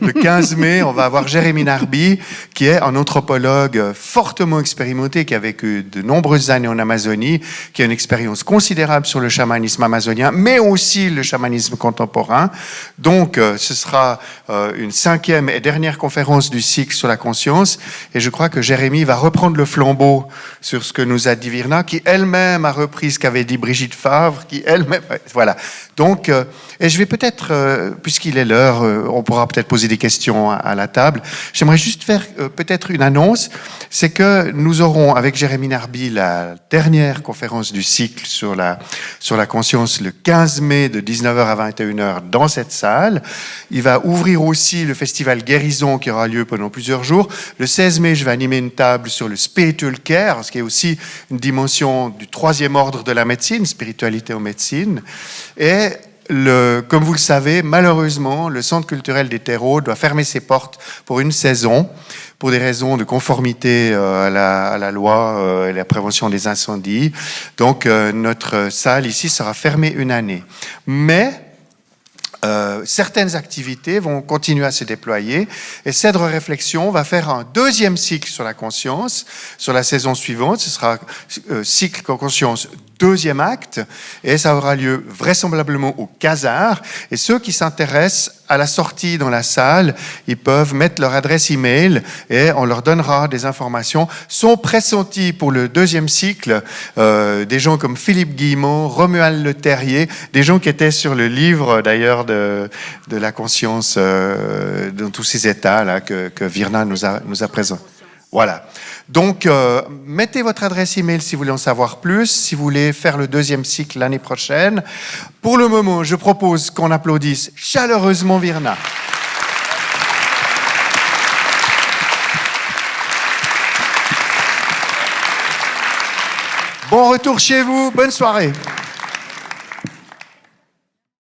Le 15 mai, on va avoir Jérémy Narby, qui est un anthropologue fortement expérimenté, qui a vécu de nombreuses années en Amazonie, qui a une expérience considérable sur le chamanisme amazonien, mais aussi le chamanisme contemporain. Donc, ce sera une 5e et dernière conférence du cycle sur la conscience. Et je crois que Jérémy va reprendre le flambeau sur ce que nous a dit Virna, qui elle-même a repris ce qu'avait dit Brigitte Favre, qui elle-même... Voilà. Donc, et je vais peut-être, puisqu'il est l'heure, on pourra peut-être poser des questions à la table. J'aimerais juste faire peut-être une annonce, c'est que nous aurons avec Jérémy Narby la dernière conférence du cycle sur la conscience le 15 mai de 19h à 21h dans cette salle. Il va ouvrir aussi le festival Guérison qui aura lieu pendant plusieurs jours. Le 16 mai, je vais animer une table sur le spiritual care, ce qui est aussi une dimension du 3e ordre de la médecine, spiritualité en médecine. Et comme vous le savez, malheureusement, le Centre culturel des terreaux doit fermer ses portes pour une saison, pour des raisons de conformité à la loi et la prévention des incendies. Donc, notre salle ici sera fermée une année. Mais certaines activités vont continuer à se déployer et Cèdre Réflexion va faire un 2e cycle sur la conscience sur la saison suivante. Ce sera cycle conscience 2e acte et ça aura lieu vraisemblablement au Casar. Et ceux qui s'intéressent à la sortie dans la salle, ils peuvent mettre leur adresse email et on leur donnera des informations. Sont pressentis pour le 2e cycle des gens comme Philippe Guillemot, Romuald Le Terrier, des gens qui étaient sur le livre d'ailleurs de la conscience dans tous ces états là que Virna nous a présenté. Voilà. Donc, mettez votre adresse email si vous voulez en savoir plus, si vous voulez faire le 2e cycle l'année prochaine. Pour le moment, je propose qu'on applaudisse chaleureusement Virna. Bon retour chez vous, bonne soirée.